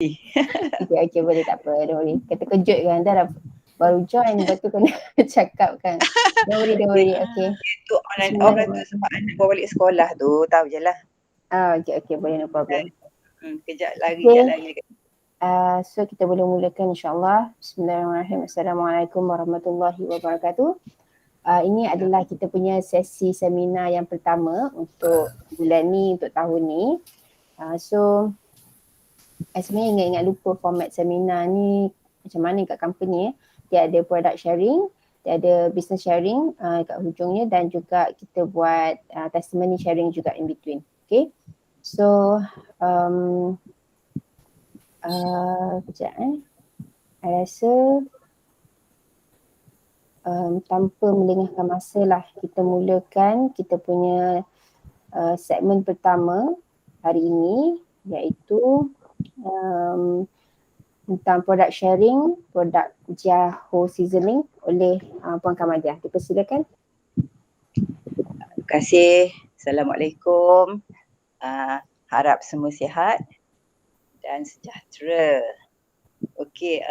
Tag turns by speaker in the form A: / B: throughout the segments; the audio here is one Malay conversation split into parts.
A: Okay, boleh, tak apa, don't worry. Kita kejut kan, dah baru join, lepas tu kena cakap kan. Don't worry, okay.
B: Itu orang tu sebab anak bawa balik sekolah tu, tahu je lah.
A: Okay, boleh, no problem.
B: Kejap lari.
A: So kita boleh mulakan insyaAllah. Bismillahirrahmanirrahim. Assalamualaikum warahmatullahi wabarakatuh. Ini adalah kita punya sesi seminar yang pertama untuk bulan ni, untuk tahun ni. Sebenarnya ingat lupa format seminar ni macam mana kat company. Dia ada product sharing, dia ada business sharing kat hujungnya, dan juga kita buat testimony sharing juga in between. Okay. So kejap I rasa tanpa melengahkan masa lah, kita mulakan kita punya segmen pertama hari ini, iaitu tentang product sharing, produk Jaho Seasoning oleh Puan Kamadia. Dipersilakan.
B: Terima kasih. Assalamualaikum. Harap semua sihat dan sejahtera. Okey,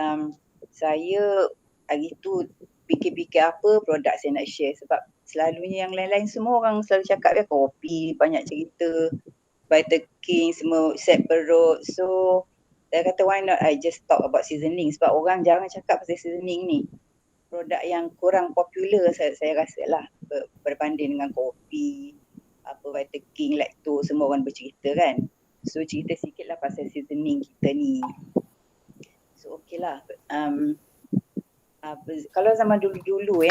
B: saya hari tu fikir-fikir apa produk saya nak share, sebab selalunya yang lain-lain semua orang selalu cakap ya kopi, banyak cerita, Vita King semua set perut. So saya kata why not I just talk about seasoning, sebab orang jarang cakap pasal seasoning ni. Produk yang kurang popular saya rasa lah berbanding dengan kopi, Vita King, Lacto, semua orang bercerita kan. So cerita sikit lah pasal seasoning kita ni. So okey lah. Kalau zaman dulu-dulu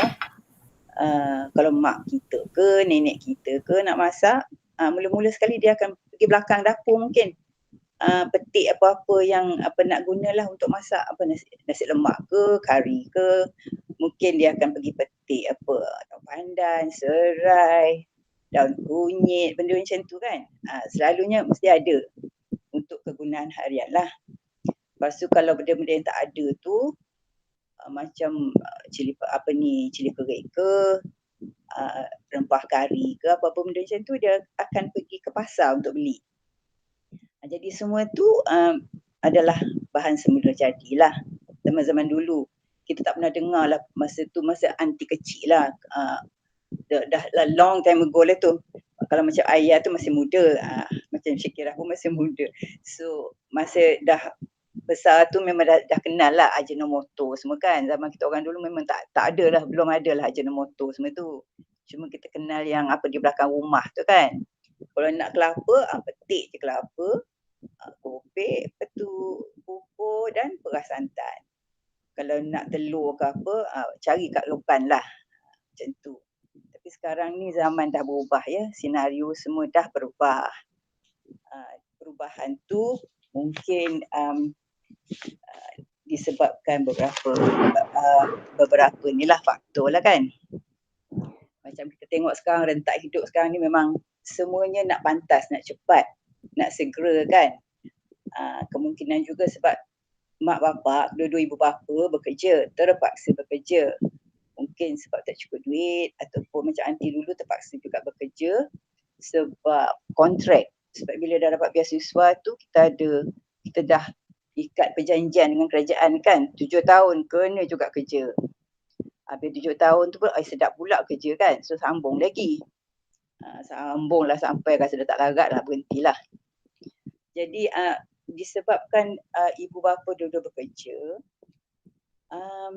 B: kalau mak kita ke nenek kita ke nak masak, mula-mula sekali dia akan pergi belakang dapur mungkin. Petik apa-apa yang nak gunalah untuk masak, nasi lemak ke, kari ke. Mungkin dia akan pergi petik daun pandan, serai, daun kunyit, benda macam tu kan. Selalunya mesti ada untuk kegunaan harian lah. Lepas tu kalau benda-benda yang tak ada tu, macam cili perih ke, rempah kari ke, apa-apa benda macam tu, dia akan pergi ke pasar untuk beli. Jadi semua tu adalah bahan semula jadilah. Zaman-zaman dulu kita tak pernah dengar lah, masa tu masa aunty kecil lah, dah long time ago lah tu. Kalau macam ayah tu masih muda, macam Syakirah pun masih muda. So masa dah besar tu memang dah kenal lah Ajinomoto semua kan. Zaman kita orang dulu memang tak ada lah, belum ada lah Ajinomoto semua tu. Cuma kita kenal yang di belakang rumah tu kan. Kalau nak kelapa, petik je kelapa, kopek, bubur dan peras santan. Kalau nak telur ke apa, cari kat Roban lah. Macam tu. Tapi sekarang ni zaman dah berubah ya, senario semua dah berubah. Perubahan tu mungkin disebabkan beberapa ni lah faktor lah kan. Macam kita tengok sekarang, rentak hidup sekarang ni memang semuanya nak pantas, nak cepat, nak segera kan. Kemungkinan juga sebab mak bapak, dua-dua ibu bapa bekerja, terpaksa bekerja. Mungkin sebab tak cukup duit, ataupun macam aunty dulu terpaksa juga bekerja sebab kontrak. Sebab bila dah dapat beasiswa tu kita dah ikat perjanjian dengan kerajaan kan, 7 tahun kena juga kerja. Habis 7 tahun tu pun sedap pula kerja kan, so sambung lagi. Sambunglah sampai rasa dah tak larat lah, berhentilah. Jadi disebabkan ibu bapa dua-dua bekerja,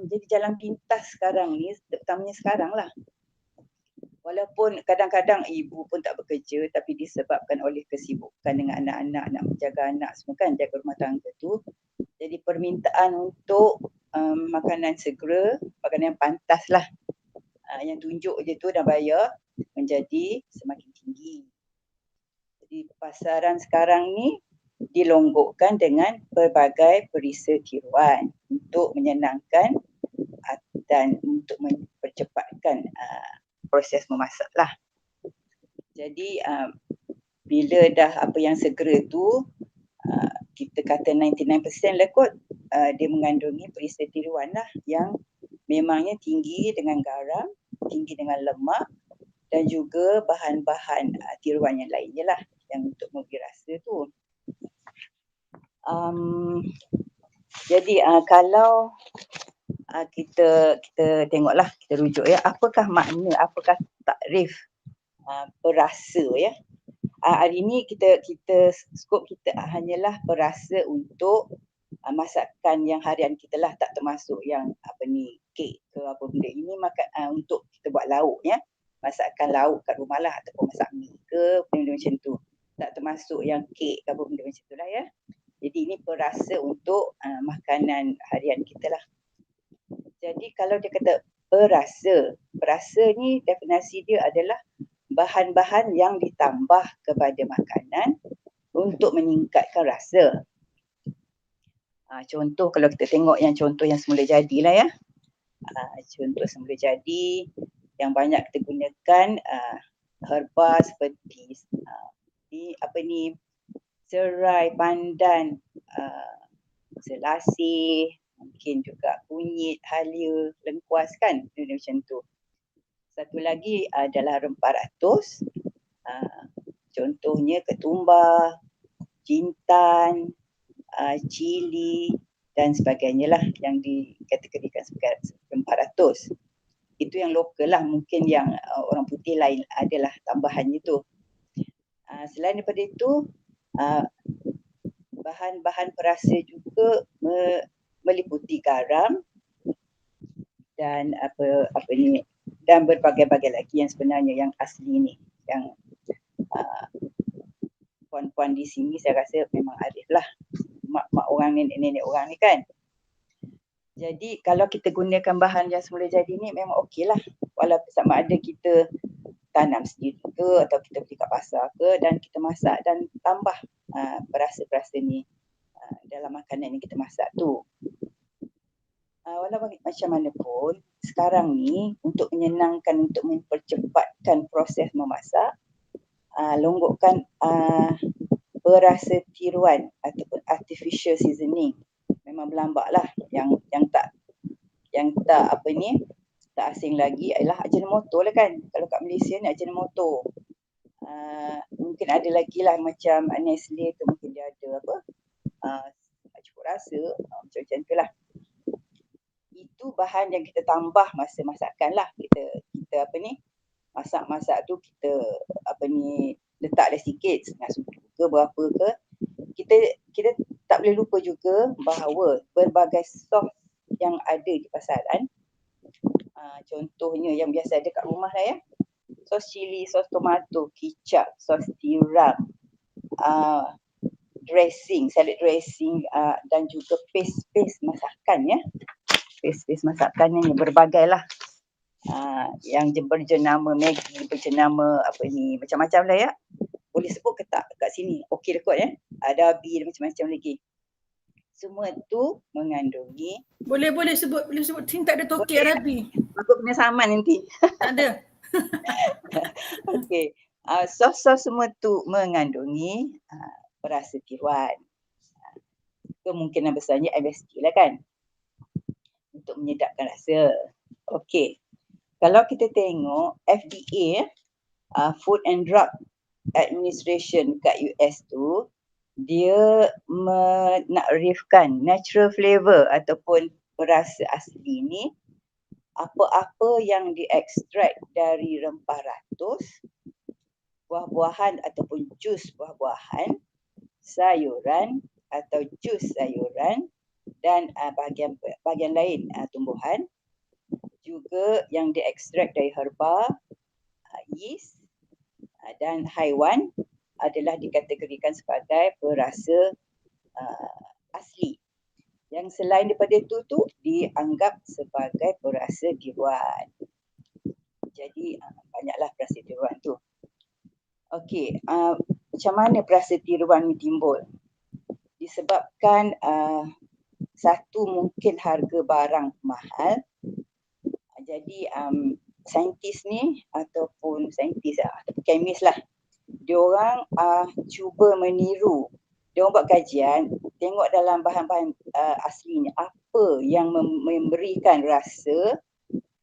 B: jadi jalan pintas sekarang ni, terutamanya sekarang lah. Walaupun kadang-kadang ibu pun tak bekerja, tapi disebabkan oleh kesibukan dengan anak-anak, nak menjaga anak semua kan, jaga rumah tangga tu. Jadi permintaan untuk makanan segera, makanan yang pantas lah, yang tunjuk je tu dah bayar, menjadi semakin tinggi. Jadi pasaran sekarang ni dilonggokkan dengan pelbagai perisa tiruan untuk menyenangkan dan untuk mempercepatkan proses memasak lah. Jadi bila dah apa yang segera tu, kita kata 99% lah kot, dia mengandungi perisa tiruan lah yang memangnya tinggi dengan garam, tinggi dengan lemak dan juga bahan-bahan tiruan yang lainnya lah yang untuk memberi rasa tu. Jadi kalau kita tengoklah, kita rujuk ya, apakah makna, apakah takrif perasa ya. Hari ni kita skop kita hanyalah perasa untuk masakan yang harian kita lah, tak termasuk yang kek ke apa benda ini. Untuk kita buat lauk ya, masakan lauk kat rumah lah, ataupun masak mi ke, benda macam tu, tak termasuk yang kek ke apa benda macam tu lah ya. Jadi ini perasa untuk makanan harian kita lah. Jadi kalau dia kata perasa ni definisi dia adalah bahan-bahan yang ditambah kepada makanan untuk meningkatkan rasa. Contoh kalau kita tengok yang contoh yang semula jadi lah ya. Contoh semula jadi yang banyak kita gunakan herba seperti serai, pandan, selasih, mungkin juga kunyit, halia, lengkuas kan, macam tu. Satu lagi adalah rempah ratus, contohnya ketumbar, jintan, cili dan sebagainya lah yang dikategorikan sebagai rempah ratus. Itu yang lokal lah, mungkin yang orang putih lain adalah tambahannya tu. Selain daripada itu, bahan-bahan perasa juga meliputi garam dan dan berbagai-bagai lagi yang sebenarnya yang asli ni, yang puan-puan di sini saya rasa memang arif lah, mak orang ni, nenek orang ni kan. Jadi kalau kita gunakan bahan yang semula jadi ni memang okey lah, walaupun sama ada kita tanam sendiri ke atau kita beli kat pasar ke, dan kita masak dan tambah perasa-perasa ni dalam makanan yang kita masak tu. Walaupun macam mana pun, sekarang ni untuk menyenangkan, untuk mempercepatkan proses memasak, longgokkan perasa tiruan ataupun artificial seasoning. Memang berlambak lah, yang tak tak asing lagi adalah Ajinomoto lah kan. Kalau kat Malaysia ni Ajinomoto. Mungkin ada lagi lah macam Nestle tu, mungkin dia ada cukup rasa, macam tu lah. Itu bahan yang kita tambah masa masakan lah. Kita masak tu kita letaklah sikit, setengah sudu ke berapa ke. Kita tak boleh lupa juga bahawa berbagai sos yang ada di pasaran, contohnya yang biasa ada kat rumah lah ya, sos cili, sos tomato, kicap, sos tiram, dressing, salad dressing, dan juga paste masakan ya. Paste masakan yang berbagai lah. Yang berjenama Maggi, berjenama macam-macam lah ya. Boleh sebut ke tak kat sini? Okey rekod ya. Ada Abi, macam-macam lagi. Semua tu mengandungi.
C: Boleh sebut. Sini tak ada tokek Arabi.
B: Aku kena saman nanti.
C: Tak ada.
B: Okey. Sos-sos semua tu mengandungi perasa tiruan. Kemungkinan besarnya MSG lah kan, untuk menyedapkan rasa. Okey. Kalau kita tengok FDA, Food and Drug Administration kat US tu, dia menakrifkan natural flavour ataupun perasa asli ni apa-apa yang diekstrak dari rempah ratus, buah-buahan ataupun jus buah-buahan, sayuran atau jus sayuran, dan bahagian lain tumbuhan, juga yang diekstrak dari herba, yeast dan haiwan adalah dikategorikan sebagai perasa asli. Yang selain daripada itu tu dianggap sebagai perasa tiruan. Jadi banyaklah perasa tiruan tu. Okey, macam mana perasa tiruan ni timbul? Disebabkan satu, mungkin harga barang mahal. Jadi saintis ni ataupun kemis lah, diorang cuba meniru. Diorang buat kajian, tengok dalam bahan-bahan aslinya apa yang memberikan rasa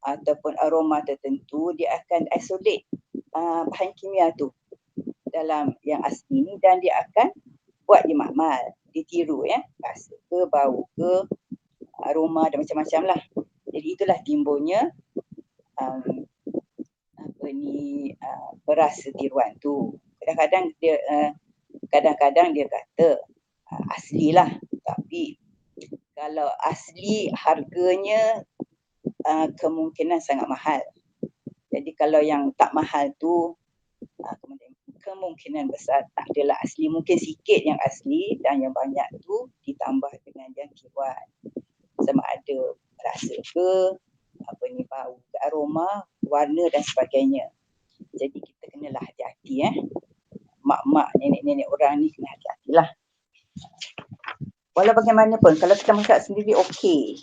B: ataupun aroma tertentu, dia akan isolate bahan kimia tu dalam yang asli ni, dan dia akan buat di makmal. ditiru ya, rasa ke, bau ke, aroma dan macam-macam lah. Jadi itulah timbulnya beras setiruan tu. Kadang-kadang dia kata asli lah, tapi kalau asli harganya kemungkinan sangat mahal. Jadi kalau yang tak mahal tu kemungkinan besar tak adalah asli. Mungkin sikit yang asli dan yang banyak tu ditambah dengan yang tiruan. Sama ada rasa ke, bau ke, aroma, warna dan sebagainya. Jadi kita kenalah hati-hati mak-mak, nenek-nenek orang ni kena hati-hatilah. Walau bagaimanapun kalau kita masak sendiri okey.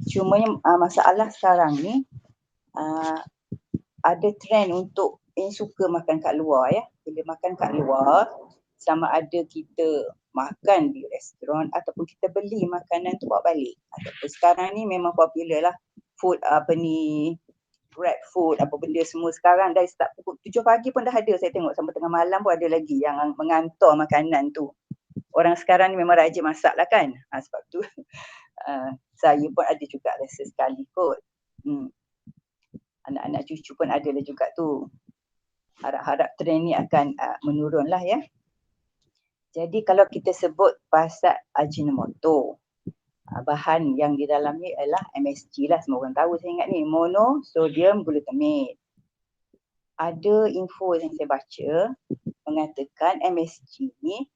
B: Cumanya masalah sekarang ni ada trend untuk yang suka makan kat luar ya. Bila makan kat luar, sama ada kita makan di restoran ataupun kita beli makanan tu bawa balik. Ataupun sekarang ni memang popular lah food grab food, apa benda semua sekarang dari start pukul 7 pagi pun dah ada, saya tengok sampai tengah malam pun ada lagi yang mengantar makanan tu. Orang sekarang ni memang rajin masak lah kan. Sebab tu saya pun ada juga rasa sekali kot. Anak-anak cucu pun ada lah juga tu. Harap-harap trend ni akan menurun lah ya. Jadi kalau kita sebut pasal Ajinomoto, bahan yang di dalam ni adalah MSG lah, semua orang tahu saya ingat ni, monosodium glutamate. Ada info yang saya baca mengatakan MSG ni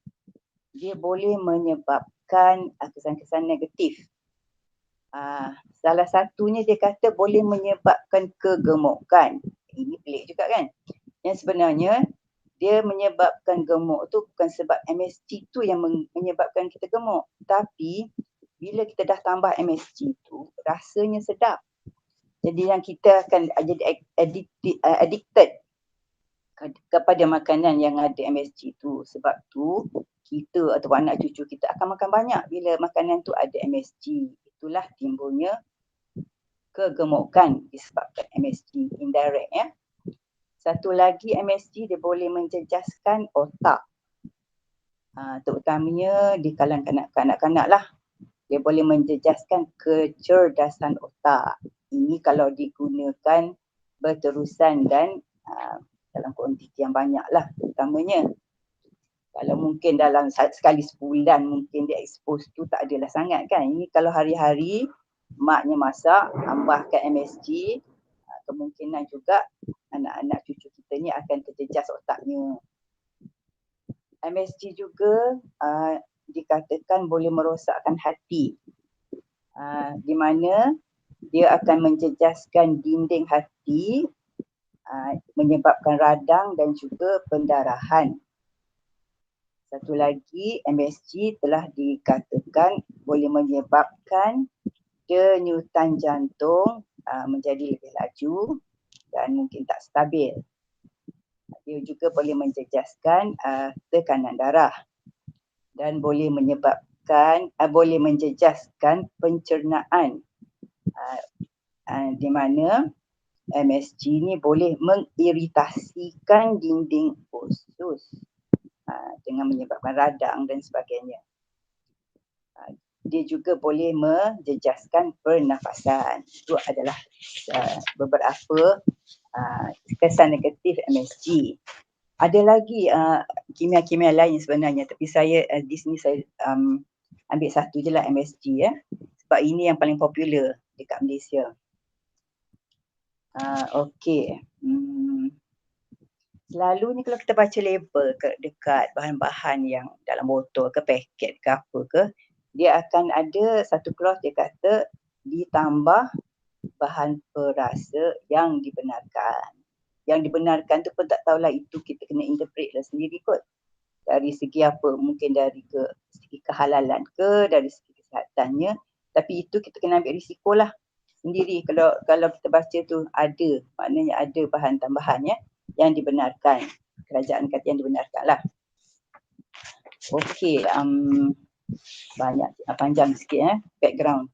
B: dia boleh menyebabkan kesan-kesan negatif. Salah satunya dia kata boleh menyebabkan kegemukan. Ini pelik juga kan. Yang sebenarnya dia menyebabkan gemuk tu bukan sebab MSG tu yang menyebabkan kita gemuk, tapi bila kita dah tambah MSG tu rasanya sedap. Jadi yang kita akan jadi addicted kepada makanan yang ada MSG tu. Sebab tu kita atau anak cucu kita akan makan banyak bila makanan tu ada MSG. Itulah timbulnya kegemukan disebabkan MSG indirect ya. Satu lagi MSG dia boleh menjejaskan otak. Terutamanya di kalangan kanak-kanak lah. Dia boleh menjejaskan kecerdasan otak. Ini kalau digunakan berterusan dan dalam kuantiti yang banyak lah terutamanya. Kalau mungkin dalam sekali sebulan mungkin dia expose tu tak adalah sangat kan. Ini kalau hari-hari maknya masak, tambahkan MSG, kemungkinan juga anak-anak cucu kita ni akan terjejas otaknya. MSG juga dikatakan boleh merosakkan hati. Di mana dia akan menjejaskan dinding hati, menyebabkan radang dan juga pendarahan. Satu lagi, MSG telah dikatakan boleh menyebabkan denyutan jantung menjadi lebih laju dan mungkin tak stabil. Dia juga boleh menjejaskan tekanan darah dan boleh menyebabkan, boleh menjejaskan pencernaan, di mana MSG ni boleh mengiritasikan dinding usus dengan menyebabkan radang dan sebagainya. Dia juga boleh menjejaskan pernafasan. Itu adalah beberapa kesan negatif MSG. Ada lagi kimia-kimia lain sebenarnya, tapi saya di sini saya ambil satu je lah MSG ya. Sebab ini yang paling popular dekat Malaysia. Okey. Selalunya kalau kita baca label dekat bahan-bahan yang dalam botol ke paket ke apa ke, dia akan ada satu clause dia kata ditambah bahan perasa yang dibenarkan. Yang dibenarkan tu pun tak tahulah, itu kita kena interpret lah sendiri kot. Dari segi apa, mungkin dari segi kehalalan ke, dari segi kesihatannya. Tapi itu kita kena ambil risiko lah sendiri. Kalau kita baca tu ada, maknanya ada bahan tambahan ya yang dibenarkan. Kerajaan kata yang dibenarkan lah. Okey, banyak panjang sikit background.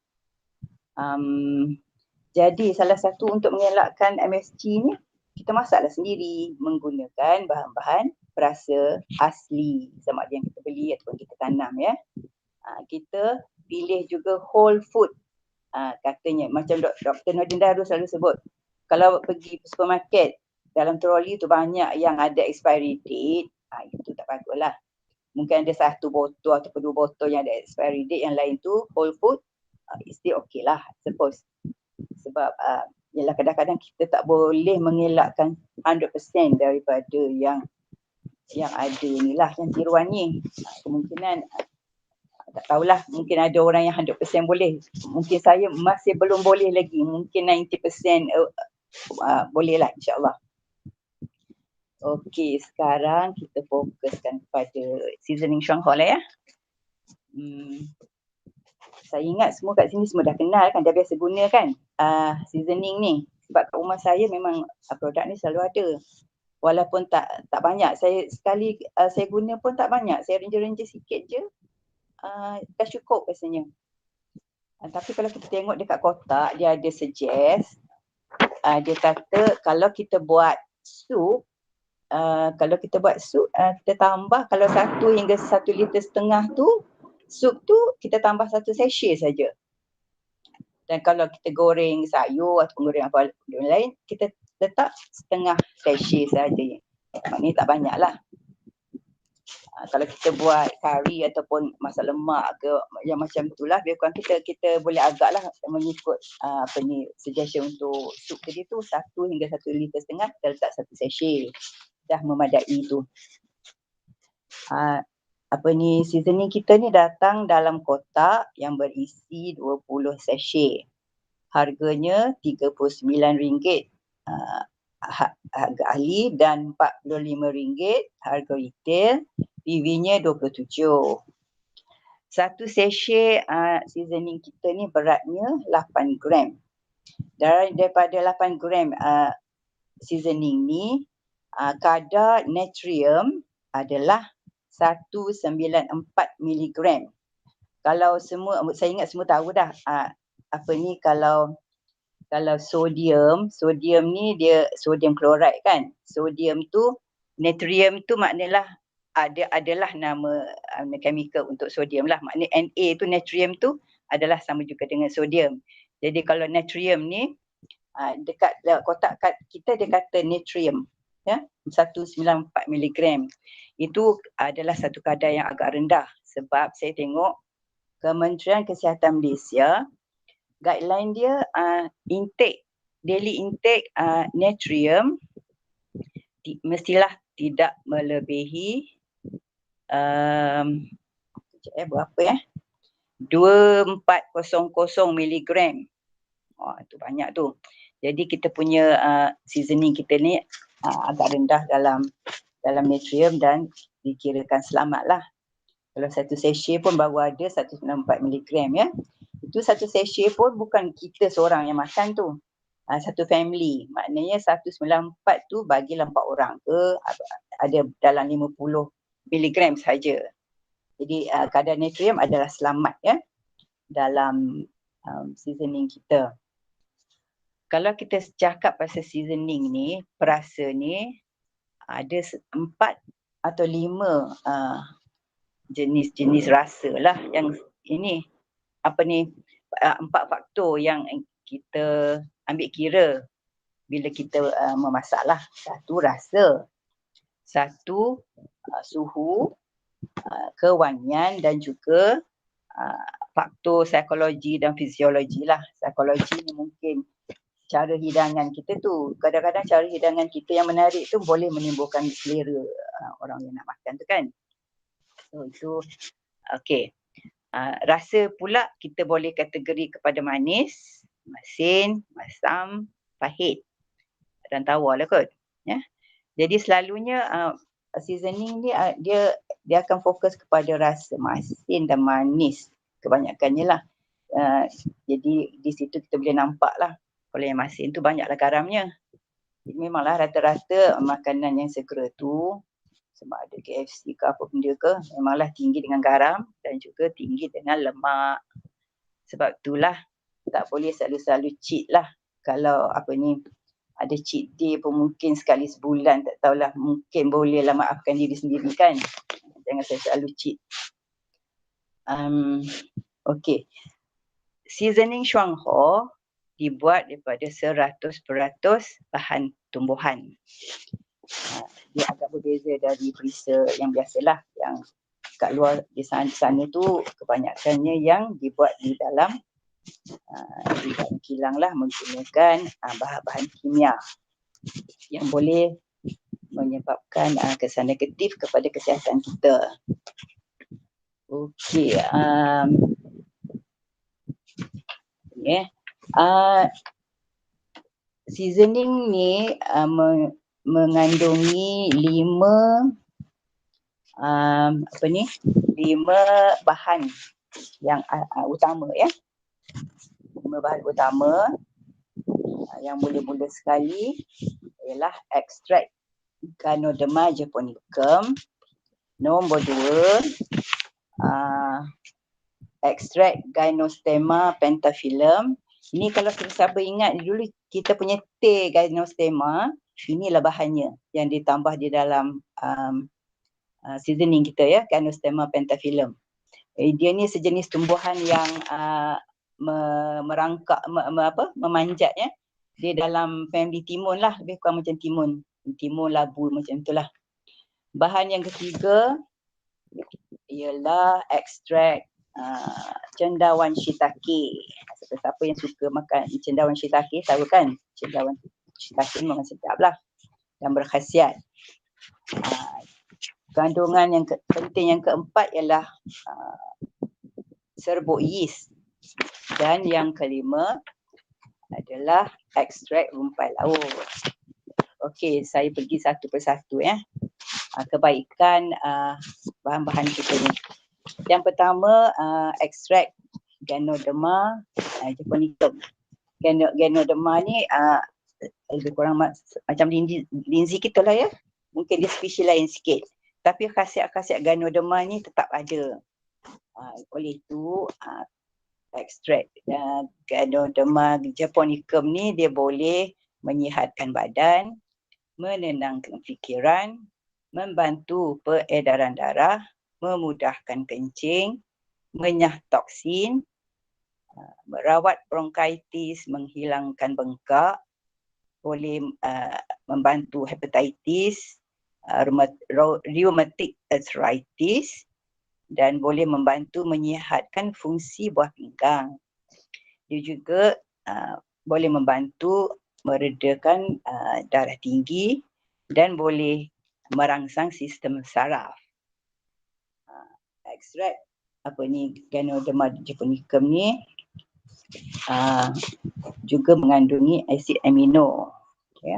B: Jadi salah satu untuk mengelakkan MSG ni, kita masaklah sendiri menggunakan bahan-bahan perasa asli, sama ada yang kita beli ataupun kita tanam ya. kita pilih juga whole food. Katanya macam Dr. Nordin Darul selalu sebut, kalau pergi supermarket dalam troli tu banyak yang ada expiry date, itu tak baguslah. Mungkin ada satu botol ataupun dua botol yang ada expiry date, yang lain tu whole food, still okay lah suppose. Sebab ialah kadang-kadang kita tak boleh mengelakkan 100% daripada yang ada ni lah, yang tiruan ni. Kemungkinan tak tahulah, mungkin ada orang yang 100% boleh. Mungkin saya masih belum boleh lagi. Mungkin 90% boleh lah, insyaAllah. Okey, sekarang kita fokuskan kepada seasoning Shanghai lah ya. Saya ingat semua kat sini semua dah kenal kan, dah biasa guna kan seasoning ni. Sebab kat rumah saya memang produk ni selalu ada. Walaupun tak banyak, saya guna pun tak banyak. Saya renja-renja sikit je, dah cukup rasanya. Tapi kalau kita tengok dekat kotak, dia ada suggest, dia kata kalau kita buat sup, kita tambah, kalau 1 hingga 1,5 liter tu, sup tu kita tambah 1 sachet saja. Dan kalau kita goreng sayur atau goreng apa lain, kita letak setengah sachet saja. Maknanya tak banyak lah. Kalau kita buat kari ataupun masak lemak ke yang macam itulah, lebih kurang kita boleh agaklah mengikut suggestion untuk sup tadi tu, 1 hingga 1,5 liter kita letak 1 sachet. Dah memadai tu. Seasoning kita ni datang dalam kotak yang berisi 20 sachet. Harganya RM39 harga ahli dan RM45 harga retail. PV-nya 27. Satu sachet seasoning kita ni beratnya 8 gram. Daripada 8 gram seasoning ni, kadar natrium adalah 194 miligram. Kalau semua, saya ingat semua tahu dah kalau sodium ni dia sodium chloride kan. Sodium tu, natrium tu maknalah adalah nama chemical untuk sodium lah. Maknanya Na tu, natrium tu adalah sama juga dengan sodium. Jadi kalau natrium ni dekat kotak kita dia kata natrium ya, 194 miligram. Itu adalah satu kadar yang agak rendah sebab saya tengok Kementerian Kesihatan Malaysia guideline dia daily intake natrium mestilah tidak melebihi berapa 2400 miligram. Itu banyak tu. Jadi kita punya seasoning kita ni agak rendah dalam natrium dan dikirakan selamat lah. Kalau 1 sachet pun baru ada 194 miligram ya. Itu 1 sachet pun bukan kita seorang yang makan tu. Satu family. Maknanya 194 tu bagilah 4 orang ke, ada dalam 50 miligram saja. Jadi kadar natrium adalah selamat ya dalam seasoning kita. Kalau kita cakap pasal seasoning ni, perasa ni, ada 4 atau 5 jenis-jenis rasa lah yang ini. 4 faktor yang kita ambil kira bila kita memasak lah. 1 rasa, 1 suhu, kewangian dan juga faktor psikologi dan fisiologi lah. Psikologi ni mungkin cara hidangan kita tu. Kadang-kadang cara hidangan kita yang menarik tu boleh menimbulkan selera orang yang nak makan tu kan. So itu okey. Rasa pula kita boleh kategori kepada manis, masin, masam, pahit dan tawar lah kot. Ya. Jadi selalunya seasoning ni dia akan fokus kepada rasa masin dan manis kebanyakannya lah. Jadi di situ kita boleh nampak lah. Kalau yang masin tu banyaklah garamnya. Jadi memanglah rata-rata makanan yang segera tu, sebab ada KFC ke apa benda ke, memanglah tinggi dengan garam dan juga tinggi dengan lemak. Sebab itulah tak boleh selalu-selalu cheat lah. Kalau ada cheat day pun mungkin sekali sebulan, tak tahulah, mungkin bolehlah maafkan diri sendiri kan. Jangan selalu cheat. Okey. Seasoning Shuangho dibuat daripada 100% bahan tumbuhan. Dia agak berbeza dari perisa yang biasalah, yang kat luar di sana tu kebanyakannya yang dibuat di dalam kilang lah, menggunakan bahan-bahan kimia yang boleh menyebabkan kesan negatif kepada kesihatan kita. Okey, seasoning ni mengandungi 5 bahan yang utama ya. 5 bahan utama. Yang mula-mula sekali ialah ekstrak Ganoderma japonicum. Nombor 2, ekstrak Gynostema pentaphyllum. Ini kalau kita ingat dulu kita punya teh Gynostema, inilah bahannya yang ditambah di dalam seasoning kita ya, Gynostema pentaphyllum. Dia ni sejenis tumbuhan yang merangkak, memanjat ya. Dia dalam family timun lah, lebih kurang macam timun. Timun, labu macam itulah. Bahan yang ketiga ialah ekstrak cendawan shiitake. Siapa yang suka makan cendawan shiitake tahu kan? Cendawan shiitake memang sedap lah dan berkhasiat. Kandungan yang penting yang keempat ialah serbuk yeast. Dan yang kelima adalah ekstrak rumpai laut. Okey, saya pergi satu persatu ya. Kebaikan bahan-bahan kita ni. Yang pertama, ekstrak Ganoderma japonicum. Ganoderma ni lebih kurang macam linzi kita lah ya. Mungkin dia spesies lain sikit. Tapi khasiat-khasiat Ganoderma ni tetap ada. Oleh itu, ekstrak Ganoderma japonicum ni dia boleh menyihatkan badan, menenangkan fikiran, membantu peredaran darah, memudahkan kencing, menyah toksin, merawat bronkitis, menghilangkan bengkak, boleh membantu hepatitis, rheumatic arthritis dan boleh membantu menyihatkan fungsi buah pinggang. Dia juga boleh membantu meredakan darah tinggi dan boleh merangsang sistem saraf. Ekstrak Ganoderma japonicum ni juga mengandungi asid amino. Okay.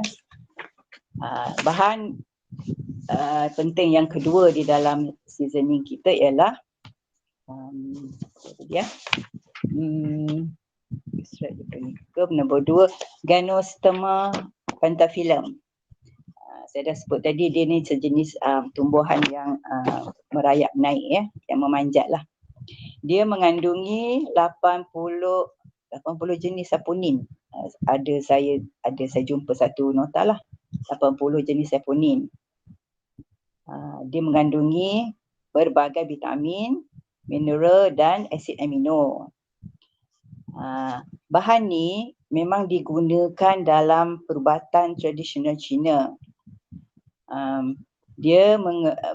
B: Bahan penting yang kedua di dalam seasoning kita ialah ekstrak japonicum. Nombor 2, Gynostema pentaphyllum. Saya dah sebut tadi dia ni sejenis tumbuhan yang merayap naik ya, yang memanjat lah. Dia mengandungi 80 jenis saponin. Ada saya jumpa satu nota lah, 80 jenis saponin. Dia mengandungi berbagai vitamin, mineral dan asid amino. Bahan ni memang digunakan dalam perubatan tradisional Cina. Dia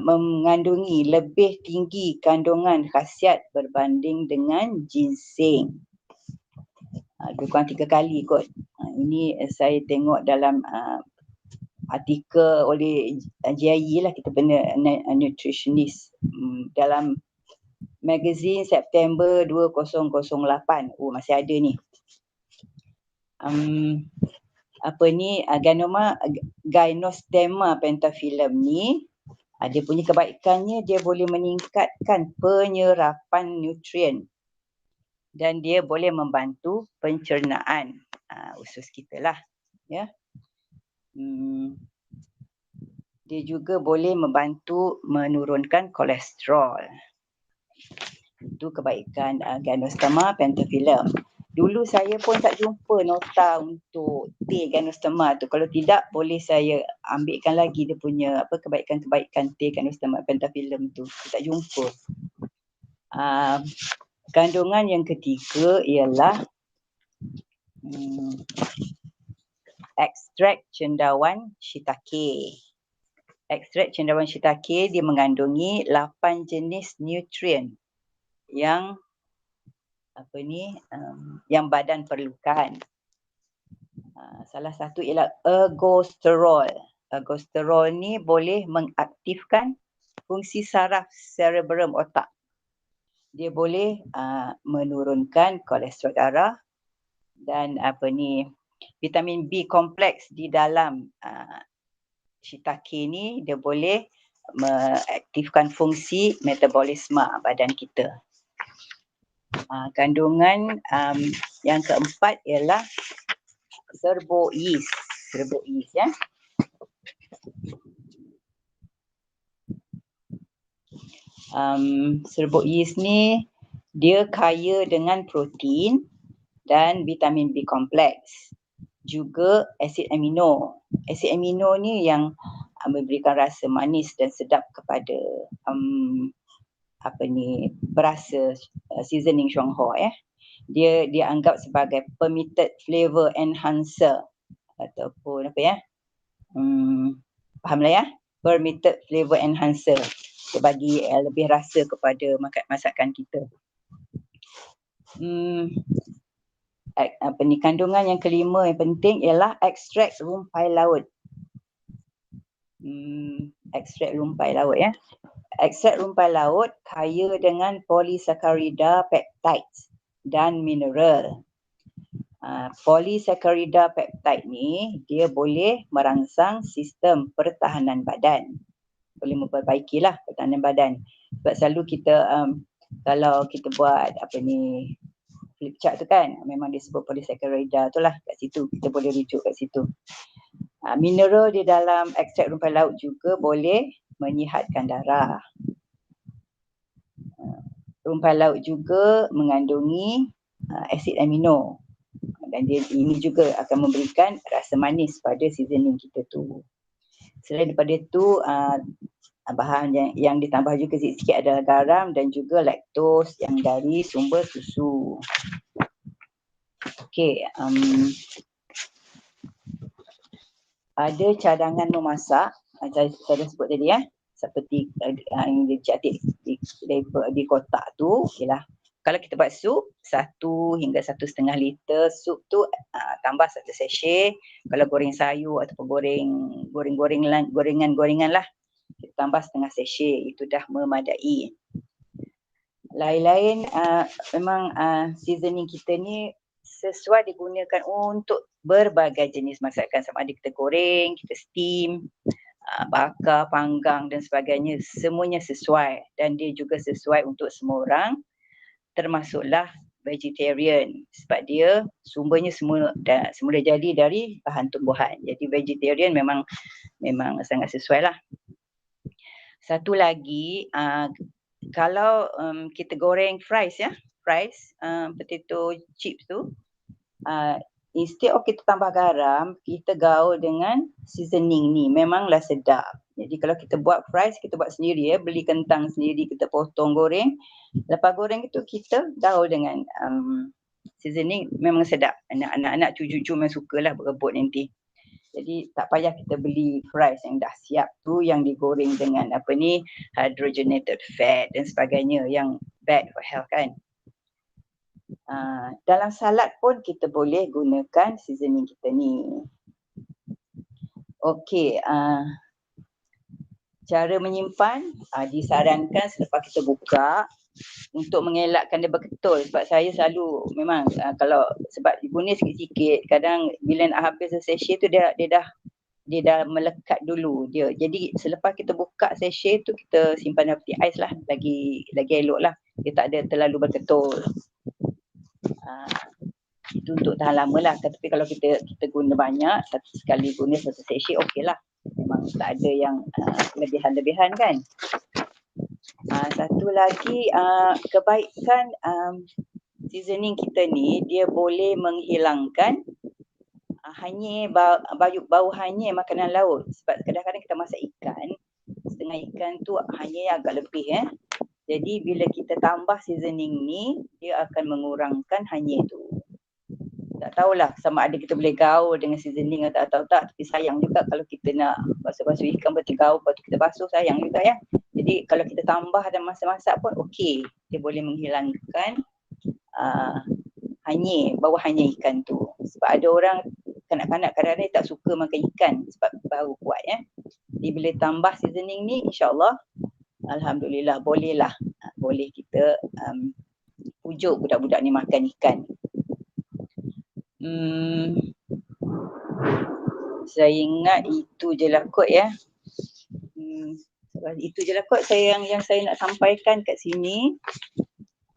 B: mengandungi lebih tinggi kandungan khasiat berbanding dengan ginseng. Lebih kurang 3 kali kot. Ini saya tengok dalam artikel oleh GIE lah, kita punya nutritionist, dalam magazine September 2008. Masih ada ni. Gynostema pentaphyllum ni, dia punya kebaikannya dia boleh meningkatkan penyerapan nutrien dan dia boleh membantu pencernaan usus kita lah ya. Dia juga boleh membantu menurunkan kolesterol. Itu kebaikan Gynostema pentaphyllum. Dulu saya pun tak jumpa nota untuk teh Gynostema tu. Kalau tidak, boleh saya ambilkan lagi dia punya kebaikan-kebaikan teh Gynostema pentaphyllum tu. Saya tak jumpa. Kandungan yang ketiga ialah ekstrak cendawan shiitake. Ekstrak cendawan shiitake dia mengandungi 8 jenis nutrien yang yang badan perlukan. Salah satu ialah ergosterol. Ergosterol ni boleh mengaktifkan fungsi saraf cerebrum otak. Dia boleh menurunkan kolesterol darah dan vitamin B kompleks di dalam shiitake ni dia boleh mengaktifkan fungsi metabolisme badan kita. Kandungan yang keempat ialah serbuk yeast. Serbuk yeast ya. Serbuk yeast ni dia kaya dengan protein dan vitamin B kompleks. Juga asid amino. Asid amino ni yang memberikan rasa manis dan sedap kepada berasa seasoning Xiongho ya. Dia dianggap sebagai permitted flavor enhancer ataupun fahamlah ya, permitted flavor enhancer. Dia bagi lebih rasa kepada masakan kita. Kandungan yang kelima yang penting ialah ekstrak rumpai laut. Ekstrak rumpai laut ya. Ekstrak rumpai laut kaya dengan polisakarida peptides dan mineral. Polisakarida peptide ni dia boleh merangsang sistem pertahanan badan. Boleh memperbaikilah pertahanan badan. Sebab selalu kita kalau kita buat flip chart tu kan, memang disebut polisakarida tu lah kat situ. Kita boleh rujuk kat situ. Mineral di dalam ekstrak rumpai laut juga boleh menyihatkan darah. Rumpai laut juga mengandungi asid amino dan ini juga akan memberikan rasa manis pada seasoning kita tu. Selain daripada itu, bahan yang ditambah juga sikit-sikit adalah garam dan juga laktos yang dari sumber susu. Okey, ada cadangan memasak, saya dah sebut tadi ya, seperti yang dicatat di kotak tu, okeylah. Kalau kita buat sup 1 hingga 1,5 liter, sup tu tambah 1 sachet. Kalau goreng sayur ataupun gorengan-gorengan lah, kita tambah setengah sachet, itu dah memadai. Lain-lain memang seasoning kita ni sesuai digunakan untuk berbagai jenis masakan, sama ada kita goreng, kita steam, bakar, panggang dan sebagainya, semuanya sesuai dan dia juga sesuai untuk semua orang, termasuklah vegetarian sebab dia sumbernya semula jadi dari bahan tumbuhan. Jadi vegetarian memang sangat sesuai lah. Satu lagi, kalau kita goreng fries ya, potato chips tu, instead of kita tambah garam, kita gaul dengan seasoning ni, memanglah sedap. Jadi kalau kita buat fries, kita buat sendiri ya, beli kentang sendiri, kita potong goreng. Lepas goreng itu kita gaul dengan seasoning, memang sedap. Anak-anak cucu-cucu memang sukalah berebut nanti. Jadi tak payah kita beli fries yang dah siap tu, yang digoreng dengan hydrogenated fat dan sebagainya, yang bad for health kan. Dalam salad pun kita boleh gunakan seasoning kita ni. Okey, cara menyimpan disarankan selepas kita buka untuk mengelakkan dia berketul. Sebab saya selalu memang kalau sebab guna sikit-sikit, kadang bila nak habis sachet tu dia dah melekat dulu dia. Jadi selepas kita buka sachet tu, kita simpan dalam peti ais lah, lagi elok lah. Dia tak ada terlalu berketul. Itu untuk tahan lama lah. Tapi kalau kita guna banyak, sekali guna satu sachet okey lah. Memang tak ada yang lebihan-lebihan kan. Satu lagi kebaikan seasoning kita ni, dia boleh menghilangkan hanyir, bau hanyir makanan laut. Sebab kadang-kadang kita masak ikan, setengah ikan tu hanyir agak lebih Jadi bila kita tambah seasoning ni, dia akan mengurangkan hanyir tu. Tak tahulah sama ada kita boleh gaul dengan seasoning atau tak, tapi sayang juga kalau kita nak basuh-basuh ikan lepas tu gaul, lepas tu kita basuh, sayang juga ya. Jadi kalau kita tambah dan masak-masak pun okey, dia boleh menghilangkan hanyir, bau hanyir ikan tu. Sebab ada orang kanak-kanak kadang-kadang tak suka makan ikan sebab bau kuat ya. Jadi bila tambah seasoning ni, insya-Allah alhamdulillah bolehlah, boleh kita pujuk budak-budak ni makan ikan. Saya ingat itu je lah kot ya. Itu je lah kot yang saya nak sampaikan kat sini.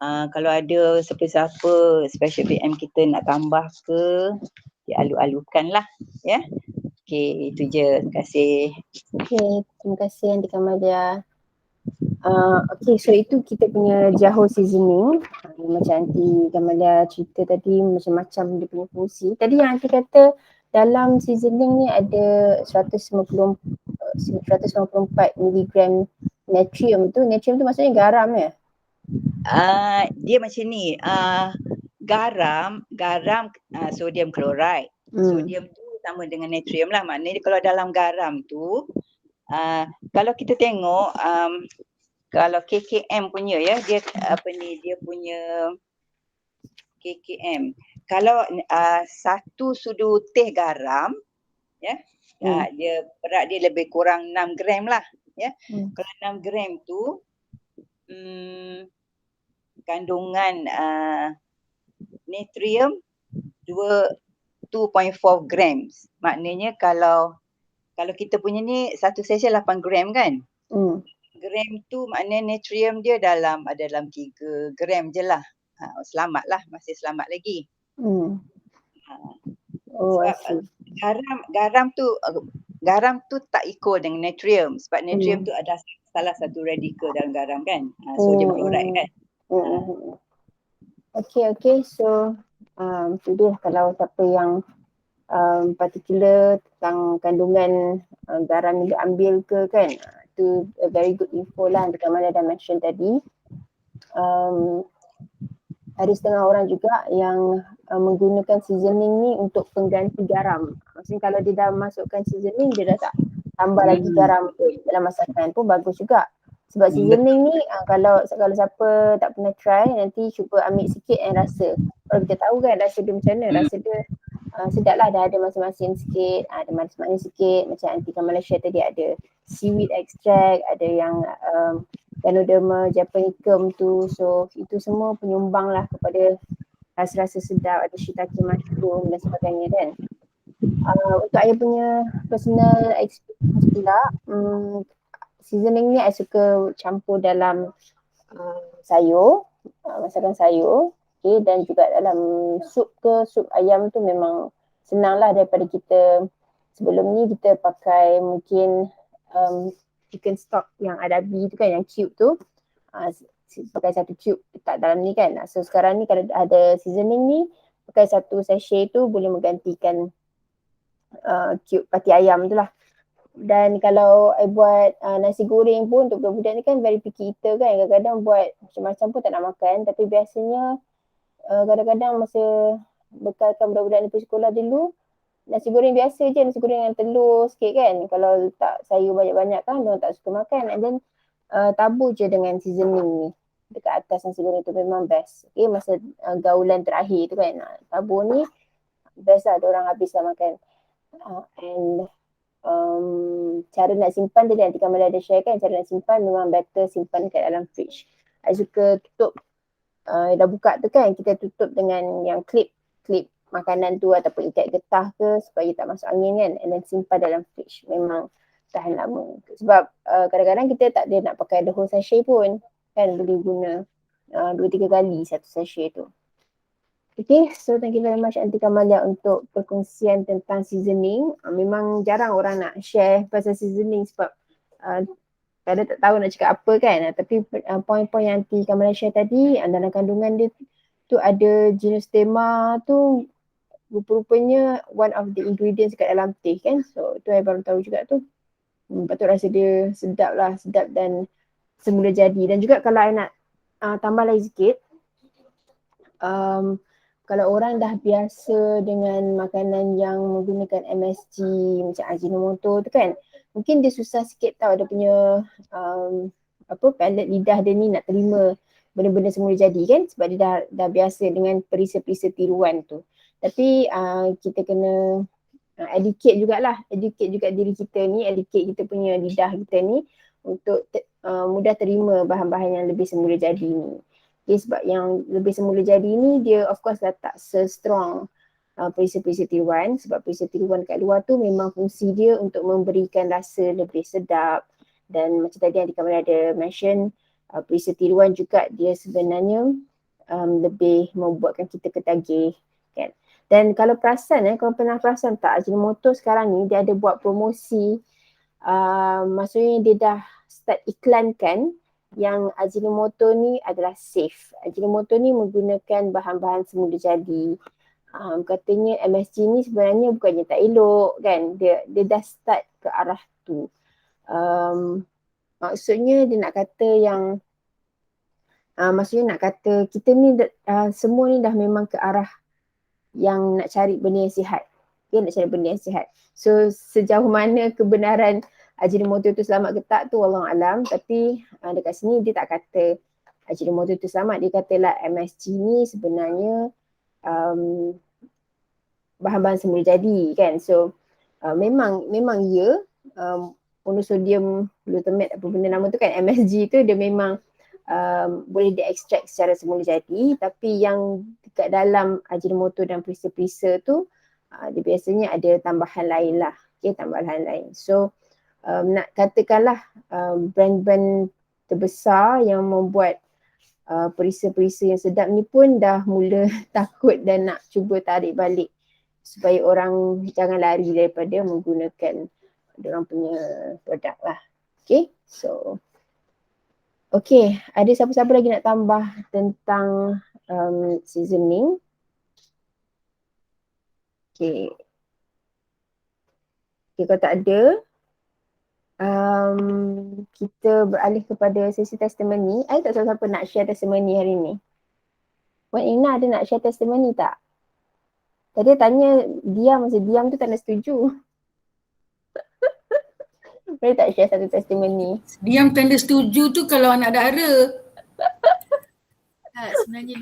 B: Kalau ada siapa-siapa special PM kita nak tambah ke, dia alu-alukan lah ya. Okey, itu je. Terima kasih.
A: Okay, terima kasih Aunty Kamalia. Okay, so itu kita punya Jaho seasoning. Macam Aunty Kamalia cerita tadi, macam-macam dia punya fungsi. Tadi yang Aunty kata dalam seasoning ni ada 194 mg natrium tu. Natrium tu maksudnya garam ya?
B: Dia macam ni, garam sodium chloride. Sodium tu sama dengan natrium lah. Maknanya kalau dalam garam tu, kalau kita tengok kalau KKM punya ya, dia dia punya KKM. Kalau 1 sudu teh garam ya, dia berat dia lebih kurang 6 gram lah ya. Kalau 6 gram tu kandungan natrium 2.4 grams. Maknanya kalau kita punya ni 1 sachet 8 gram kan? Gram tu maknanya natrium dia dalam 3 gram je lah. Selamat lah, masih selamat lagi. Sebab garam tu tak equal dengan natrium. Sebab natrium tu ada salah satu radikal dalam garam kan? Sodium chloride kan?
A: Okay. So tu dia kalau siapa yang particular tentang kandungan garam yang diambil ke kan, tu a very good info lah Aunty Kamalia dah mention tadi. Ada setengah orang juga yang menggunakan seasoning ni untuk pengganti garam. Maksudnya kalau dia dah masukkan seasoning, dia dah tak tambah lagi garam dalam masakan pun bagus juga. Sebab seasoning ni kalau siapa tak pernah try, nanti cuba ambil sikit and rasa. Kalau kita tahu kan rasa dia macam mana, rasa dia sedap lah, dah ada masing-masing sikit, ada manis-manis sikit. Macam Aunty Kamalia share tadi ada seaweed extract, ada yang Ganoderma japonicum tu. So itu semua penyumbang lah kepada rasa-rasa sedap, ada shiitake mushroom dan sebagainya kan. Untuk I punya personal experience pula, seasoning ni I suka campur dalam sayur, masakan sayur. Okay, dan juga dalam sup ayam tu memang senang lah daripada kita sebelum ni kita pakai mungkin chicken stock yang adabi tu kan, yang cube tu, pakai 1 cube letak dalam ni kan. So sekarang ni kalau ada seasoning ni, pakai 1 sachet tu boleh menggantikan cube pati ayam tu lah. Dan kalau I buat nasi goreng pun untuk budak-budak ni kan very picky eater kan, kadang-kadang buat macam-macam pun tak nak makan. Tapi biasanya kadang-kadang masa bekalkan budak-budak ni pergi sekolah dulu, nasi goreng biasa je, nasi goreng yang telur sikit kan. Kalau letak sayur banyak-banyak kan, diorang tak suka makan. And then tabur je dengan seasoning ni dekat atas nasi goreng tu, memang best. Okay, masa gaulan terakhir tu kan, tabur ni best lah, diorang habis lah makan. And cara nak simpan tadi Aunty Kamalia ada share kan, cara nak simpan memang better simpan kat dalam fridge. I suka tutup, dah buka tu kan, kita tutup dengan yang klip makanan tu ataupun ikat getah ke supaya tak masuk angin kan, and then simpan dalam fridge, memang tahan lama. Sebab kadang-kadang kita tak ada nak pakai the whole sachet pun kan, boleh guna 2-3 kali 1 sachet tu. Okay, so thank you very much Aunty Kamalia untuk perkongsian tentang seasoning. Memang jarang orang nak share pasal seasoning sebab kadang tak tahu nak cakap apa kan. Tapi poin-poin yang Aunty Kamalia share tadi, dalam kandungan dia tu ada genostema tu, rupa-rupanya one of the ingredients kat dalam teh kan. So tu I baru tahu juga tu. Patut rasa dia sedap lah, sedap dan semula jadi. Dan juga kalau I nak tambah lagi sikit, kalau orang dah biasa dengan makanan yang menggunakan MSG macam Ajinomoto tu kan, mungkin dia susah sikit tau dia punya palate lidah dia ni nak terima benda-benda semula jadi kan, sebab dia dah biasa dengan perisa-perisa tiruan tu. Tapi kita kena educate jugalah, educate juga diri kita ni, educate kita punya lidah kita ni untuk mudah terima bahan-bahan yang lebih semula jadi ni. Okay, sebab yang lebih semula jadi ni dia of course dah tak se-strong perisa-perisa tiruan, sebab perisa tiruan kat luar tu memang fungsi dia untuk memberikan rasa lebih sedap. Dan macam tadi yang Kamara ada mention, perisa tiruan juga dia sebenarnya lebih membuatkan kita ketagih kan. Dan kalau perasan kalau pernah perasan tak, Ajinomoto sekarang ni dia ada buat promosi, maksudnya dia dah start iklankan yang Ajinomoto ni adalah safe. Ajinomoto ni menggunakan bahan-bahan semula jadi. Katanya MSG ni sebenarnya bukannya tak elok kan, dia dah start ke arah tu. Maksudnya dia nak kata yang maksudnya nak kata kita ni semua ni dah memang ke arah yang nak cari benda yang sihat. Okay, nak cari benda yang sihat. So sejauh mana kebenaran Ajinomoto tu selamat ke tak tu wallahu alam, tapi dekat sini dia tak kata Ajinomoto tu selamat, dia katalah MSG ni sebenarnya bahan-bahan semula jadi kan. So memang ya, monosodium glutamate apa benda nama tu kan, MSG tu dia memang boleh diekstrak secara semula jadi, tapi yang dekat dalam Ajinomoto dan perisa-perisa tu dia biasanya ada tambahan lain lah. Okay, tambahan lain. So nak katakanlah brand-brand terbesar yang membuat perisa-perisa yang sedap ni pun dah mula takut dan nak cuba tarik balik supaya orang jangan lari daripada menggunakan diorang punya produk lah. Okay, so okay, ada siapa-siapa lagi nak tambah tentang seasoning? Okay, kalau tak ada, kita beralih kepada sesi testimoni. I tak tahu siapa nak share testimoni hari ni. Wan Ina ada nak share testimoni tak? Tadi tanya diam, masa diam tu tak nak setuju. Boleh tak share satu testimoni?
C: Diam tanda setuju tu kalau anak dara.
D: Tak, sebenarnya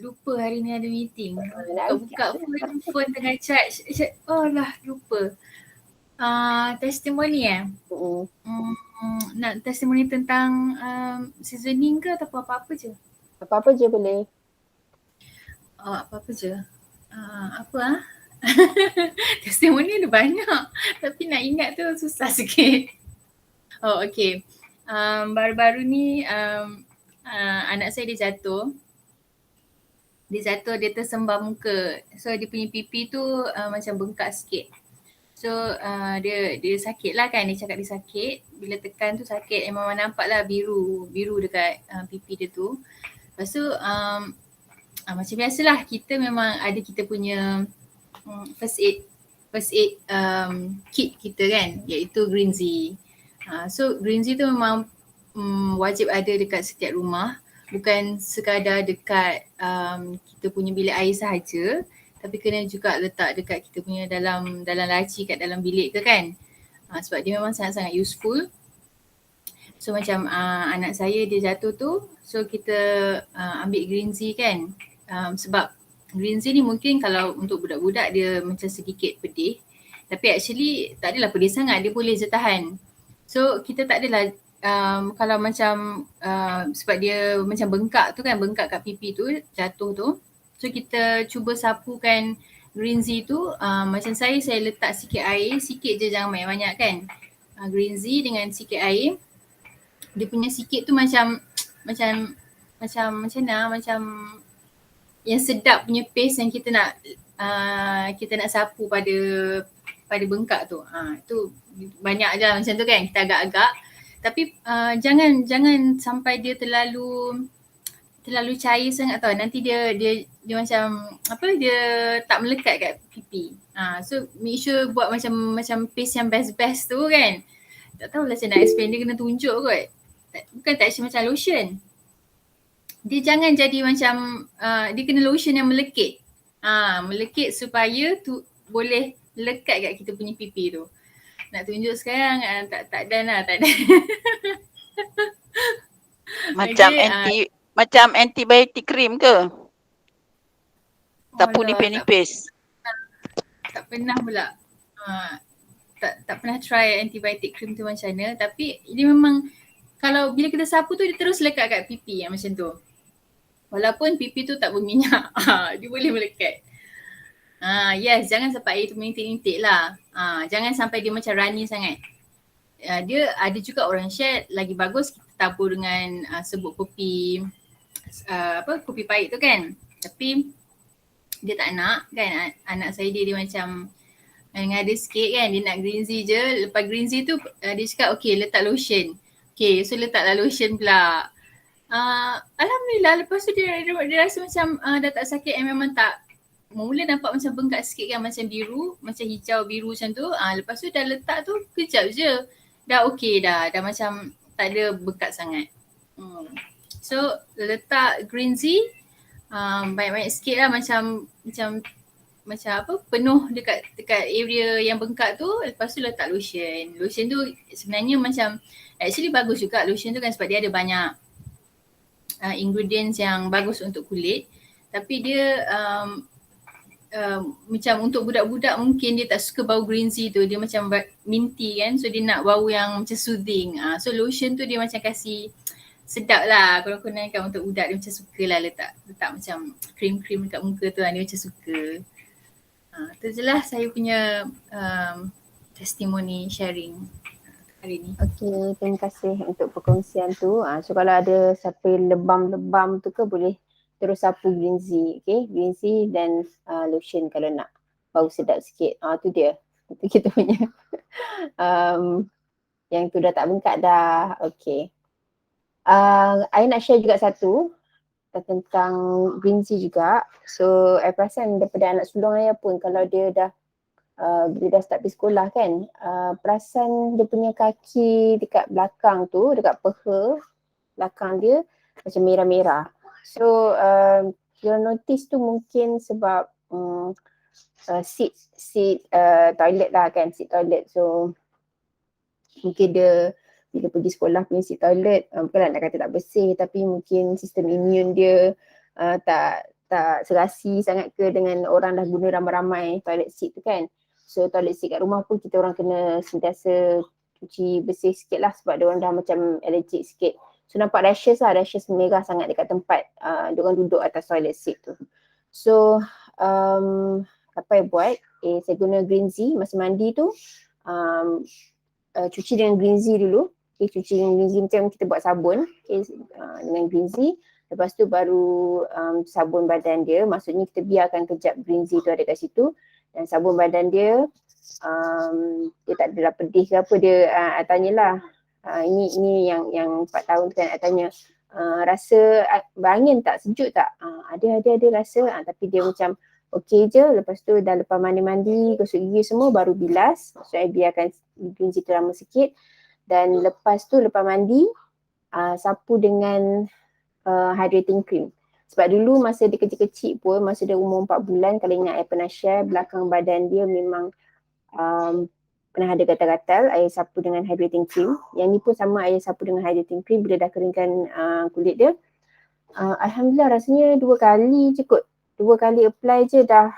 D: lupa hari ni ada meeting. Buka phone tengah charge. Oh lah, lupa. Testimoni nak testimoni tentang seasoning ke atau apa-apa je?
A: Apa-apa je boleh.
D: Apa-apa je. Testimoni ada banyak tapi nak ingat tu susah sikit. Oh okay. Baru-baru ni anak saya dia jatuh. Dia tersembam muka. So dia punya pipi tu macam bengkak sikit. So dia sakit lah kan, dia cakap dia sakit. Bila tekan tu sakit, memang nampak lah biru dekat pipi dia tu. Lepas tu macam biasalah kita memang ada kita punya first aid kit kita kan, iaitu Green-Z. So Green-Z tu memang wajib ada dekat setiap rumah. Bukan sekadar dekat kita punya bilik air sahaja, tapi kena juga letak dekat kita punya dalam laci kat dalam bilik ke kan. Sebab dia memang sangat-sangat useful. So macam anak saya dia jatuh tu, so kita ambil Green-Z kan. Sebab Green-Z ni mungkin kalau untuk budak-budak dia macam sedikit pedih. Tapi actually tak adalah pedih sangat, dia boleh je tahan. So kita tak adalah kalau macam sebab dia macam bengkak tu kan, bengkak kat pipi tu, jatuh tu. So kita cuba sapukan Green-Z tu, macam saya letak sikit air, sikit je jangan banyak-banyak kan. Green-Z dengan sikit air. Dia punya sikit tu macam yang sedap punya paste yang kita nak sapu pada bengkak tu. Tu banyak je macam tu kan, kita agak-agak. Tapi jangan sampai dia terlalu cair sangat tau. Nanti dia macam dia tak melekat kat pipi. So make sure buat macam paste yang best tu kan. Tak tahulah macam nak explain, dia kena tunjuk kot. bukan texture macam lotion. Dia jangan jadi macam dia kena lotion yang melekit. Melekit supaya tu boleh lekat kat kita punya pipi tu. Nak tunjuk sekarang tak dan lah, tak dan.
E: Macam
D: Okay,
E: macam antibiotik cream ke? Sapu
D: Alah,
E: nipis-nipis.
D: tak pernah pula. Tak pernah try antibiotic cream tu macam mana, tapi dia memang kalau bila kita sapu tu dia terus lekat kat pipi yang macam tu. Walaupun pipi tu tak berminyak, dia boleh melekat. Yes, jangan sampai air tu merintik-rintik lah. Jangan sampai dia macam runny sangat. Dia ada juga orang share lagi bagus kita tabur dengan serbuk kopi kopi pahit tu kan. Tapi dia tak nak kan, anak saya dia macam yang ada sikit kan, dia nak greensy je. Lepas greensy tu dia cakap okay letak lotion. Okay, so letaklah lotion pula. Alhamdulillah lepas tu dia rasa macam dah tak sakit and memang tak, mula nampak macam bengkak sikit kan, macam biru, macam hijau biru macam tu. Lepas tu dah letak tu kejap je dah okay dah macam tak ada bengkak sangat. So letak greensy banyak-banyak sikit lah, macam apa, penuh dekat area yang bengkak tu. Lepas tu letak lotion. Lotion tu sebenarnya macam actually bagus juga lotion tu kan, sebab dia ada banyak ingredients yang bagus untuk kulit. Tapi dia macam untuk budak-budak mungkin dia tak suka bau greensy tu, dia macam minty kan, so dia nak bau yang macam soothing. So lotion tu dia macam kasih sedap lah, kurang-kurang kan untuk budak dia macam suka lah letak macam krim-krim dekat muka tu, dia macam suka. Tu je lah saya punya testimoni sharing hari ni.
A: Okay, terima kasih untuk perkongsian tu. So kalau ada siapa lebam-lebam tu ke boleh terus sapu greensy, okay, greensy dan lotion kalau nak bau sedap sikit. Tu dia, itu kita punya yang tu dah tak bengkak dah. Okay. I nak share juga satu tentang greensy juga. So I perasan daripada anak sulung saya pun kalau dia dah bila dah start pergi sekolah kan, perasan dia punya kaki dekat belakang tu, dekat peha belakang dia macam merah-merah. So you'll notice tu mungkin sebab seat toilet lah kan, seat toilet. So mungkin dia bila pergi sekolah punya seat toilet, bukanlah nak kata tak bersih, tapi mungkin sistem imun dia tak serasi sangat ke dengan orang dah guna ramai-ramai toilet seat tu kan. So toilet seat kat rumah pun kita orang kena sentiasa cuci bersih sikit lah, sebab dia orang dah macam allergic sikit. So nampak rashes merah sangat dekat tempat dia orang duduk atas toilet seat tu. So apa yang buat, saya guna greensy masa mandi tu, cuci dengan greensy dulu. Cuci dengan greensy macam kita buat sabun, dengan greensy. Lepas tu baru sabun badan dia, maksudnya kita biarkan kejap greensy tu ada kat situ. Dan sabun badan dia, dia tak adalah pedih ke apa, dia tanyalah. Ini yang 4 tahun kan, tanya rasa berangin tak, sejuk tak? Ada rasa, tapi dia macam okey je. Lepas tu dah lepas mandi, gosok gigi semua baru bilas. So I biarkan greensy tu lama sikit. Dan lepas mandi, sapu dengan hydrating cream. Sebab dulu masa dia kecil-kecil pun, masa dia umur 4 bulan, kalau ingat I pernah share, belakang badan dia memang pernah ada gatal-gatal. I sapu dengan hydrating cream. Yang ni pun sama, I sapu dengan hydrating cream bila dah keringkan kulit dia. Alhamdulillah rasanya 2 kali je kot. 2 kali apply je dah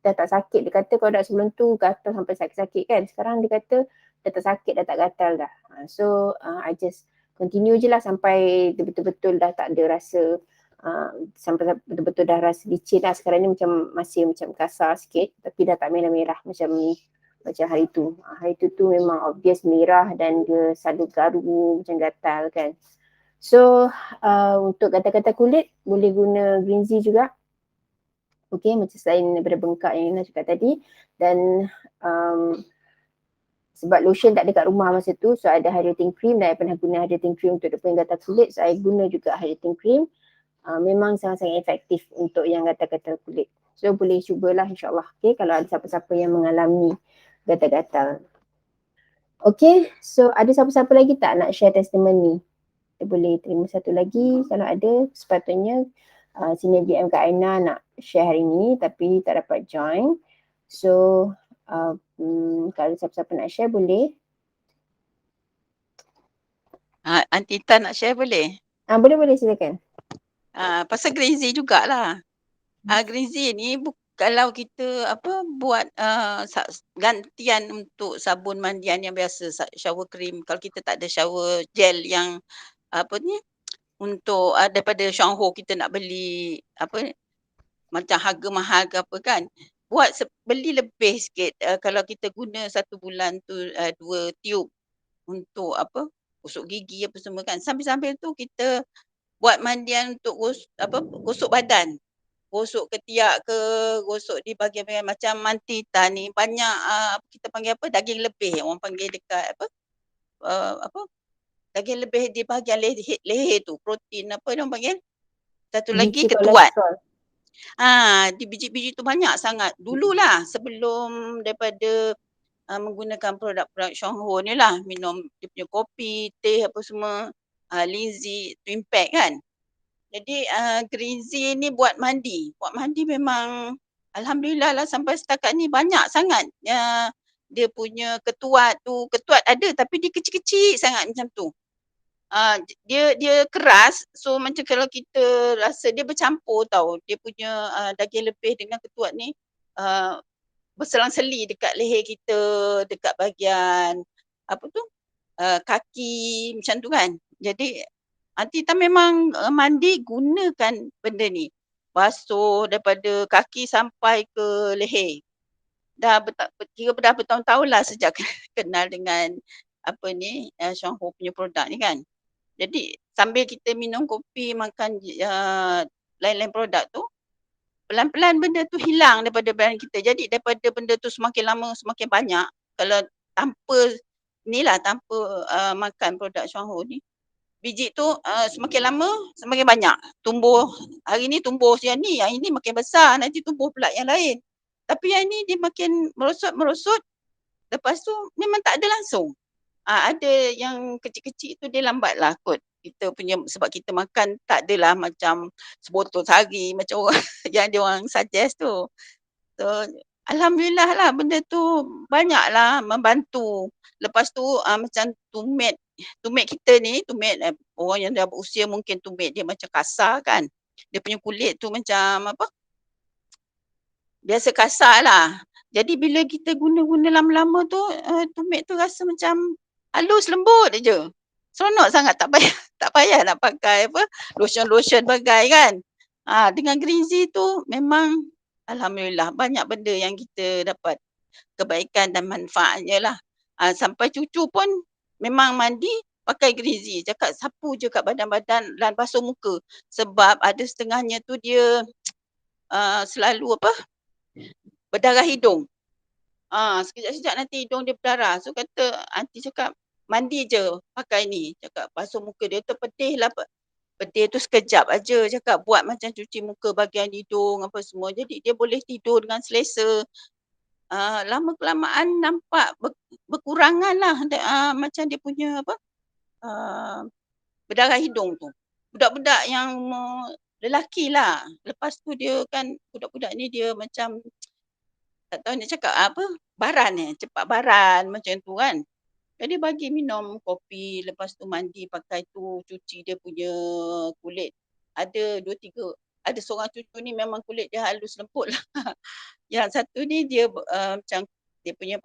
A: tak sakit. Dia kata kalau dah sebelum tu gatal sampai sakit-sakit kan. Sekarang dia kata dah tak sakit, dah tak gatal dah. So I just continue je lah sampai betul-betul dah tak ada rasa, sampai betul-betul dah rasa licin lah. Sekarang ni masih macam kasar sikit, tapi dah tak merah-merah macam hari tu. Hari tu memang obvious merah dan dia selalu garu macam gatal kan. So untuk gatal-gatal kulit boleh guna greensy juga. Okay, macam selain daripada bengkak yang Ina cakap tadi. Dan sebab lotion tak ada kat rumah masa tu, so ada hydrating cream dan I pernah guna hydrating cream untuk dia punya gatal kulit. So I guna juga hydrating cream. Memang sangat-sangat efektif untuk yang gatal-gatal kulit. So boleh cubalah insyaAllah, okay, kalau ada siapa-siapa yang mengalami gatal-gatal. Okay, so ada siapa-siapa lagi tak nak share testimoni? kita boleh terima satu lagi kalau ada. Sepatutnya senior GM Kak Aina nak share hari ni tapi tak dapat join. So kalau siapa-siapa nak share boleh.
E: Antita nak share boleh?
A: Boleh silakan.
E: Pasal Green Z jugalah. Green Z ni kalau kita buat gantian untuk sabun mandian yang biasa, shower cream, kalau kita tak ada shower gel yang untuk daripada Shangho kita nak beli macam harga mahal ke apa kan, beli lebih sikit. Kalau kita guna 1 bulan tu 2 tube untuk gosok gigi apa semua kan, sambil-sambil tu kita buat mandian untuk gosok badan, gosok ketiak ke, gosok di bahagian-bahagian macam Mantita ni banyak kita panggil daging lebih, orang panggil dekat daging lebih di bahagian leher tu, protein orang panggil. Satu lagi
A: Biji
E: ketuat.
A: kolesterol.
E: Di biji-biji tu banyak sangat. Dululah sebelum daripada menggunakan produk-produk Shangho ni lah, minum dia punya kopi, teh apa semua, Linzy, Twin Pack kan. Jadi Green Z ni buat mandi. Buat mandi memang alhamdulillah lah sampai setakat ni banyak sangat. Dia punya ketuat tu, ketuat ada tapi dia kecil-kecil sangat macam tu. Dia keras, so macam kalau kita rasa dia bercampur tau, dia punya daging lebih dengan ketuat ni berselang-seli dekat leher kita, dekat bahagian kaki macam tu kan. Jadi Antita memang mandi gunakan benda ni, basuh daripada kaki sampai ke leher. Dah bertahun-tahun lah sejak kenal dengan Shangho punya produk ni kan. Jadi sambil kita minum kopi, makan lain-lain produk tu, pelan-pelan benda tu hilang daripada badan kita. Jadi daripada benda tu semakin lama semakin banyak, kalau tanpa makan produk Shangho ni, biji tu semakin lama semakin banyak. Tumbuh, hari ni tumbuh yang ni, yang ini makin besar, nanti tumbuh pula yang lain. Tapi yang ni dia makin merosot, lepas tu memang tak ada langsung. Ada yang kecil-kecil tu dia lambat lah kot. Kita punya, sebab kita makan tak adalah macam sebotol sehari macam orang yang dia orang suggest tu. So alhamdulillah lah benda tu banyaklah membantu. Lepas tu macam tumit kita ni, orang yang dah berusia mungkin tumit dia macam kasar kan. Dia punya kulit tu macam biasa kasar lah. Jadi bila kita guna-guna lama-lama tu, tumit tu rasa macam halus lembut je. Seronok sangat, tak payah nak pakai lotion bagai kan. Dengan Green Z tu memang alhamdulillah banyak benda yang kita dapat kebaikan dan manfaatnya lah. Sampai cucu pun memang mandi pakai Green Z, cakap sapu je kat badan-badan dan basuh muka. Sebab ada setengahnya tu dia selalu berdarah hidung. Sekejap-sekejap nanti hidung dia berdarah. So kata, aunty cakap, mandi je pakai ni. Cakap basuh muka dia tu pedih lah. Pedih tu sekejap aja. Cakap buat macam cuci muka bahagian hidung apa semua. Jadi dia boleh tidur dengan selesa. Lama kelamaan nampak berkurangan lah. Macam dia punya berdarah hidung tu. Budak-budak yang lelaki lah. Lepas tu dia kan, budak-budak ni dia macam tak tahu nak cakap baran cepat baran macam tu kan. Jadi bagi minum kopi, lepas tu mandi pakai tu, cuci dia punya kulit. Ada 2-3, ada seorang cucu ni memang kulit dia halus lembut lah. Yang satu ni dia macam dia punya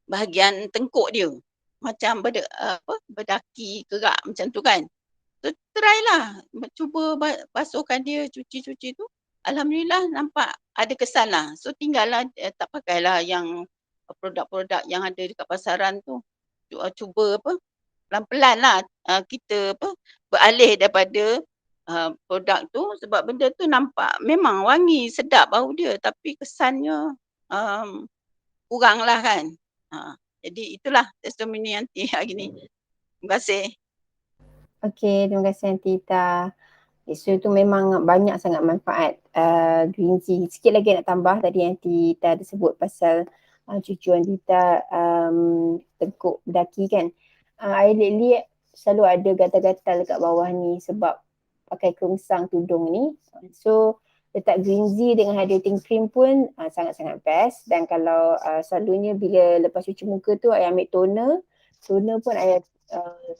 E: bahagian tengkuk dia macam berdaki kerak macam tu kan. So try lah, cuba basuhkan dia, cuci-cuci tu. Alhamdulillah nampak ada kesan lah. So tinggallah tak pakailah yang produk-produk yang ada dekat pasaran tu. Cuba pelan-pelan lah kita beralih daripada produk tu, sebab benda tu nampak memang wangi, sedap bau dia, tapi kesannya kurang lah kan. Jadi itulah testimoni aunty hari ni. Terima kasih.
A: Okey, terima kasih Antita. So itu memang banyak sangat manfaat Green Z. Sikit lagi nak tambah, tadi Antita ada sebut pasal cucu Antita tengkuk berdaki kan. I lately selalu ada gatal-gatal dekat bawah ni sebab pakai kerungsang tudung ni. So letak Greenzy dengan hydrating cream pun sangat-sangat best. Dan kalau selalunya bila lepas cuci muka tu I ambil toner pun I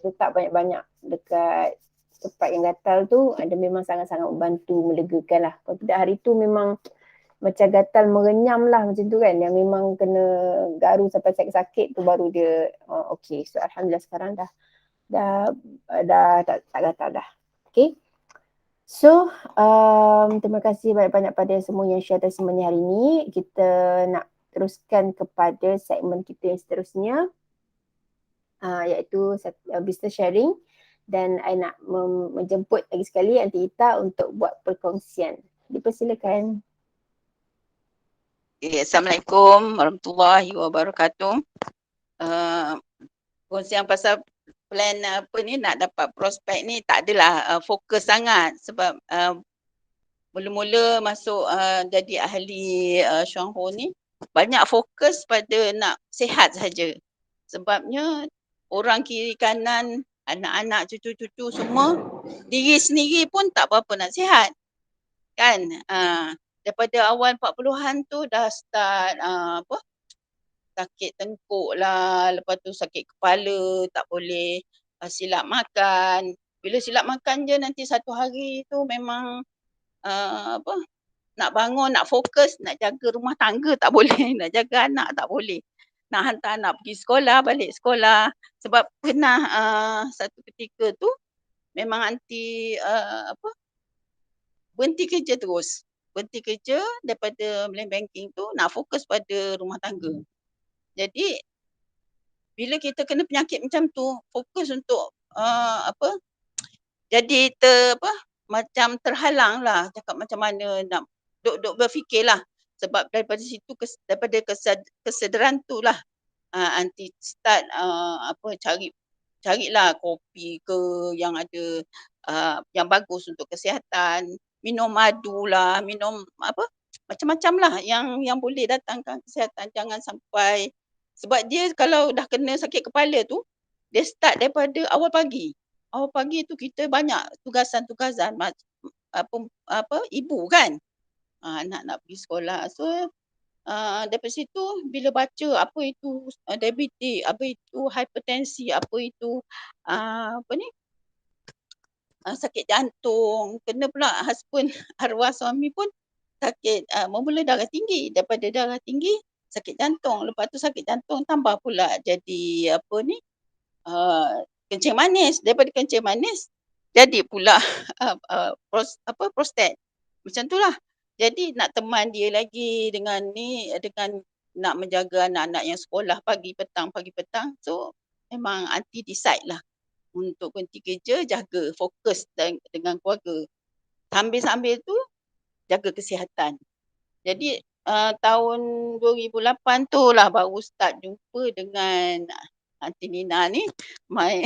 A: letak banyak-banyak dekat tempat yang gatal tu, dia memang sangat-sangat membantu melegakan lah. Kalau tidak hari tu memang macam gatal merenyam lah macam tu kan, yang memang kena garu sampai sakit-sakit tu baru dia okay. So Alhamdulillah sekarang dah tak gatal dah. Okay. So terima kasih banyak-banyak pada semua yang share testimoni hari ni. Kita nak teruskan kepada segmen kita yang seterusnya, iaitu business sharing, dan I nak menjemput lagi sekali Aunty Ita untuk buat perkongsian. Dipersilakan.
E: Okay, Assalamualaikum warahmatullahi wabarakatuh. Kongsian pasal plan apa ni nak dapat prospek ni tak adalah fokus sangat sebab mula-mula masuk jadi ahli Chuang Ho ni banyak fokus pada nak sihat saja. Sebabnya orang kiri kanan, anak-anak, cucu-cucu semua, diri sendiri pun tak berapa nak sihat. Kan? Daripada awal 40-an tu dah start sakit tengkuk lah, lepas tu sakit kepala, tak boleh silap makan. Bila silap makan je nanti satu hari tu memang nak bangun, nak fokus, nak jaga rumah tangga tak boleh, nak jaga anak tak boleh. Nak hantar anak pergi sekolah, balik sekolah. Sebab pernah satu ketika tu memang aunty berhenti kerja terus. Berhenti kerja daripada online banking tu nak fokus pada rumah tangga. Jadi bila kita kena penyakit macam tu, fokus untuk jadi macam terhalang lah cakap macam mana nak duk berfikirlah. Sebab daripada situ daripada kesedaran tu lah aunty start carilah kopi ke yang ada yang bagus untuk kesihatan, minum madu lah, minum macam-macam lah yang boleh datangkan kesihatan. Jangan sampai, sebab dia kalau dah kena sakit kepala tu dia start daripada awal pagi. Awal pagi tu kita banyak tugasan-tugasan ibu kan, anak nak pergi sekolah. So daripada situ bila baca apa itu diabetes, apa itu hipertensi, apa itu sakit jantung, kena pula husband arwah suami pun sakit memula darah tinggi, daripada darah tinggi sakit jantung, lepas tu sakit jantung tambah pula jadi kencing manis, daripada kencing manis jadi pula prostat. Macam itulah. Jadi nak teman dia lagi dengan nak menjaga anak-anak yang sekolah pagi petang. So memang aunty decide lah untuk berhenti kerja, jaga fokus dengan keluarga. Sambil-sambil tu jaga kesihatan. Jadi tahun 2008 tu lah baru start jumpa dengan Aunty Nina ni, my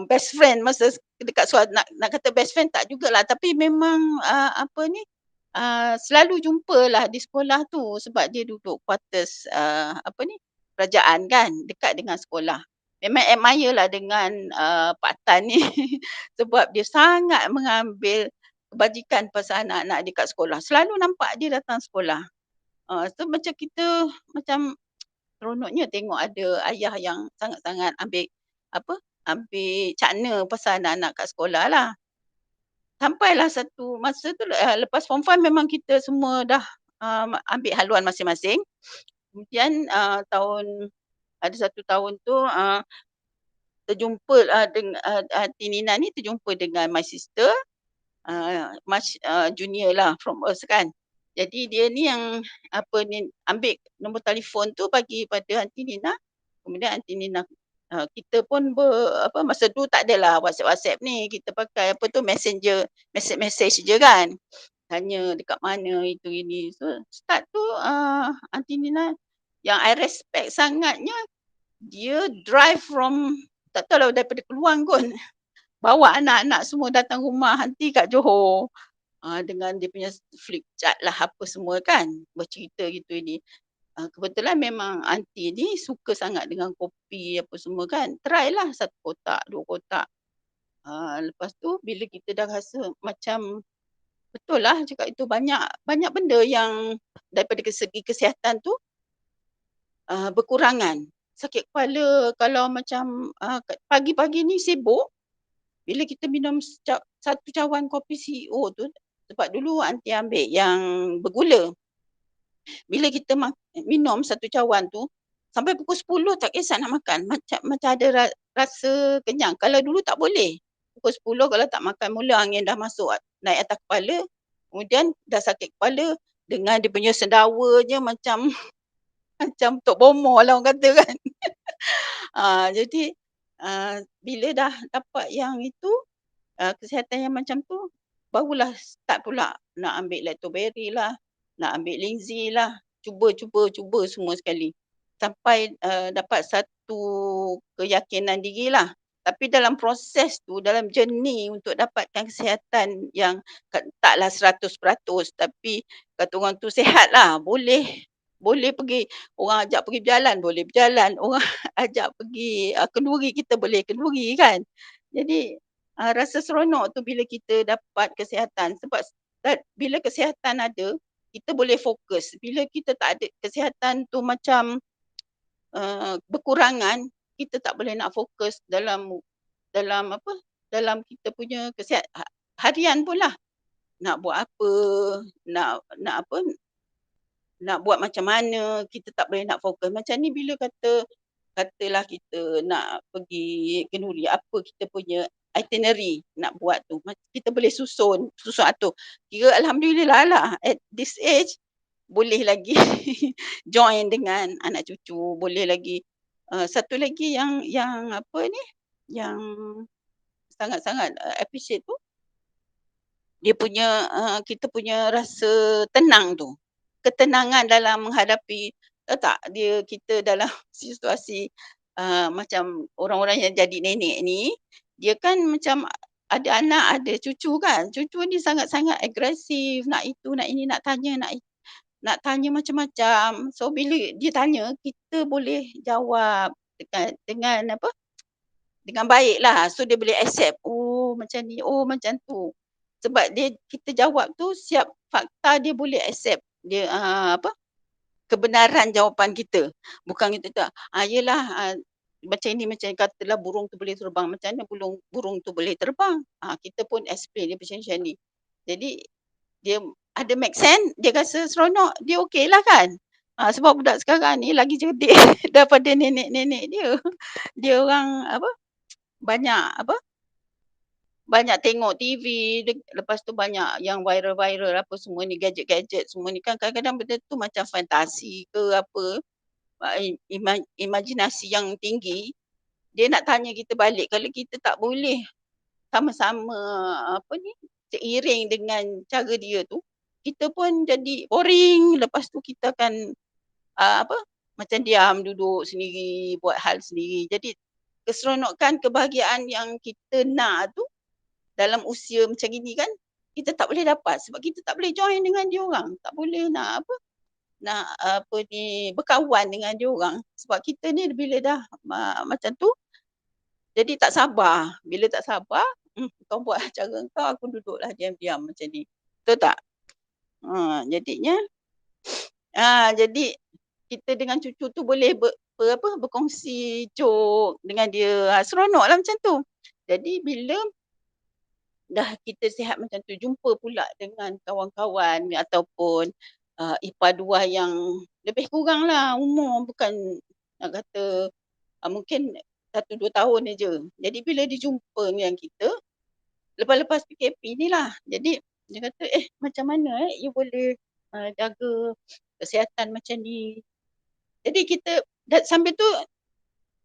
E: best friend masa dekat nak kata best friend tak jugalah, tapi memang selalu jumpa lah di sekolah tu sebab dia duduk quarters kerajaan kan, dekat dengan sekolah. Memang admire lah dengan Pak Tan ni sebab dia sangat mengambil kebajikan pasal anak-anak dekat sekolah. Selalu nampak dia datang sekolah. So macam kita macam seronoknya tengok ada ayah yang sangat-sangat ambil cakna pasal anak-anak kat sekolah lah. Sampailah satu masa tu lepas form 5 memang kita semua dah ambil haluan masing-masing. Kemudian ada satu tahun tu terjumpa dengan Aunty Nina ni terjumpa dengan my sister, much junior lah from us kan. Jadi dia ni yang ambil nombor telefon tu bagi pada Aunty Nina. Kemudian Aunty Nina kita pun masa tu tak adalah WhatsApp ni, kita pakai messenger, message je kan. Tanya dekat mana itu ini. So start tu Aunty Nina yang I respect sangatnya, dia drive from tak tahu lah daripada Keluang kot, bawa anak-anak semua datang rumah aunty kat Johor. Dengan dia punya flip chart lah apa semua kan, bercerita gitu ini. Kebetulan memang aunty ni suka sangat dengan kopi apa semua kan. Try lah 1 kotak, 2 kotak. Lepas tu bila kita dah rasa macam betul lah cakap itu banyak benda yang daripada segi kesihatan tu berkurangan. Sakit kepala kalau macam pagi-pagi ni sibuk, bila kita minum 1 cawan kopi CEO tu, sebab dulu aunty ambil yang bergula. Bila kita minum 1 cawan tu, sampai pukul 10 tak kisah nak makan. Macam ada rasa kenyang. Kalau dulu tak boleh. Pukul 10 kalau tak makan, mula angin dah masuk naik atas kepala. Kemudian dah sakit kepala dengan dia punya sendawanya macam macam Tok Bomo lah orang kata kan. Jadi bila dah dapat yang itu, kesihatan yang macam tu, barulah start pula nak ambil lactoberry lah, nak ambil linzi lah, cuba semua sekali. Sampai dapat satu keyakinan diri lah. Tapi dalam proses tu, dalam journey untuk dapatkan kesihatan yang taklah 100%, tapi kata orang tu sihat lah, boleh pergi, orang ajak pergi berjalan, boleh berjalan, orang ajak pergi kenduri, kita boleh kenduri kan. Jadi rasa seronok tu bila kita dapat kesihatan, sebab bila kesihatan ada, kita boleh fokus. Bila kita tak ada kesihatan tu macam berkurangan, kita tak boleh nak fokus dalam kita punya kesihatan harian pun lah. Nak buat apa, nak buat macam mana, kita tak boleh nak fokus. Macam ni bila katalah kita nak pergi kenduri, apa kita punya itinerary nak buat tu, kita boleh susun atur. Kira alhamdulillah lah at this age boleh lagi join dengan anak cucu, boleh lagi. Satu lagi yang apa ni, yang sangat-sangat appreciate tu, dia punya kita punya rasa tenang tu. Ketenangan dalam menghadapi, tahu tak, kita dalam situasi macam orang-orang yang jadi nenek ni, dia kan macam ada anak, ada cucu kan. Cucu ni sangat-sangat agresif, nak itu, nak ini, nak tanya macam-macam. So bila dia tanya, kita boleh jawab dengan apa? Dengan baik lah. So dia boleh accept, oh macam ni, oh macam tu. Sebab kita jawab tu siap fakta, dia boleh accept. Dia kebenaran jawapan kita. Bukan kita tak, yelah macam ni, macam katalah burung tu boleh terbang. Macam mana burung tu boleh terbang? Kita pun explain dia macam ni. Jadi dia ada make sense, dia rasa seronok, dia okey lah kan. Sebab budak sekarang ni lagi cerdik daripada nenek-nenek dia. Dia orang banyak tengok TV, lepas tu banyak yang viral-viral apa semua ni, gadget-gadget semua ni kan, kadang-kadang benda tu macam fantasi ke apa, imajinasi yang tinggi. Dia nak tanya kita balik, kalau kita tak boleh sama-sama seiring dengan cara dia tu, kita pun jadi boring. Lepas tu kita akan macam diam, duduk sendiri, buat hal sendiri. Jadi keseronokan, kebahagiaan yang kita nak tu dalam usia macam ini kan, kita tak boleh dapat sebab kita tak boleh join dengan dia orang, tak boleh nak berkawan dengan dia orang, sebab kita ni bila dah macam tu jadi tak sabar. Bila tak sabar, kau buat cara kau, aku duduklah diam-diam macam ni, betul tak? Jadinya jadi kita dengan cucu tu boleh berkongsi joke dengan dia, seronoklah macam tu. Jadi bila dah kita sihat macam tu, jumpa pula dengan kawan-kawan ataupun ipar dua yang lebih kurang lah umur, bukan nak kata mungkin 1-2 tahun je. Jadi bila dia jumpa dengan kita lepas PKP ni lah, jadi dia kata macam mana you boleh jaga kesihatan macam ni. Jadi kita sambil tu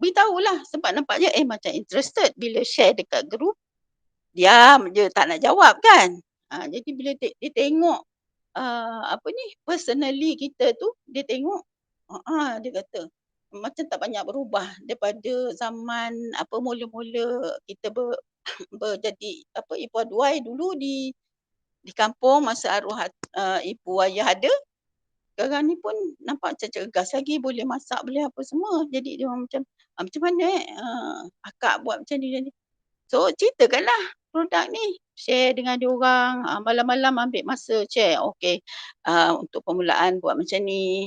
E: beritahulah, sebab nampaknya macam interested. Bila share dekat group, diam je, tak nak jawab kan. Jadi bila dia tengok personally kita tu, dia tengok, dia kata macam tak banyak berubah daripada zaman mula-mula kita jadi ibu aduai dulu di kampung masa arwah ibu ayah ada. sekarang ni pun nampak macam cergas lagi, boleh masak, boleh apa semua. Jadi dia orang macam macam mana akak buat macam ni. So ceritakanlah produk ni, share dengan dia orang, malam-malam ambil masa share. Okey, untuk permulaan buat macam ni.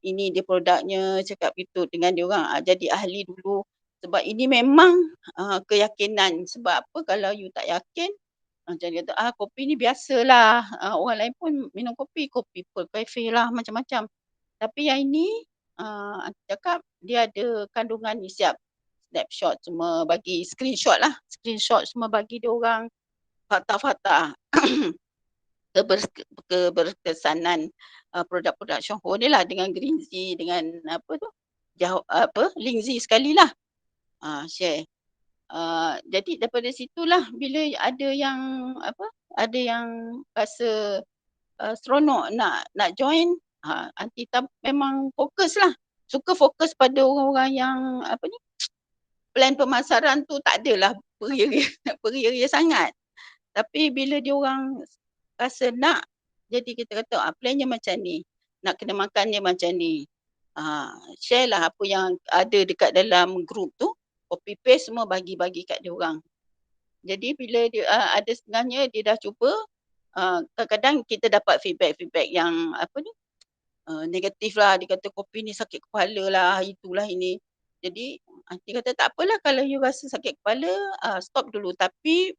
E: Ini dia produknya, cakap gitu dengan dia orang. Jadi ahli dulu. Sebab ini memang keyakinan. Sebab apa kalau you tak yakin, macam dia kata, kopi ni biasalah. Orang lain pun minum kopi Pearl Cafe lah, macam-macam. Tapi yang ini, aunty cakap dia ada kandungan ni, siap snapshot semua, bagi screenshot semua bagi dia orang, fakta-fakta keberkesanan produk-produk Syongho ni lah, dengan Greenzy, dengan Lingzi sekali lah share. Jadi daripada situlah bila ada yang rasa seronok nak join, aunty memang fokus lah, suka fokus pada orang-orang yang plan pemasaran tu tak adalah beria-ria sangat. Tapi bila dia orang rasa nak, jadi kita kata plannya macam ni, nak kena makan dia macam ni. Share lah apa yang ada dekat dalam group tu, copy paste semua bagi-bagi kat dia orang. Jadi bila dia ada setengahnya dia dah cuba, kadang-kadang kita dapat feedback yang negatif lah. Dia kata kopi ni sakit kepala lah, itulah ini. Jadi aunty kata tak apalah, kalau you rasa sakit kepala, stop dulu. Tapi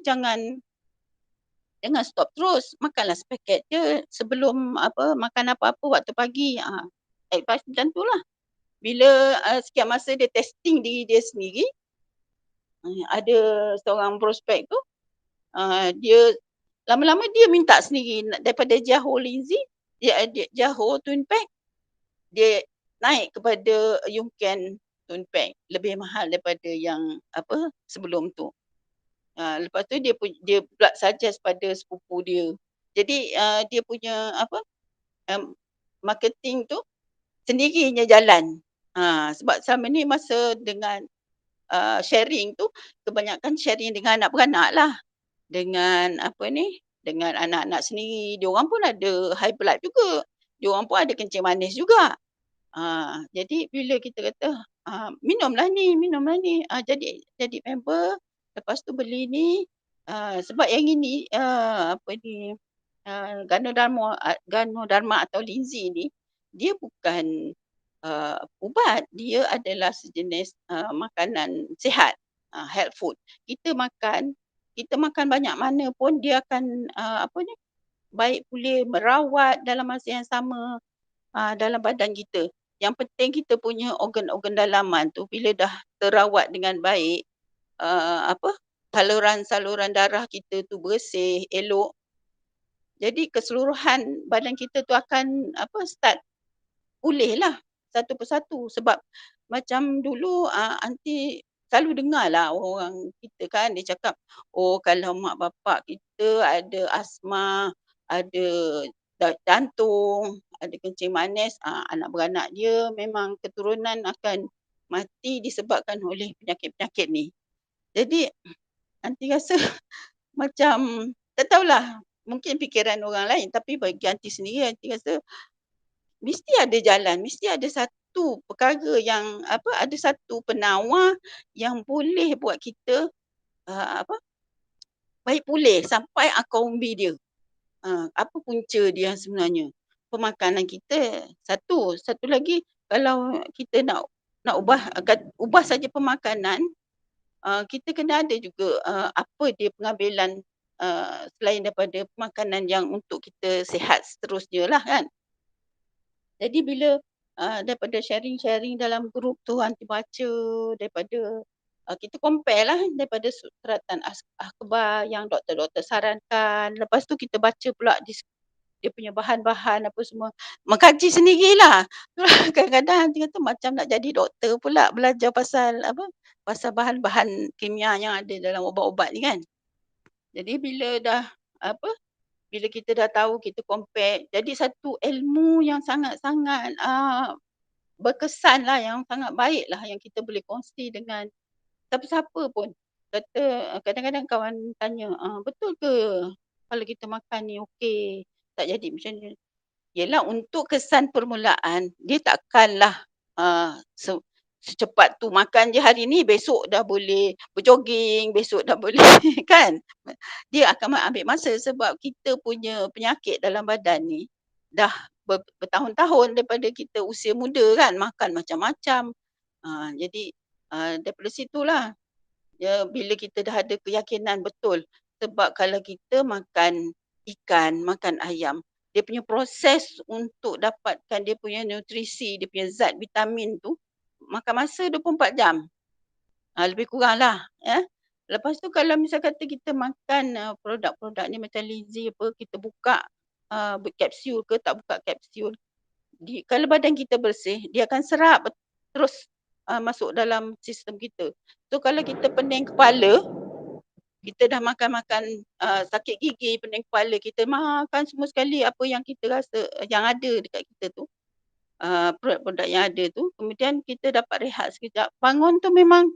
E: jangan stop terus. Makanlah sepaket je sebelum makan apa-apa waktu pagi. Advice macam tu lah. Bila sekian masa dia testing diri dia sendiri, ada seorang prospek tu, dia lama-lama dia minta sendiri daripada Jaho Lindsay, Jaho Twin Pack, dia naik kepada Yungken Twin Pack, lebih mahal daripada yang sebelum tu. Lepas tu dia pula suggest pada sepupu dia. Jadi dia punya marketing tu sendirinya jalan. Sebab selama ni masa dengan sharing tu, kebanyakan sharing dengan anak beranak lah. Dengan dengan anak-anak sendiri. Dia orang pun ada high blood juga. Dia orang pun ada kencing manis juga. Jadi bila kita kata minumlah ni. Jadi member, lepas tu beli ni. Sebab yang ini Ganoderma atau Lindsay ni, dia bukan ubat, dia adalah sejenis makanan sihat, health food. Kita makan banyak mana pun dia akan baik pulih, merawat dalam masa yang sama dalam badan kita. Yang penting kita punya organ-organ dalaman tu bila dah terawat dengan baik, saluran darah kita tu bersih, elok. Jadi keseluruhan badan kita tu akan start pulih lah satu persatu. Sebab macam dulu aunty selalu dengar lah orang kita kan, dia cakap, kalau mak bapak kita ada asma, ada jantung, ada kencing manis, anak beranak dia memang keturunan akan mati disebabkan oleh penyakit-penyakit ni. Jadi aunty rasa macam, tak tahulah, mungkin fikiran orang lain, tapi bagi aunty sendiri, aunty rasa mesti ada jalan, mesti ada satu perkara yang ada satu penawar yang boleh buat kita baik pulih sampai akar umbi dia. Apa punca dia sebenarnya? Pemakanan kita satu lagi, kalau kita nak ubah saja pemakanan, kita kena ada juga apa dia pengambilan selain daripada makanan yang untuk kita sihat seterusnya lah kan. Jadi bila daripada sharing-sharing dalam grup tu, aunty baca daripada kita compare lah daripada suratan akhbar yang doktor-doktor sarankan. Lepas tu kita baca pula dia punya bahan-bahan apa semua. Mengkaji sendirilah. Kadang-kadang aunty kata macam nak jadi doktor pula, belajar pasal bahan-bahan kimia yang ada dalam ubat-ubat ni kan. Jadi bila bila kita dah tahu, kita compare, jadi satu ilmu yang sangat-sangat berkesan lah, yang sangat baik lah, yang kita boleh kongsi dengan siapa-siapa pun. Kadang-kadang kawan tanya, betul ke kalau kita makan ni okey, tak jadi macam ni? Yelah untuk kesan permulaan dia takkanlah secepat tu makan je hari ni besok dah boleh berjoging, besok dah boleh kan. Dia akan ambil masa sebab kita punya penyakit dalam badan ni dah bertahun-tahun daripada kita usia muda kan, makan macam-macam. Jadi daripada situlah bila kita dah ada keyakinan betul. Sebab kalau kita makan ikan, makan ayam, dia punya proses untuk dapatkan dia punya nutrisi, dia punya zat vitamin tu makan masa 24 jam. Lebih kurang lah. Lepas tu kalau misal kata kita makan produk-produk ni macam Lizzy apa, kita buka kapsul ke tak buka kapsul. Kalau badan kita bersih, dia akan serap terus masuk dalam sistem kita. So kalau kita pening kepala, kita dah makan-makan sakit gigi, pening kepala, kita makan semua sekali apa yang kita rasa yang ada dekat kita tu. Produk-produk yang ada tu, kemudian kita dapat rehat sekejap. Bangun tu memang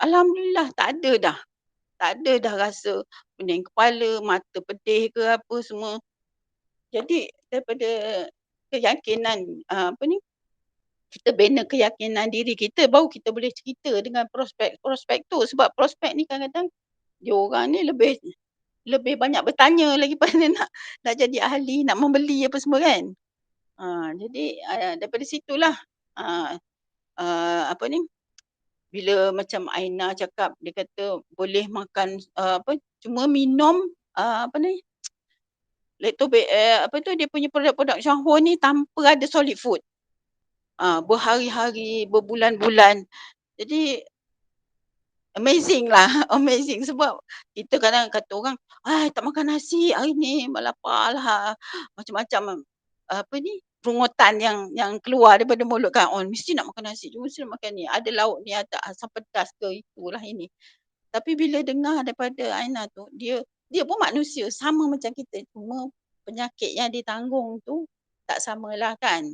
E: alhamdulillah tak ada dah rasa pening kepala, mata pedih ke apa semua. Jadi daripada keyakinan kita bina keyakinan diri kita baru kita boleh cerita dengan prospek tu, sebab prospek ni kadang-kadang dia orang ni lebih banyak bertanya lagi pada nak jadi ahli, nak membeli apa semua kan. Jadi daripada situlah bila macam Aina cakap, dia kata boleh makan cuma minum dia punya produk-produk Syahwon ni tanpa ada solid food. Berhari-hari, berbulan-bulan. Jadi amazing lah, amazing sebab kita kadang kata orang, tak makan nasi hari ni, lapar lah, macam-macam rungutan yang keluar daripada mulut kan, mesti nak makan nasi, mesti nak makan ni, ada lauk ni, ada asam pedas ke, itulah ini. Tapi bila dengar daripada Aina tu, dia pun manusia sama macam kita, cuma penyakit yang ditanggung tu tak samalah kan.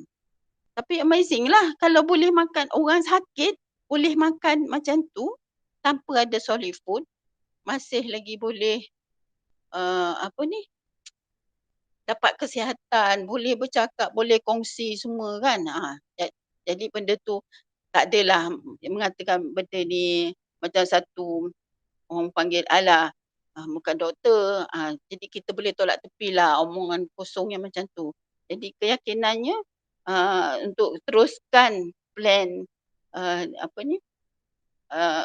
E: Tapi amazing lah kalau boleh makan, orang sakit boleh makan macam tu tanpa ada solid food, masih lagi boleh dapat kesihatan, boleh bercakap, boleh kongsi semua kan. Jadi benda tu tak adalah mengatakan benda ni macam satu orang panggil bukan doktor. Jadi kita boleh tolak tepilah omongan kosong yang macam tu. Jadi keyakinannya untuk teruskan plan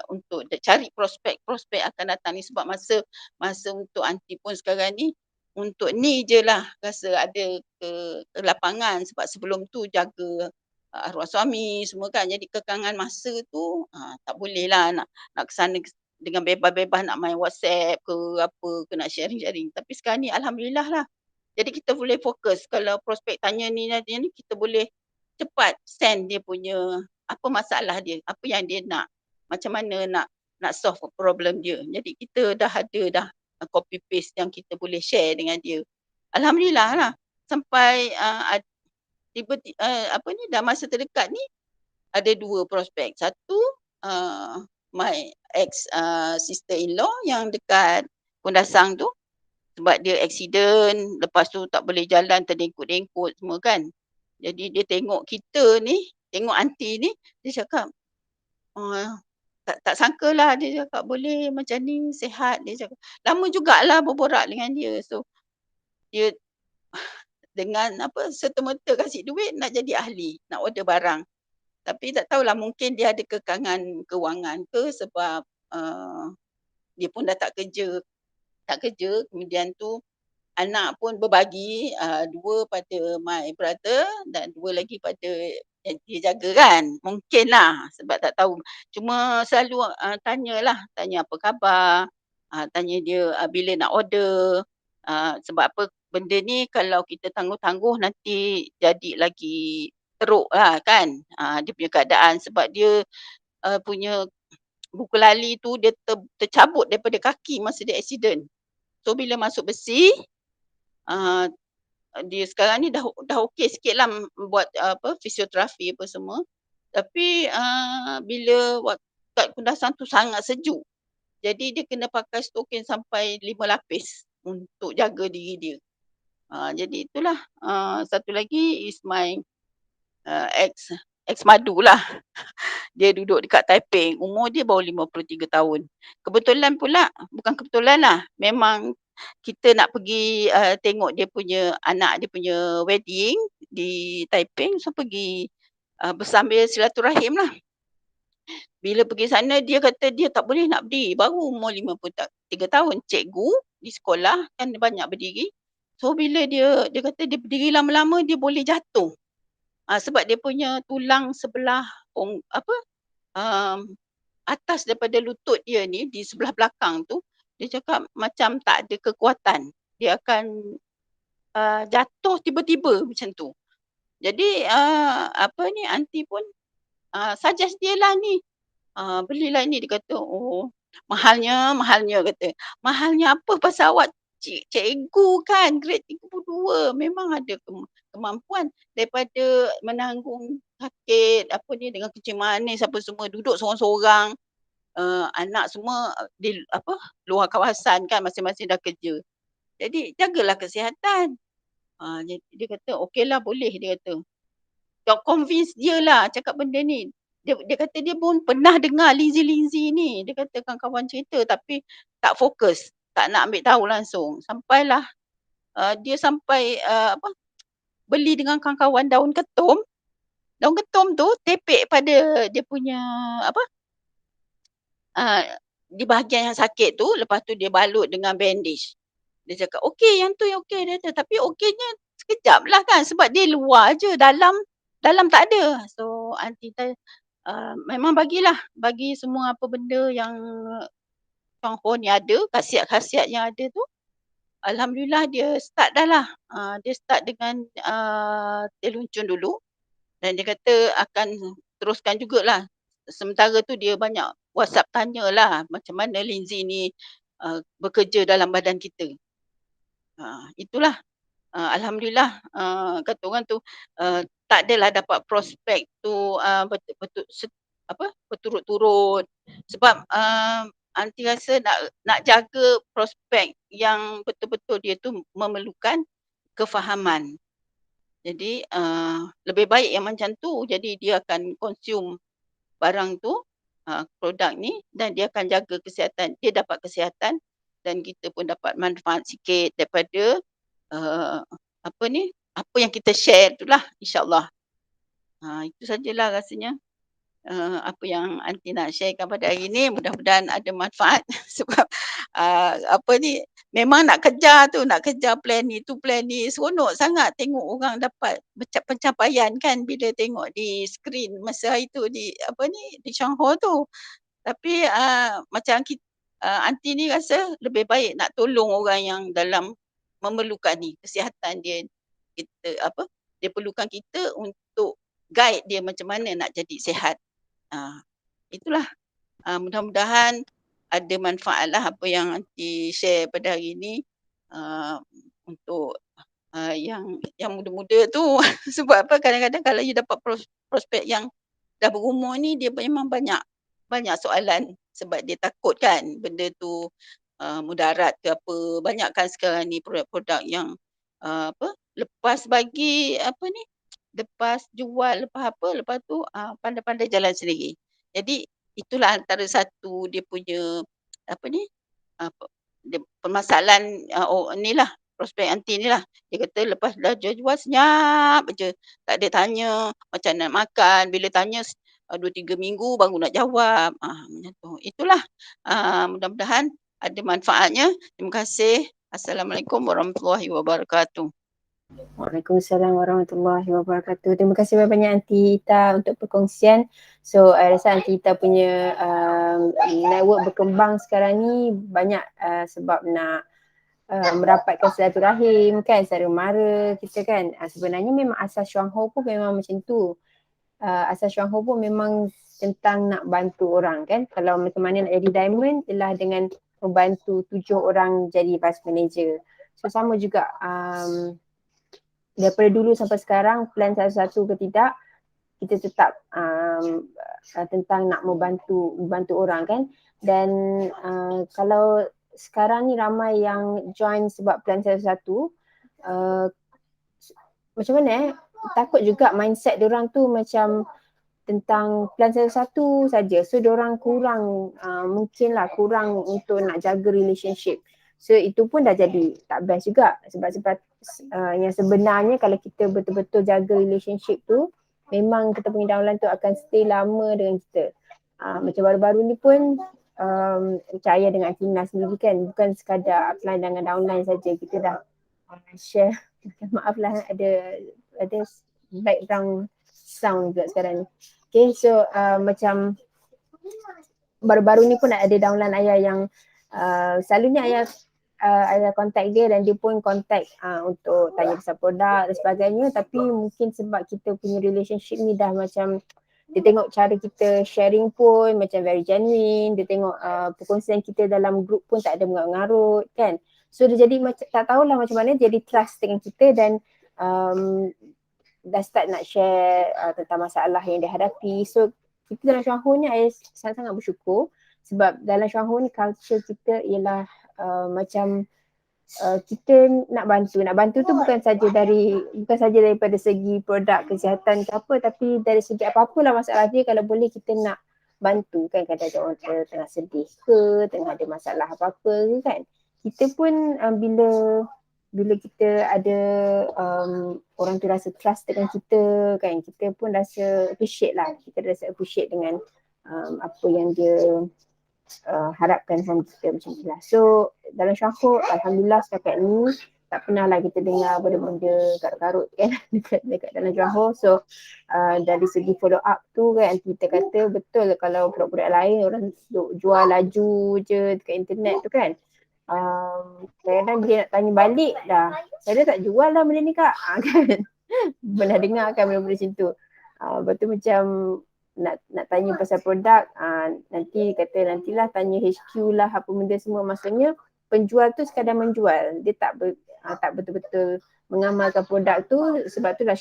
E: untuk cari prospek akan datang ni, sebab masa untuk anti pun sekarang ni untuk ni je lah rasa ada kelapangan, sebab sebelum tu jaga arwah suami semua kan, jadi kekangan masa tu tak boleh lah nak kesana dengan bebas-bebas nak main WhatsApp ke apa ke, nak sharing-sharing. Tapi sekarang ni alhamdulillah lah, jadi kita boleh fokus. Kalau prospek tanya ni kita boleh cepat send dia punya apa masalah dia, apa yang dia nak, macam mana nak solve problem dia. Jadi kita dah ada copy paste yang kita boleh share dengan dia. Alhamdulillah lah sampai dalam masa terdekat ni ada 2 prospek. Satu my ex sister-in-law yang dekat Kundasang tu, sebab dia accident, lepas tu tak boleh jalan, terdengkut-dengkut semua kan. Jadi dia tengok kita ni, tengok aunty ni, dia cakap tak sangkalah, dia cakap boleh macam ni, sihat. Dia cakap lama jugalah berborak dengan dia. So dia dengan serta-merta kasih duit nak jadi ahli, nak order barang. Tapi tak tahulah, mungkin dia ada kekangan kewangan ke, sebab dia pun dah tak kerja. Kemudian tu anak pun berbagi, 2 pada my brother dan 2 lagi pada yang dia jaga kan. Mungkinlah, sebab tak tahu. Cuma selalu tanya apa khabar, tanya dia bila nak order. Sebab apa, benda ni kalau kita tangguh-tangguh nanti jadi lagi teruk lah kan, dia punya keadaan. Sebab dia punya buku lali tu dia tercabut daripada kaki masa dia accident. So bila masuk besi, dia sekarang ni dah okey sikit lah buat fisioterapi apa semua. Tapi bila kat Kundasang tu sangat sejuk, jadi dia kena pakai stokin sampai 5 lapis untuk jaga diri dia. Jadi itulah satu lagi is my ex madu lah. Dia duduk dekat Taiping, umur dia baru 53 tahun. Kebetulan pula, bukan kebetulan lah, memang kita nak pergi tengok dia punya anak dia punya wedding di Taiping, so pergi bersambil silaturahim lah. Bila pergi sana dia kata dia tak boleh nak berdiri, baru umur 53 tahun. Cikgu di sekolah kan banyak berdiri. So bila dia kata dia berdiri lama-lama dia boleh jatuh. Sebab dia punya tulang sebelah atas daripada lutut dia ni di sebelah belakang tu, dia cakap macam tak ada kekuatan. Dia akan jatuh tiba-tiba macam tu. Jadi aunty pun suggest dia lah ni. Belilah ni, dia kata, oh mahalnya kata. Mahalnya apa, pasal awak cikgu kan, grade 32, memang ada kemampuan daripada menanggung sakit dengan kencing manis apa semua, duduk seorang-seorang, anak semua di luar kawasan kan, masing-masing dah kerja. Jadi jagalah kesihatan. Dia kata okeylah, boleh, dia kata. Kau convince dia lah cakap benda ni. Dia kata dia pun pernah dengar Lindsay ni. Dia kata kawan-kawan cerita tapi tak fokus. Tak nak ambil tahu langsung. Sampailah dia sampai beli dengan kawan-kawan daun ketum. Daun ketum tu tepek pada dia punya di bahagian yang sakit tu. Lepas tu dia balut dengan bandage. Dia cakap okey, yang tu yang okey. Dia kata tapi okeynya sekejap lah kan. Sebab dia luar je, dalam tak ada. So aunty memang bagi semua apa benda yang Chuang Ho ni ada, khasiat-khasiat yang ada tu. Alhamdulillah dia start dah lah. Dia start dengan teluncun dulu. Dan dia kata akan teruskan jugalah. Sementara tu dia banyak WhatsApp tanya lah macam mana Lindsay ni bekerja dalam badan kita. Itulah. Alhamdulillah kata orang tu tak adalah dapat prospek tu berturut-turut. Sebab aunty rasa nak jaga prospek yang betul-betul dia tu memerlukan kefahaman. Jadi lebih baik yang macam tu. Jadi dia akan consume barang tu, produk ni, dan dia akan jaga kesihatan. Dia dapat kesihatan dan kita pun dapat manfaat sikit daripada apa yang kita share tu lah, insyaAllah. Itu sajalah rasanya apa yang aunty nak sharekan pada hari ni. Mudah-mudahan ada manfaat sebab memang nak kejar plan ni tu plan ni. Seronok sangat tengok orang dapat pencapaian kan bila tengok di skrin masa hari tu di Chuang Ho tu. Tapi macam kita, aunty ni rasa lebih baik nak tolong orang yang dalam memerlukan ni, kesihatan dia, dia perlukan kita untuk guide dia macam mana nak jadi sihat. Itulah. Mudah-mudahan ada manfaat lah apa yang aunty share pada hari ni untuk yang muda-muda tu. Sebab kadang-kadang kalau you dapat prospek yang dah berumur ni, dia memang banyak soalan sebab dia takut kan benda tu mudarat ke apa. Banyak kan sekarang ni produk-produk yang lepas bagi lepas jual, lepas tu pandai-pandai jalan sendiri. Jadi itulah antara satu dia punya permasalahan ni lah, prospek aunty ni lah. Dia kata lepas dah jual senyap je, tak ada tanya macam nak makan. Bila tanya 2-3 minggu baru nak jawab. Macam tu. Itulah. Mudah-mudahan ada manfaatnya. Terima kasih. Assalamualaikum warahmatullahi wabarakatuh.
A: Waalaikumsalam warahmatullahi wabarakatuh. Terima kasih banyak Aunty Ita untuk perkongsian. So, I rasa Aunty Ita punya network berkembang sekarang ni banyak sebab nak merapatkan silaturahim kan, saudara mara kita kan. Sebenarnya memang asas Chuang Ho pun memang macam tu. Asas Chuang Ho pun memang tentang nak bantu orang kan. Kalau macam mana nak jadi diamond ialah dengan membantu 7 orang jadi vice manager. So sama juga daripada dulu sampai sekarang, plan satu-satu ke tidak, kita tetap tentang nak membantu orang kan. Dan kalau sekarang ni ramai yang join sebab plan satu-satu, macam mana takut juga mindset diorang tu macam tentang plan satu-satu saja. So diorang kurang mungkinlah kurang untuk nak jaga relationship. So itu pun dah jadi tak best juga sebab yang sebenarnya kalau kita betul-betul jaga relationship tu memang kita punya downline tu akan stay lama dengan kita. Macam baru-baru ni pun macam Ayah dengan Tina sendiri kan, bukan sekadar upline dengan downline saja, kita dah share. Maaf lah ada background sound juga sekarang ni. Okay, so macam baru-baru ni pun ada downline Ayah yang selalunya Ayah contact dia dan dia pun contact untuk tanya pasal produk dan sebagainya, tapi mungkin sebab kita punya relationship ni dah macam dia tengok cara kita sharing pun macam very genuine, dia tengok perkongsian kita dalam group pun tak ada mengarut-ngarut kan. So dia jadi macam tak tahulah macam mana jadi trust dengan kita dan dah start nak share tentang masalah yang dia hadapi. So kita dalam Syuanghor ni saya sangat-sangat bersyukur sebab dalam Syuanghor ni culture kita ialah macam kita nak bantu tu bukan saja daripada segi produk kesihatan ke apa, tapi dari segi apa-apalah masalah dia, kalau boleh kita nak bantu kan. Kadang ada orang tengah sedih ke, tengah ada masalah apa-apa ke kan, kita pun bila kita ada orang tu rasa trust dengan kita kan, kita pun rasa appreciate lah, kita rasa appreciate dengan apa yang dia harapkan sama kita macam tu lah. So dalam Syuanghor alhamdulillah setakat ni tak pernah lah kita dengar benda-benda garut-garut kan dekat dalam Syuanghor. So dari segi follow up tu kan, kita kata betul kalau produk-produk lain orang jual laju je dekat internet tu kan, kadang-kadang dia nak tanya balik dah, saya tak jual lah benda ni kak kan. Pernah dengar kan benda-benda macam tu. Lepas tu macam nak tanya pasal produk, nanti kata nantilah tanya HQ lah apa benda semua. Maksudnya penjual tu sekadar menjual, dia tak betul-betul mengamalkan produk tu. Sebab tu lah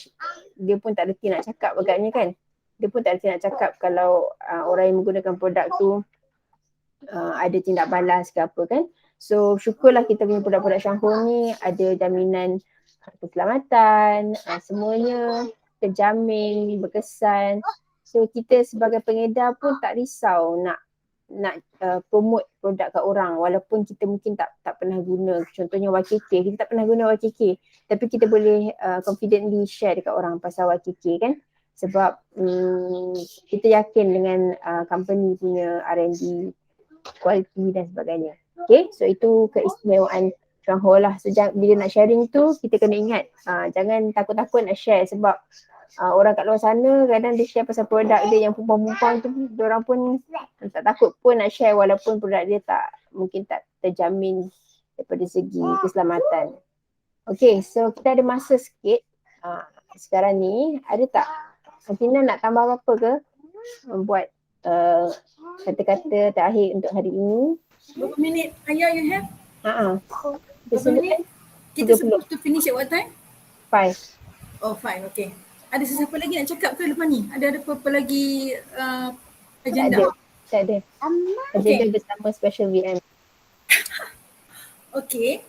A: dia pun tak reti nak cakap agaknya kan, dia pun tak reti nak cakap kalau orang yang menggunakan produk tu ada tindak balas ke apa kan. So syukurlah kita punya produk-produk Syuanghor ni ada jaminan keselamatan, semuanya terjamin, berkesan. So kita sebagai pengedar pun tak risau nak promote produk kat orang walaupun kita mungkin tak pernah guna. Contohnya YKK, kita tak pernah guna YKK tapi kita boleh confidently share dekat orang pasal YKK kan, sebab kita yakin dengan company punya R&D, kualiti dan sebagainya. Okay, so itu keistimewaan Syuanghor lah. So bila nak sharing tu kita kena ingat jangan takut-takut nak share, sebab orang kat luar sana kadang dia share pasal produk dia yang perempuan-perempuan tu, diorang pun tak takut pun nak share walaupun produk dia mungkin tak terjamin daripada segi keselamatan. Okay, so kita ada masa sikit sekarang ni. Ada tak Tina nak tambah apa-apa ke buat kata-kata terakhir untuk hari ini?
C: Berapa minit Ayah you have?
A: Berapa
C: minit? Kita supposed to finish at what time?
A: 5.
C: Oh 5, okay. Ada sesiapa lagi nak cakap ke lepas ni? Ada apa-apa lagi agenda?
A: Tak ada. Agenda bersama Special VM.
C: Okay.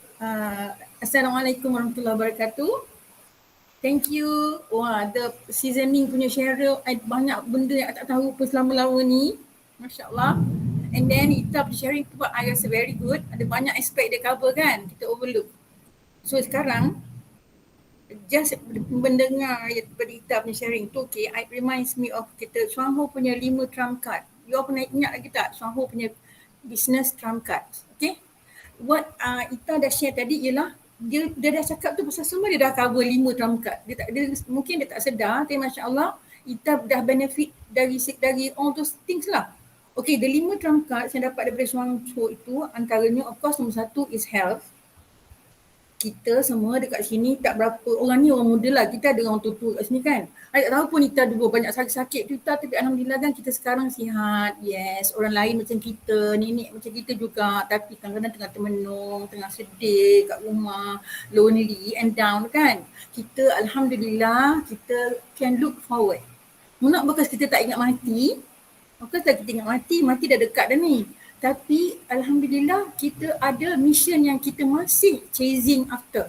C: Assalamualaikum warahmatullahi wabarakatuh. Thank you. Wah, the seasoning punya share banyak benda yang tak tahu pun selama-lama ni. Masya Allah. And then Ita punya sharing tu I rasa very good. Ada banyak aspek dia cover kan, kita overlook. So sekarang just mendengar daripada Ita punya sharing tu, okay, it reminds me of kita Syuanghor punya 5 trump card. You all pernah ingat lagi tak Syuanghor punya business trump card? Okay. What Ita dah share tadi ialah dia dah cakap tu pasal semua dia dah cover 5 trump card. Mungkin dia tak sedar, tapi Masya Allah Ita dah benefit dari all those things lah. Okay, the 5 trump cards yang dapat daripada Syuanghor itu antaranya of course nombor 1 is health. Kita semua dekat sini tak berapa, orang ni orang muda lah, kita ada orang tua-tua kat sini kan. I tak tahu pun Ita dulu banyak sakit-sakit tu Ita, tapi Alhamdulillah kan kita sekarang sihat. Yes, orang lain macam kita, nenek macam kita juga, tapi kadang-kadang tengah termenung, tengah sedih kat rumah, lonely and down kan. Kita Alhamdulillah kita can look forward. Not because kita tak ingat mati, because kita ingat mati dah dekat dah ni. Tapi Alhamdulillah kita ada mission yang kita masih chasing after.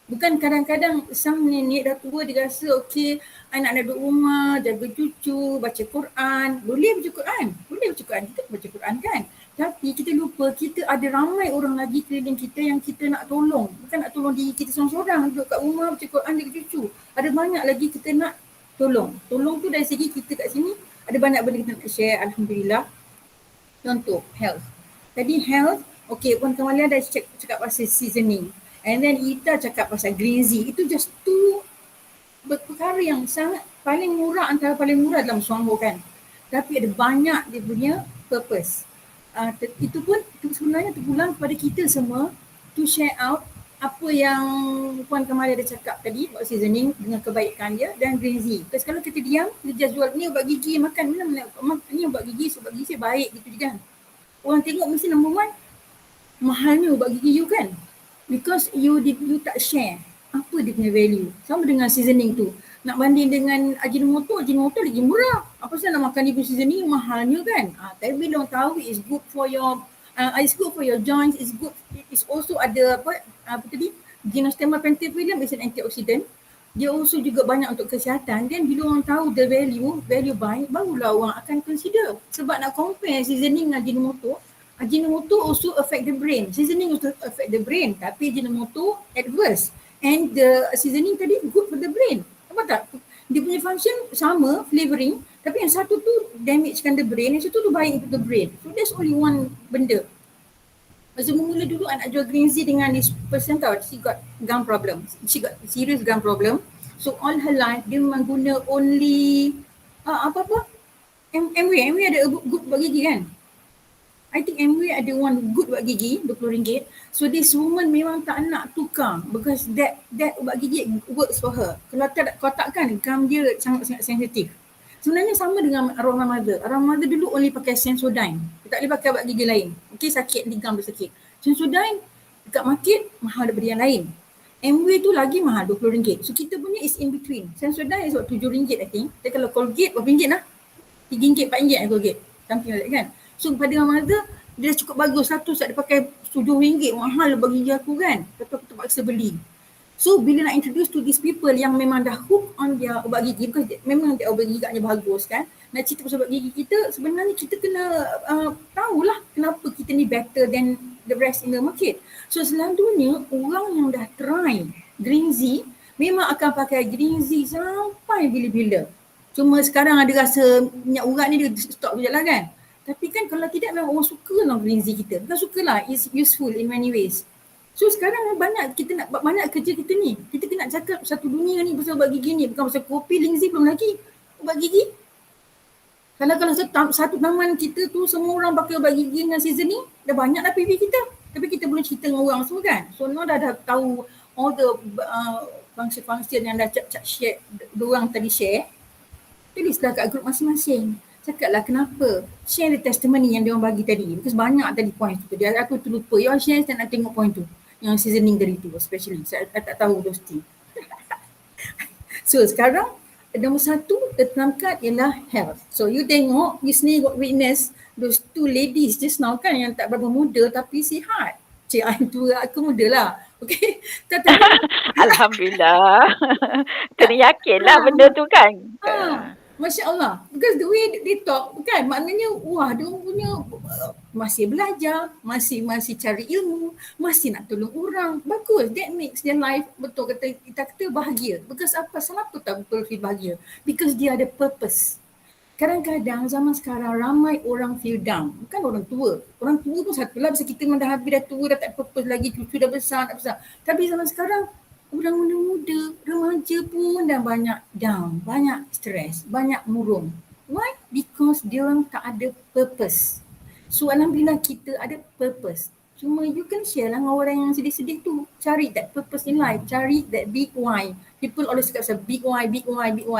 C: Bukan kadang-kadang some nenek dah tua dia rasa okey, I nak duduk rumah, jaga cucu, baca Quran. Boleh baca Quran. Boleh baca Quran. Kita baca Quran kan. Tapi kita lupa kita ada ramai orang lagi keliling kita yang kita nak tolong. Bukan nak tolong diri kita seorang-seorang duduk kat rumah baca Quran jaga cucu. Ada banyak lagi kita nak tolong. Tolong tu dari segi kita kat sini ada banyak benda kita nak share, alhamdulillah. Contoh health. Tadi health, okey Puan Kamalia dah cakap pasal seasoning. And then Ida cakap pasal green zee. Itu just two perkara yang sangat paling murah, antara paling murah dalam Selangor kan. Tapi ada banyak dia punya purpose. Itu pun itu sebenarnya terpulang kepada kita semua to share out apa yang Puan Kamalia dah cakap tadi about seasoning dengan kebaikan dia dan green zee. Because kalau kita diam, kita just jual ni ubat gigi makan, ni ubat gigi, ubat gigi baik gitu je kan. Orang tengok mesti number one, mahalnya ubat gigi you kan. Because you tak share apa dia punya value. Sama dengan seasoning tu. Nak banding dengan Ajinomoto lagi murah. Apa sebab nak makan dia punya seasoning mahalnya kan. Tapi bila orang tahu it's good for your joints, it's also ada apa tadi, Ginosterma pentaphyllum is an antioxidant. Dia also juga banyak untuk kesihatan. Dan bila orang tahu the value baik, barulah orang akan consider. Sebab nak compare seasoning dengan Ajinomoto also affect the brain. Seasoning also affect the brain. Tapi Ajinomoto adverse. And the seasoning tadi good for the brain. Apa tak? Dia punya function sama, flavoring. Tapi yang satu tu damagekan the brain. Yang satu tu baik untuk the brain. So there's only one benda. Masa mula dulu anak jual green zee dengan this person tau. She got gum problem. She got serious gum problem. So all her life dia memang guna only MW ada good buat gigi kan? I think MW ada one good ubat gigi, RM20. So this woman memang tak nak tukar because that ubat gigi works for her. Kalau takkan gum dia sangat sensitif. Sebenarnya sama dengan aroma mother. Aroma mother dulu only pakai Sensodyne. Dia tak boleh pakai ubat gigi lain. Okay, sakit di gum dia sakit. Sensodyne dekat market mahal daripada yang lain. MW tu lagi mahal RM20. So kita punya is in between. Sensodyne is RM7 I think. Dan kalau Colgate berapa ringgit lah? RM3, RM4 Colgate. Something like that kan. So pada mother dia dah cukup bagus. Satu saat dia pakai RM7 mahal bagi dia aku kan. Tapi aku terpaksa beli. So bila nak introduce to these people yang memang dah hook on dia ubat gigi, because memang dia ubat gigi agaknya bagus kan. Nak cerita pasal ubat gigi kita, sebenarnya kita kena tahulah kenapa kita ni better than the rest in the market. So selalunya orang yang dah try green zee memang akan pakai green zee sampai bila-bila. Cuma sekarang ada rasa minyak urat ni dia stop sekejap lah kan. Tapi kan kalau tidak memang orang suka lah green zee kita. Bukan suka lah, it's useful in many ways. So sekarang banyak kerja kita ni. Kita kena cakap satu dunia ni pasal ubat gigi ni. Bukan pasal kopi, green zee belum lagi. Ubat gigi. Kalau satu taman kita tu semua orang pakai ubat gigi dengan seasoning, dah banyak dah PV kita. Tapi kita belum cerita dengan orang semua kan. So now dah tahu all the function yang dah share, diorang tadi share. Tulislah kat grup masing-masing. Cakaplah kenapa. Share the testimony yang dia orang bagi tadi. Because banyak tadi point tu. Aku terlupa. You all share, saya nak tengok point tu. Yang seasoning tadi tu especially. Saya tak tahu those things. So sekarang nombor satu terangkat ialah health. So you tengok, you sendiri got witness those two ladies just now kan yang tak berapa muda tapi sihat. Cik tua aku muda lah. Okay.
F: Alhamdulillah. Kena yakinlah benda tu kan.
C: Masya Allah. Because the way they talk kan, maknanya wah dia punya masih belajar, masih cari ilmu, masih nak tolong orang. Bagus. That makes their life betul kita kata bahagia. Because apa? Kenapa tak betul feel bahagia? Because dia ada purpose. Kadang-kadang zaman sekarang ramai orang feel down. Bukan orang tua. Orang tua pun satu lah. Bisa kita memang dah habis, dah tua, dah tak purpose lagi, cucu dah besar, tak besar. Tapi zaman sekarang orang muda-muda, remaja pun dah banyak down, banyak stres, banyak murung. Why? Because dia orang tak ada purpose. So alhamdulillah kita ada purpose. Cuma you can share lah dengan orang yang sedih-sedih tu. Cari that purpose in life. Cari that big why. People always cakap big why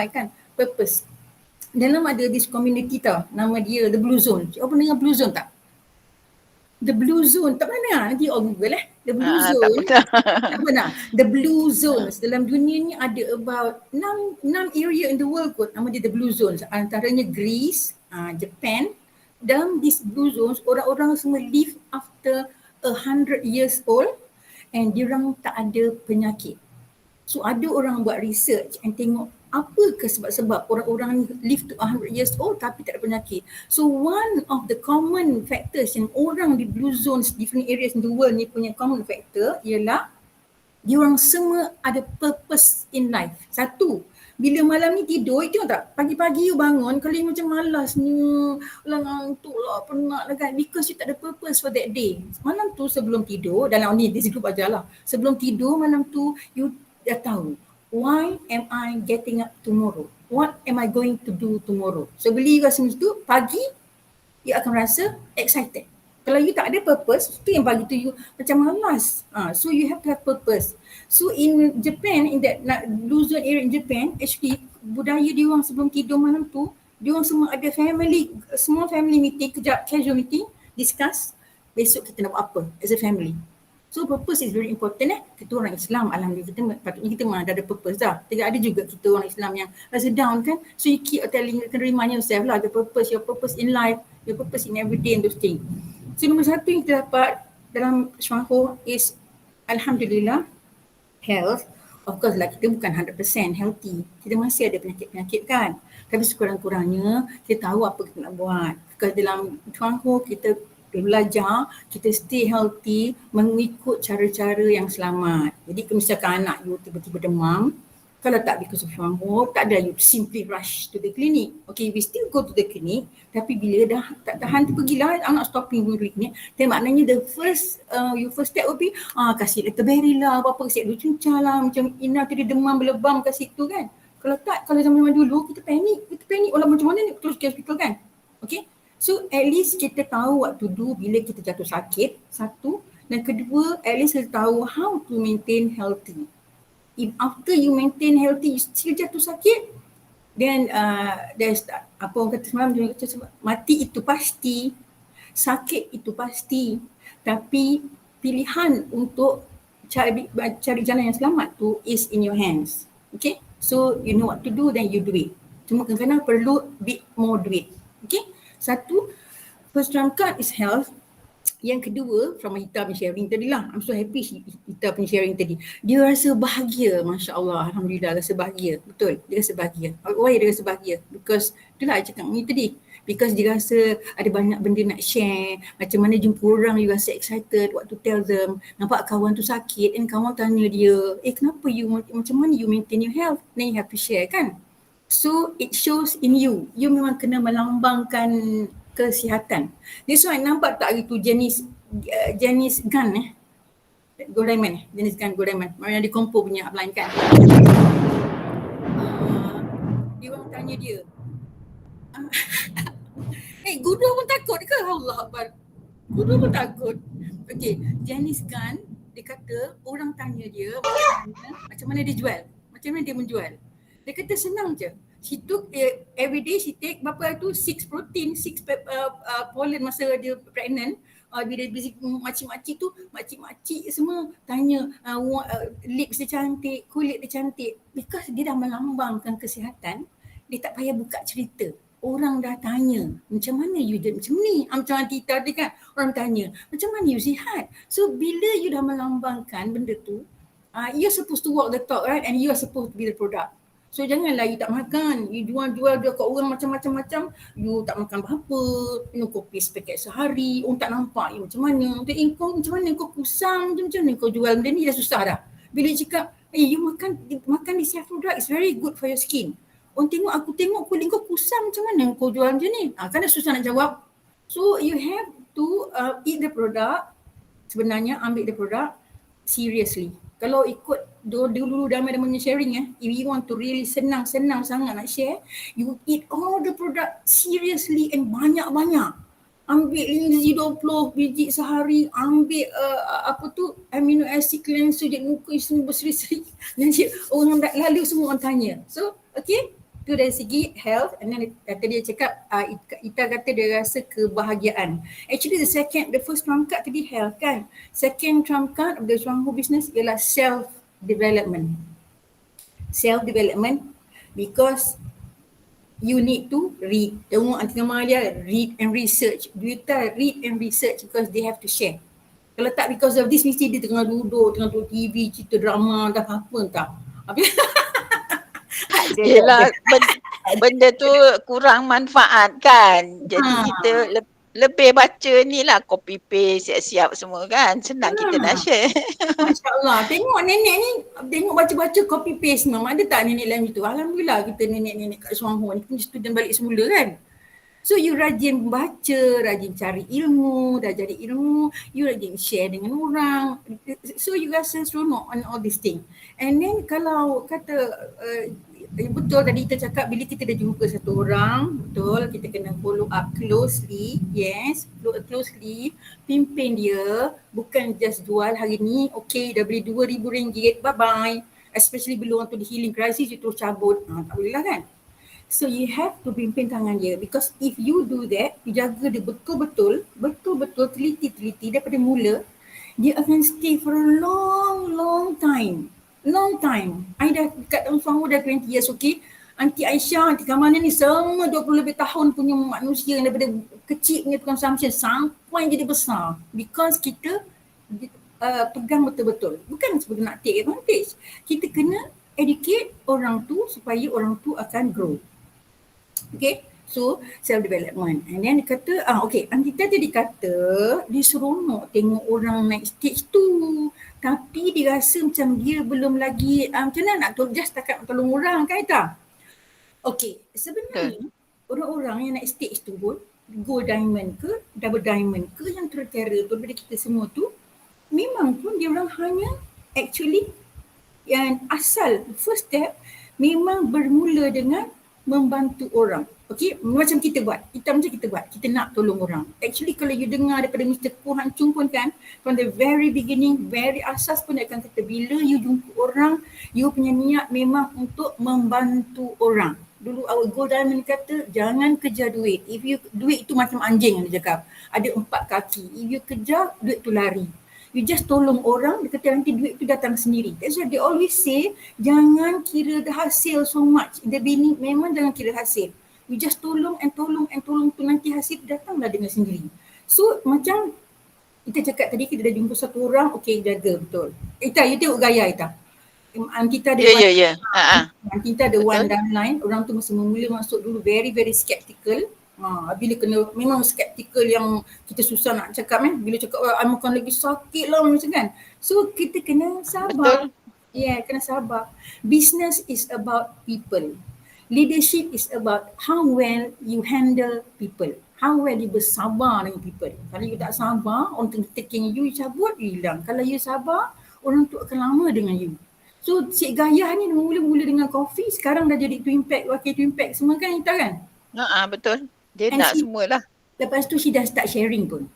C: kan. Purpose. Dalam ada this community tau. Nama dia The Blue Zone. Apa dengar Blue Zone tak? The Blue Zone. Tak pernah? Nanti Google The Blue Zone. Tak pernah. The Blue Zones. Dalam dunia ni ada about 6 area in the world kot. Nama dia The Blue Zones. Antaranya Greece, Japan. Dalam these Blue Zones, orang-orang semua live after 100 years old and diorang tak ada penyakit. So ada orang buat research and tengok apa ke sebab-sebab orang-orang live to 100 years old tapi tak ada penyakit. So one of the common factors yang orang di blue zones, different areas in the world ni punya common factor ialah diorang semua ada purpose in life. Satu, bila malam ni tidur, tengok tak? Pagi-pagi you bangun, kalau you macam malasnya, ngantuk lah, penat lah kan, because you tak ada purpose for that day. Malam tu sebelum tidur, dalam ni this group ajar lah, sebelum tidur malam tu, you dah tahu, why am I getting up tomorrow? What am I going to do tomorrow? So bila you rasa macam tu, pagi, you akan rasa excited. Kalau you tak ada purpose, tu yang bagi tu you macam malas. So you have to have purpose. So in Japan, in that blue zone area in Japan, actually budaya dia orang sebelum tidur malam tu, dia orang semua ada small family meeting, kejap casual meeting, discuss besok kita nak buat apa as a family. So purpose is very important Kita orang Islam, alhamdulillah patutnya kita memang ada purpose dah. Tidak ada juga kita orang Islam yang rasa down kan. So you keep telling, you can remind yourself lah the purpose, your purpose in life, your purpose in everyday and those things. So nombor satu yang kita dapat dalam Syuangho is alhamdulillah health. Of course lah kita bukan 100% healthy. Kita masih ada penyakit-penyakit kan. Tapi sekurang-kurangnya kita tahu apa kita nak buat. Because dalam Syuangho kita belajar, kita stay healthy mengikut cara-cara yang selamat. Jadi misalkan anak you tiba-tiba demam, kalau tak because of Syuangho, tak ada you simply rush to the clinic. Okay, we still go to the clinic, tapi bila dah tak tahan tu pergilah, anak stopping the clinic. Then maknanya the first step will be, kasih Letterberry lah, apa-apa, kasih dulu cuncah lah, macam Ina tadi demam berlebam kat situ kan. Kalau tak, kalau zaman dulu kita panik, walau macam mana ni terus ke hospital kan. Okay, so at least kita tahu what to do bila kita jatuh sakit, satu. Dan kedua, at least kita tahu how to maintain healthy. If after you maintain healthy, you still jatuh sakit, then there's apa orang kata semalam, mati itu pasti, sakit itu pasti, tapi pilihan untuk cari jalan yang selamat tu is in your hands. Okay, so you know what to do, then you do it. Cuma kadang-kadang perlu bit more duit. Okay, satu, first trump card is health. Yang kedua, from Hita punya sharing tadi lah. I'm so happy Hita punya sharing tadi. Dia rasa bahagia, Masya Allah. Alhamdulillah rasa bahagia. Betul, dia rasa bahagia. Why dia rasa bahagia? Because, itulah cakap ni tadi. Because dia rasa ada banyak benda nak share. Macam mana jumpa orang, you rasa excited what to tell them. Nampak kawan tu sakit and kawan tanya dia, kenapa you, macam mana you maintain your health? Then you have to share kan? So, it shows in you. You memang kena melambangkan kesihatan. This one nampak tak itu jenis gun Gold Diamond jenis gun Gold Diamond yang di Kompo punya upline kan. Dia orang tanya dia, Gudo pun takut ke? Allah Akbar, Gudo pun takut. Okay, jenis gun dia kata orang tanya dia macam mana dia jual, macam mana dia menjual. Dia kata senang je. She took every day she take berapa tu 6 protein, 6 pollen masa dia pregnant. Bila makcik-makcik tu, makcik-makcik semua tanya lips dia cantik, kulit dia cantik. Because dia dah melambangkan kesihatan, dia tak payah buka cerita. Orang dah tanya, macam mana you jadi macam ni? Macam Aunty tadi kan, orang tanya, macam mana you sihat? So bila you dah melambangkan benda tu, you're supposed to walk the talk, right? And you are supposed to be the product. So janganlah you tak makan, you jual dia kat orang macam-macam, you tak makan berapa, you kopi sepaket sehari, orang tak nampak you macam mana. Kau macam mana kau kusam, macam mana kau jual benda ni dah susah dah. Bila cakap, you makan this product is very good for your skin. Orang tengok, aku tengok kulit kau kusam, macam mana kau jual macam ni? Kan dah susah nak jawab. So you have to eat the product, sebenarnya ambil the product seriously. Kalau ikut dulu Damai punya sharing if you want to really senang sangat nak share, you eat all the product seriously and banyak-banyak. Ambil linzi 20 biji sehari, ambil amino acid cleanser, jadi muka semua berseri-seri. Nanti orang lalu semua orang tanya. So, okay, tu dari segi health. And then tadi dia cakap, Ita kata dia rasa kebahagiaan. Actually the first trump card tadi health kan. Second trump card of the Syuangho business ialah self-development. Self-development because you need to read. Tengok Aunty Amalia, read and research. Duita read and research because they have to share. Kalau tak because of this, mesti dia tengah duduk TV, cerita drama, dah apa entah. Habis
E: Yelah, benda tu kurang manfaat kan. Jadi kita lebih baca ni lah, copy paste, siap-siap semua kan. Senang kita nak share.
C: Masya Allah. Tengok nenek ni, tengok baca-baca copy paste memang. Ada tak nenek lain gitu? Alhamdulillah kita nenek-nenek kat Suamho ni punya student balik semula kan. So you rajin baca, rajin cari ilmu, dah jadi ilmu, you rajin share dengan orang. So you rasa seronok on all these things. And then kalau kata betul tadi kita cakap bila kita dah jumpa satu orang, betul kita kena follow up closely. Yes, follow up closely. Pimpin dia, bukan just jual hari ni, okay dah beli RM2,000, bye bye. Especially bila orang tu di healing crisis, you terus cabut. Tak boleh lah kan. So you have to pimpin tangan dia, because if you do that, you jaga dia betul-betul teliti-teliti daripada mula, dia akan stay for a long time. I dah dekat dalam Suamho dah 20 years, okay. Aunty Aisyah, Aunty Kamal ni semua 20 lebih tahun punya manusia yang daripada kecil punya consumption sampai jadi besar, because kita pegang betul-betul. Bukan sebagai nak take advantage. Kita kena educate orang tu supaya orang tu akan grow. Okay, so self-development. And then dia kata, okay, Anita tadi kata dia seronok tengok orang naik stage tu. Tapi dia rasa macam dia belum lagi, macam mana nak just takat tolong orang kan Ita? Okay, sebenarnya orang-orang yang naik stage tu pun, gold diamond ke, double diamond ke, yang tertera tu daripada kita semua tu, memang pun dia orang hanya actually yang asal first step memang bermula dengan membantu orang. Okay, macam kita buat. Kita nak tolong orang. Actually kalau you dengar daripada Mr. Koh Han Chung pun kan, from the very beginning, very asas pun dia akan kata bila you jumpa orang, you punya niat memang untuk membantu orang. Dulu our gold diamond kata jangan kejar duit. If you duit itu macam anjing yang dia cakap. Ada 4 kaki. If you kejar, duit tu lari. You just tolong orang, dia kata nanti duit tu datang sendiri. That's why they always say, jangan kira the hasil so much. In the beginning, memang jangan kira hasil. You just tolong tu nanti hasil datanglah dengan sendiri. So macam kita cakap tadi, kita dah jumpa satu orang, okay jaga betul. Ita, you tengok gaya Ita. Kita ada Kita ada one downline, orang tu masa mula masuk dulu very skeptical. Bila kena memang skeptical yang kita susah nak cakap bila cakap makan lagi sakit lah macam kan. So kita kena sabar. Betul. Yeah, kena sabar. Business is about people. Leadership is about how well you handle people. How well you bersabar dengan people. Kalau you tak sabar, orang taking you cabut, you hilang. Kalau you sabar, orang tu akan lama dengan you. So Cik Gayah ni mula-mula dengan coffee, sekarang dah jadi Twin Pack, wakil Twin Pack semua kan Ita kan?
E: Betul. Dia nak semualah.
C: Lepas tu she dah start sharing pun.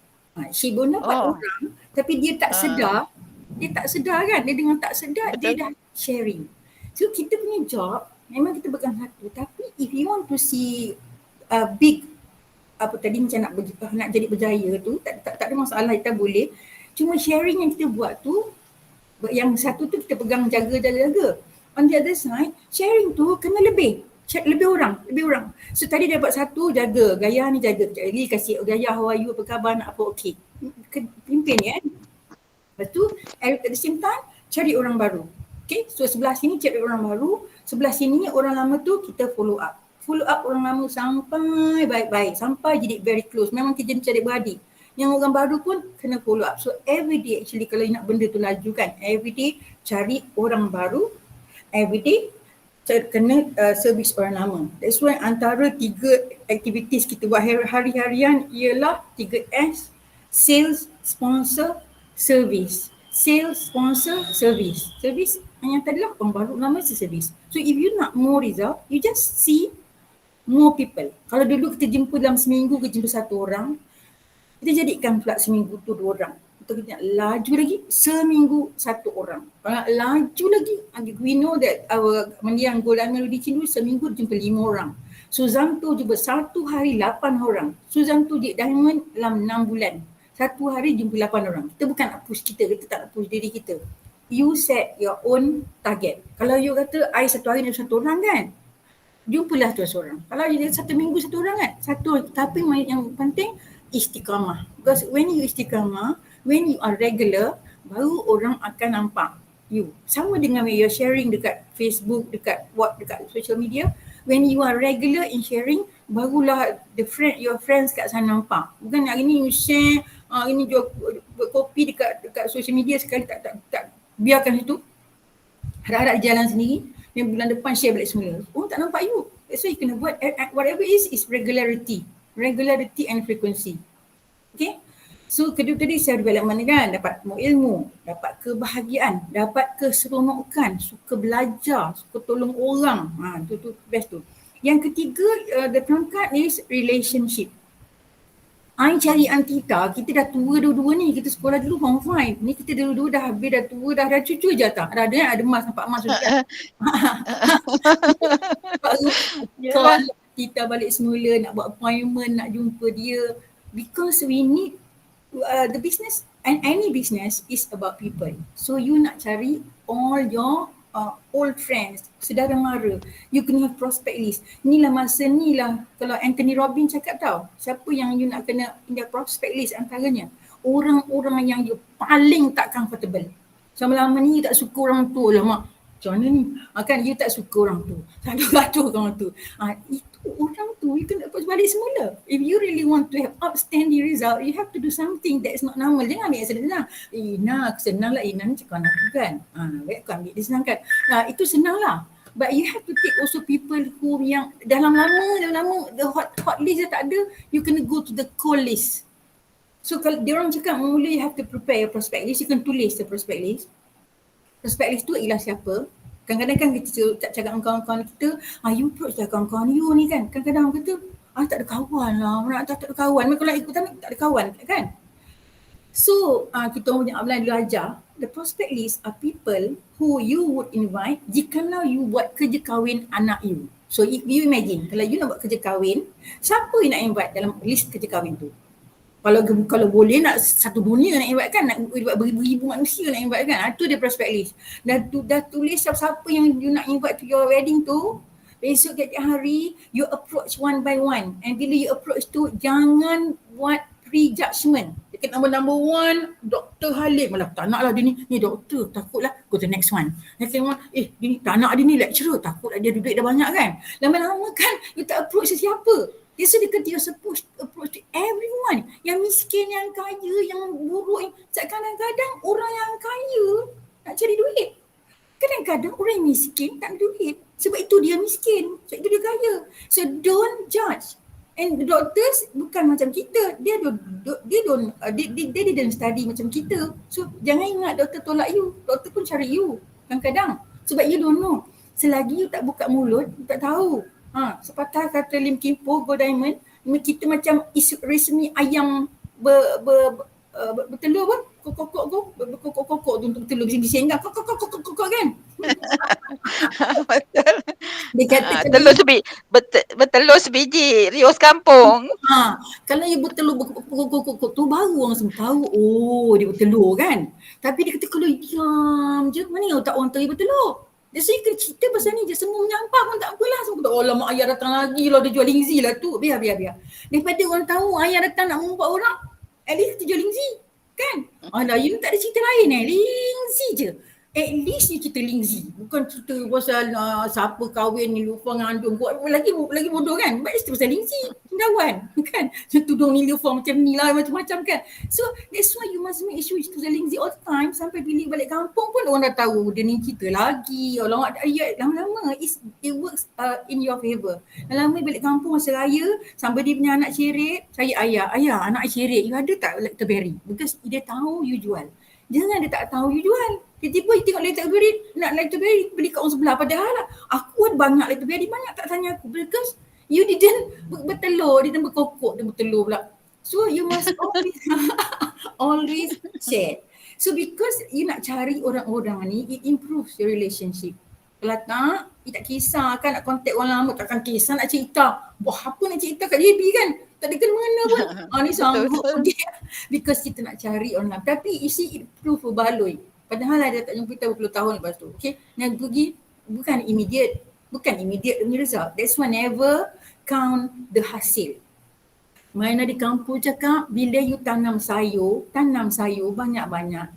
C: She pun dapat orang, tapi dia tak sedar. Dia tak sedar kan? Dia dengan tak sedar, betul. Dia dah sharing. So kita punya job, memang kita pegang satu. Tapi if you want to see big, macam nak jadi berjaya tu, tak ada masalah, kita boleh. Cuma sharing yang kita buat tu, yang satu tu kita pegang jaga. On the other side, sharing tu kena lebih orang. So tadi dapat satu, jaga. Gaya ni jaga. Lagi kasih Gaya, how are you, apa khabar, nak apa, okay. Pimpin kan. Lepas tu, at the same time, cari orang baru. Okay, so sebelah sini cari orang baru. Sebelah sini orang lama tu kita follow up. Follow up orang lama sampai baik-baik. Sampai jadi very close. Memang kita cari beradik. Yang orang baru pun kena follow up. So every day actually kalau nak benda tu laju kan. Every day cari orang baru. Every day kena servis orang lama. That's why antara 3 aktiviti kita buat hari-harian ialah 3S. Sales, sponsor, service. Sales, sponsor, service. Service yang tadilah orang baru, nama service. So if you nak more result, you just see more people. Kalau dulu kita jumpa dalam seminggu, kita jumpa satu orang, kita jadikan pula seminggu tu 2 orang. Kita nak laju lagi, seminggu 1 orang. Kalau nak laju lagi, we know that our mendiang Gold Diamond di Chindu seminggu jumpa 5 orang. Suzanto jumpa 1 hari 8 orang. Suzanto di Diamond dalam 6 bulan. 1 hari jumpa 8 orang. Kita bukan nak push kita tak nak push diri kita. You set your own target. Kalau you kata, I 1 hari ada 1 orang kan, jumpalah tu 1 orang. Kalau you 1 minggu 1 orang kan, 1. Tapi yang penting, istiqamah. Because when you istiqamah, when you are regular, baru orang akan nampak. you. Sama dengan when you're sharing dekat Facebook, dekat social media, when you are regular in sharing, barulah your friends kat sana nampak. Bukan hari ni you share, ini jual kopi dekat social media sekali tak biarkan situ. Harap-harap jalan sendiri, dan bulan depan share balik semula. Oh, tak nampak you. That's why you kena buat whatever is regularity and frequency. Okay. So kedua tadi self development kan, dapat ilmu, dapat kebahagiaan, dapat keseronokan, suka belajar, suka tolong orang. Tu best tu. Yang ketiga, the perangkat is relationship. I cari Antita, kita dah tua dua-dua ni, kita sekolah dulu form 5. Ni kita dua-dua dah habis, dah tua, dah ada cucu je tak? Ada emas, nampak emas sudah. Baru call Antita balik semula, nak buat appointment, nak jumpa dia. Because we need, the business, and any business is about people. So you nak cari all your old friends, saudara mara. You kena have prospect list. Inilah masa ni lah, kalau Anthony Robbins cakap tau, siapa yang you nak kena in prospect list antaranya orang-orang yang you paling tak comfortable. Selama-lama ni you tak suka orang tu lah mak. Macam mana ni? Kan you tak suka orang tu. Gaduh orang tu. Itu orang tu you kena approach balik semula. If you really want to have outstanding result, you have to do something that is not normal. Jangan ambil yang senang. Aku senang lah. Nak ni cakap aku kan. Baik aku ambil dia senang kan. Itu senang lah. But you have to take also people who yang dalam lama the hot list dah tak ada, you kena go to the cold list. So kalau dia orang cakap mula you have to prepare your prospect list, you can tulis the prospect list. Prospect list tu ialah siapa. Kadang-kadang kan kita cakap dengan kawan-kawan kita, you approach lah kawan-kawan you ni kan. Kadang-kadang kata, tak ada kawan lah, tak ada kawan. Kalau ikut tak ada kawan kan. So kita punya upline dulu ajar, the prospect list are people who you would invite jikalau you buat kerja kahwin anak you. So if you imagine, kalau you nak buat kerja kahwin, siapa you nak invite dalam list kerja kahwin tu? Kalau boleh nak satu dunia nak invite kan, nak invite beribu-ribu manusia nak invite kan. Itu dia prospect list. Dah tulis siapa yang you nak invite to your wedding tu. Besok tiap hari you approach one by one. And bila you approach tu, jangan buat prejudgement. Dekat number one, Dr. Halim. Malah tak nak lah dia ni doktor, takutlah go to next one. Dia ni tak nak dia ni lecturer, takutlah dia duit dah banyak kan. Lama-lama kan you tak approach sesiapa. So dia kata you're supposed to approach to everyone. Yang miskin, yang kaya, yang buruk. Kadang-kadang orang yang kaya nak cari duit. Kadang-kadang orang yang miskin tak ada duit. Sebab itu dia miskin. Sebab itu dia kaya. So don't judge. And the doctors bukan macam kita. Dia didn't study macam kita. So jangan ingat doktor tolak you. Doktor pun cari you kadang-kadang. Sebab you don't know. Selagi you tak buka mulut, you tak tahu. Sepatah kata Lim Kim Po, Go Diamond, kita macam resmi ayam bertelur apa? Kokok untuk bertelur bising-bising kan? Kokok kan?
E: Betul.
C: Dia kata
F: Bertelur sebiji, Rios kampung.
C: Kalau dia bertelur kokok tu baru orang semua tahu, dia bertelur kan? Tapi dia kata kalau diam je, mana yang tak orang tahu dia bertelur? Dia saya kena cerita pasal ni je, semua menyampah pun tak apalah. Semua kata, oh mak ayah datang lagi lah, dia jual lingzi lah tu. Biar. Daripada orang tahu ayah datang nak membuat orang, at least kita jual lingzi. Kan? You tak ada cerita lain lingzi je. At least ni cerita lingzi. Bukan cerita pasal siapa kahwin ni lupa ngandung. Lagi bodoh kan? But cerita pasal lingzi. Cendawan. Kan? Tudung ni lupa macam ni lah, macam-macam kan. So that's why you must make sure cerita pasal lingzi all the time. Sampai bila balik kampung pun orang dah tahu dia ni cerita lagi. Lama-lama it works in your favour. Lama-lama balik kampung masa raya, sampai dia punya anak cerit, saya ayah anak cerit, you ada tak Lactoberry? Because dia tahu you jual. Jangan dia tak tahu you jual. Tiba-tiba you tengok Lactoberry, nak Lactoberry beli kat orang sebelah. Padahal aku ada banyak Lactoberry, banyak tak tanya aku. Because you didn't bertelur, dia berkokok, dia bertelur pula. So you must always share. So because you nak cari orang-orang ni, it improves your relationship. Kalau tak, you tak kisah kan nak contact orang lama, takkan kisah nak cerita. Wah, apa nak cerita kat JB kan? Tak ada kena-mena pun. Ni sanggup pergi. Because kita nak cari orang lama. Tapi you see, it prove baloi. Padahal dia tak jumpa kita berpuluh tahun lepas tu. Okay, yang pergi bukan immediate result. That's why never count the hasil. Mana di kampung cakap, bila you tanam sayur banyak-banyak,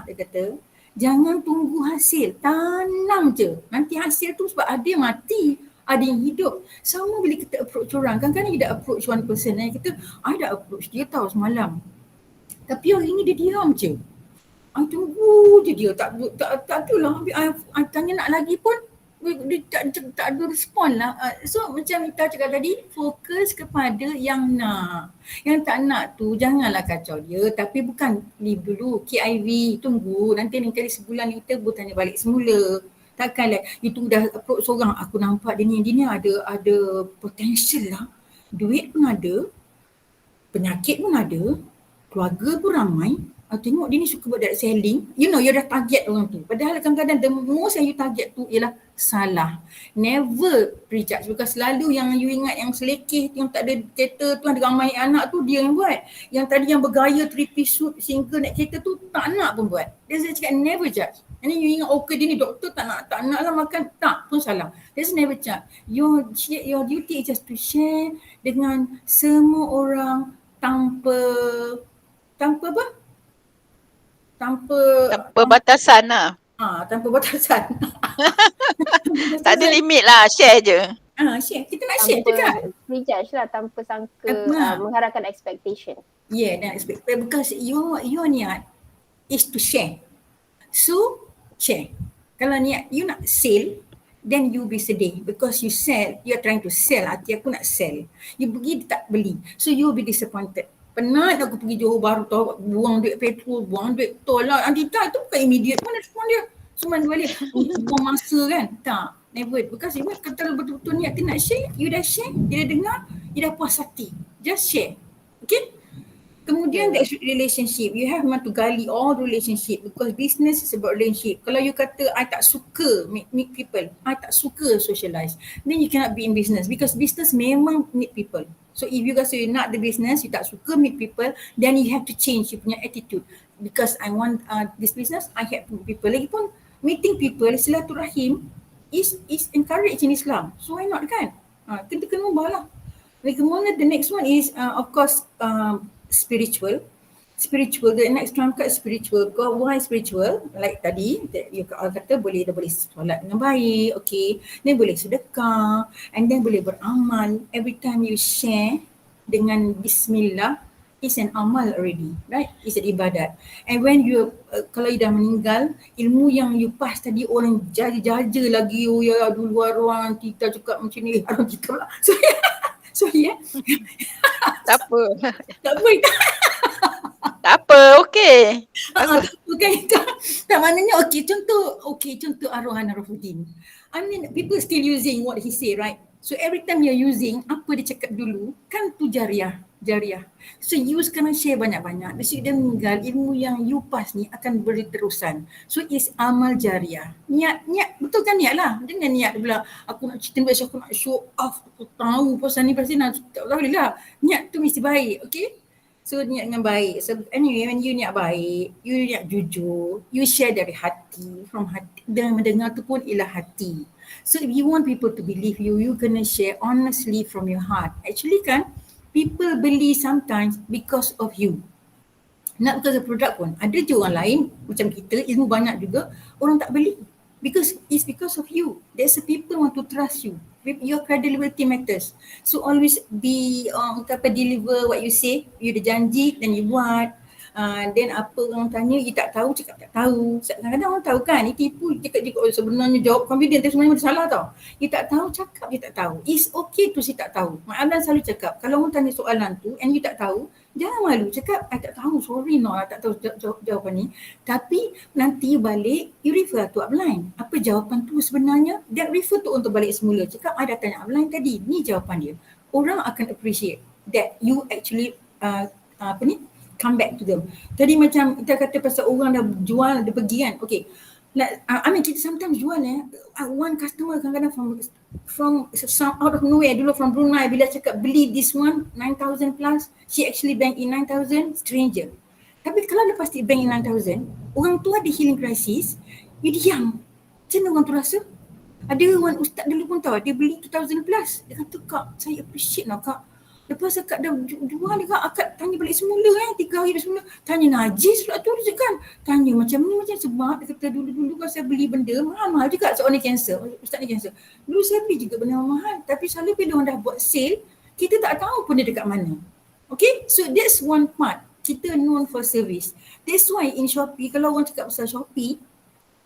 C: dia kata, Jangan tunggu hasil, tanam je. Nanti hasil tu sebab ada yang mati, ada yang hidup. Sama bila kita approach orang, kadang-kadang kita approach one person, kita, I dah approach dia tahu semalam. Tapi hari ni dia diam je. I tunggu je dia, tak adalah. I tanya nak lagi pun, dia tak ada respon lah. So macam Mita cakap tadi, fokus kepada yang nak. Yang tak nak tu janganlah kacau dia, tapi bukan leave dulu, KIV, tunggu. Nanti kali sebulan kita tanya balik semula. Takkanlah itu dah approach seorang, aku nampak dia ni ada potential lah. Duit pun ada, penyakit pun ada, keluarga pun ramai. Tengok dia ni suka buat direct selling, you dah target orang tu. Padahal kadang-kadang the most yang you target tu ialah salah. Never prejudge, because selalu yang you ingat yang selekeh, yang tak ada kereta tu, ada ramai anak tu, dia yang buat. Yang tadi yang bergaya 3-piece suit sehingga naik kereta tu tak nak pun buat. Dia cakap never judge. And then you ingat okay dia ni doktor, tak nak lah makan, tak pun salah. There's never judge. Your duty is just to share dengan semua orang tanpa apa? Tanpa
F: batasan lah.
C: Tanpa batasan.
F: Tak ada limit lah, share je.
C: Share. Kita nak share je kan?
A: Prejudge lah, tanpa sangka mengharapkan expectation.
C: Yeah, dan expect. Because your niat is to share. So, share. Kalau niat you nak sell, then you be sedih because you sell, you are trying to sell. Hati aku nak sell. You pergi, dia tak beli. So, you will be disappointed. Penat aku pergi Johor Bahru tahu, buang duit petrol, buang duit tol lah. Antita itu bukan immediate. Mana respon dia? Cuma balik, buang masa kan? Tak, never. Because you kalau betul-betul niat nak share, you dah share, dia dah dengar, dia dah puas hati. Just share. Okay? Kemudian the relationship, you have to gali all relationship because business is about relationship. Kalau you kata, I tak suka meet people, I tak suka socialize, then you cannot be in business because business memang need people. So if you guys say you're not the business, you tak suka meet people, then you have to change you punya attitude. Because I want this business, I have to meet people. Lagipun meeting people, silaturahim is encouraged in Islam. So why not kan? Kita kena ubah lah. Kemudian the next one is of course spiritual. The next one kat spiritual. Why spiritual? Like tadi, you kata boleh solat dengan baik, okay. Then boleh sedekah, and then boleh beramal. Every time you share dengan bismillah, it's an amal already, right? It's an ibadat. And when you, kalau you dah meninggal, ilmu yang you pass tadi orang jaja lagi, oh ya dulu orang kita cakap macam ni, orang kita pula. Sorry
F: Tak apa.
C: Tak apa.
F: Tak apa, okey.
C: Bukan tak maknanya contoh arwah Naruddin. I mean people still using what he say, right? So every time you're using apa dia cakap dulu, kan tu jariah. So you sekarang share banyak-banyak. Besok dia meninggal, ilmu yang you pass ni akan beri terusan. So it's amal jariah. Niat, betul kan niat lah. Jangan niat pula aku nak cerita best, aku nak show off, aku tahu pasal ni tak boleh lah. Niat tu mesti baik, okay? So niat dengan baik. So anyway, when you niat baik, you niat jujur, you share dari hati, from hati. Dan mendengar tu pun ialah hati. So if you want people to believe you, you kena share honestly from your heart. Actually kan, people beli sometimes because of you. Not because of product pun. Ada je orang lain, macam kita, ilmu banyak juga, orang tak beli. Because it's because of you. There's a people want to trust you. Your credibility matters. So always be, deliver what you say. You dah janji, then you buat. Then apa orang tanya, you tak tahu, cakap tak tahu. Kadang-kadang orang tahu kan, ni tipu, cakap sebenarnya jawab confident, tapi sebenarnya ada salah tau. You tak tahu, cakap you tak tahu. It's okay to say tak tahu. Mak Ablan selalu cakap, kalau orang tanya soalan tu and you tak tahu, jangan malu, cakap I tak tahu, sorry no, I tak tahu jawapan ni. Tapi nanti you balik, you refer to upline. Apa jawapan tu sebenarnya? Dan refer tu untuk balik semula. Cakap I dah tanya upline tadi, ni jawapan dia. Orang akan appreciate that you actually come back to them. Tadi macam kita kata pasal orang dah jual, dia pergi kan. Okay. Like, kita sometimes jual one customer kadang-kadang from some out of nowhere, dulu from Brunei, bila cakap beli this one 9,000 plus, she actually bank in 9,000, stranger. Tapi kalau lepas dia bank in 9,000, orang tu ada healing crisis, you diam. Macam mana orang tu rasa? Ada one ustaz dulu pun tahu, dia beli 2,000 plus. Dia kata, Kak, saya appreciate lah Kak. Lepas akak dah jual juga, akak tanya balik semula 3 hari semula. Tanya najis pula tu dia kan. Tanya macam ni macam sebab dia kata dulu-dulu kan saya beli benda mahal-mahal juga. Seorang ni cancer, ustaz ni cancer. Dulu saya beli juga benda mahal, tapi selalu bila orang dah buat sale, kita tak tahu pun dia dekat mana. Okay, so that's one part. Kita known for service. That's why in Shopee, kalau orang cakap pasal Shopee,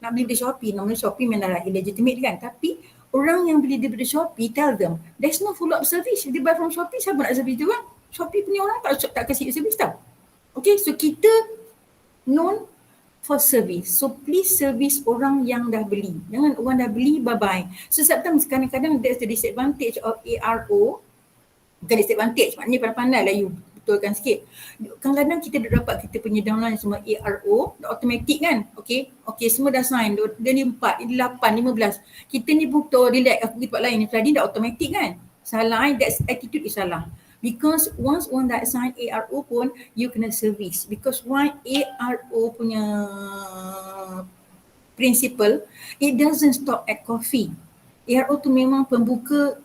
C: nak beli di Shopee, namanya Shopee memang illegitimate kan. Tapi orang yang beli daripada Shopee, tell them, there's no follow up service. If they buy from Shopee, siapa nak service dia kan? Shopee punya orang tak kasih service tau. Okay, so kita known for service. So please service orang yang dah beli. Jangan orang dah beli, bye-bye. So sometimes kadang-kadang there's the disadvantage of ARO. Bukan disadvantage, maknanya pandai-pandai lah you betulkan sikit. Kadang-kadang kita dah dapat kita punya downline semua ARO, dah automatic kan? Okay, semua dah sign, dia ni 4, dia 8, 15. Kita ni butuh relax, aku pergi tempat lain, tadi dah automatic kan? Salah, that's attitude is salah. Because once one dah sign ARO pun, you kena service. Because why ARO punya principle, it doesn't stop at coffee. ARO tu memang pembuka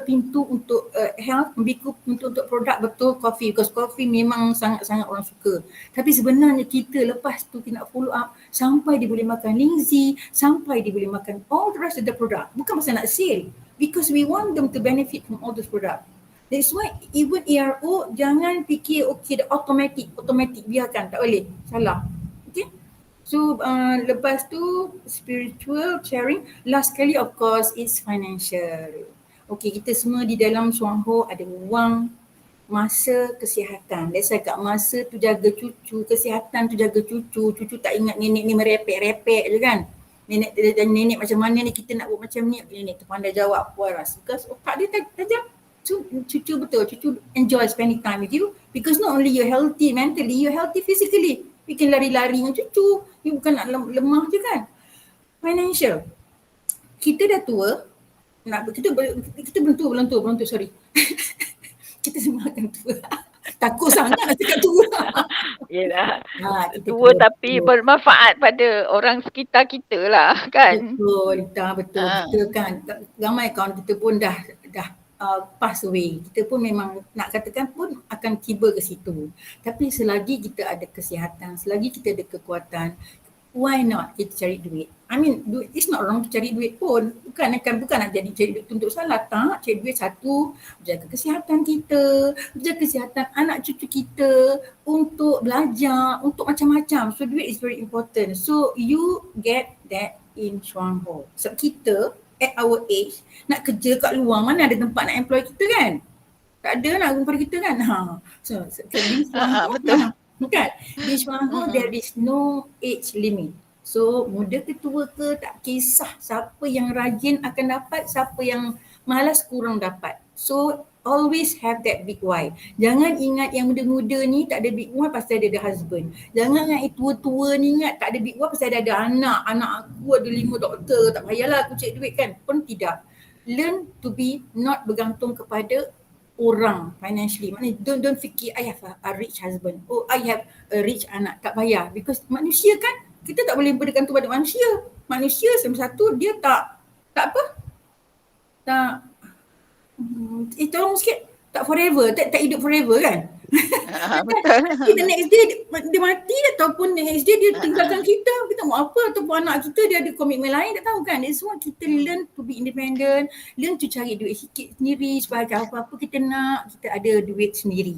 C: pintu untuk health, pembuka pintu untuk produk betul coffee, because coffee memang sangat-sangat orang suka. Tapi sebenarnya kita lepas tu kita nak follow up sampai dia boleh makan Lingzi, sampai dia boleh makan all the rest of the product. Bukan pasal nak sale, because we want them to benefit from all those product. That's why even ARO jangan fikir okay the automatic biarkan, tak boleh, salah. Okay. So lepas tu spiritual sharing, last kali of course is financial. Okay, kita semua di dalam Suangho ada wang, masa, kesihatan. That's why kat masa tu jaga cucu, kesihatan tu jaga cucu tak ingat nenek ni merepek-repek je kan. Nenek macam mana ni, kita nak buat macam ni, nenek tu pandai jawab waras. Because otak dia tajam. So cucu betul, cucu enjoy spending time with you because not only you're healthy mentally, you're healthy physically. You can lari-lari dengan cucu. You bukan nak lemah je kan. Financial. Kita dah tua. Kita belum tua, sorry. Kita semua akan tua. Takut sangat nak cakap tua.
F: Yelah. Tua tapi bermanfaat pada orang sekitar kita lah kan.
C: Betul. Kita kan. Ramai kawan kita pun dah pass away. Kita pun memang nak katakan pun akan tiba ke situ. Tapi selagi kita ada kesihatan, selagi kita ada kekuatan, why not kita cari duit? I mean, it's not wrong to cari duit pun. Bukan nak jadi cari duit untuk salah. Tak, cari duit satu, jaga kesihatan kita, jaga kesihatan anak cucu kita, untuk belajar, untuk macam-macam. So duit is very important. So you get that in Suangho. So kita at our age, nak kerja kat luar, mana ada tempat nak employ kita kan? Tak ada nak employ kita kan? So di Suangho, betul. Bukan? Di Suangho there is no age limit. So muda ke tua ke, tak kisah siapa yang rajin akan dapat, siapa yang malas kurang dapat. So always have that big why. Jangan ingat yang muda-muda ni tak ada big why pasal dia ada husband. Jangan ingat tua-tua ni ingat tak ada big why pasal dia ada anak. Anak aku ada 5 doktor, tak payahlah aku cari duit kan. Pun tidak. Learn to be not bergantung kepada orang financially. Maknanya don't fikir I have a rich husband. Oh, I have a rich anak. Tak payah. Because manusia kan, kita tak boleh bergantung pada manusia. Manusia satu dia tak tolong sikit, tak forever, tak hidup forever kan.
F: Betul.
C: Kita next day dia mati ataupun next day dia tinggalkan kita mau apa, ataupun anak kita dia ada komitmen lain, tak tahu kan. That's why kita learn to be independent, learn to cari duit sikit sendiri supaya apa-apa kita nak, kita ada duit sendiri.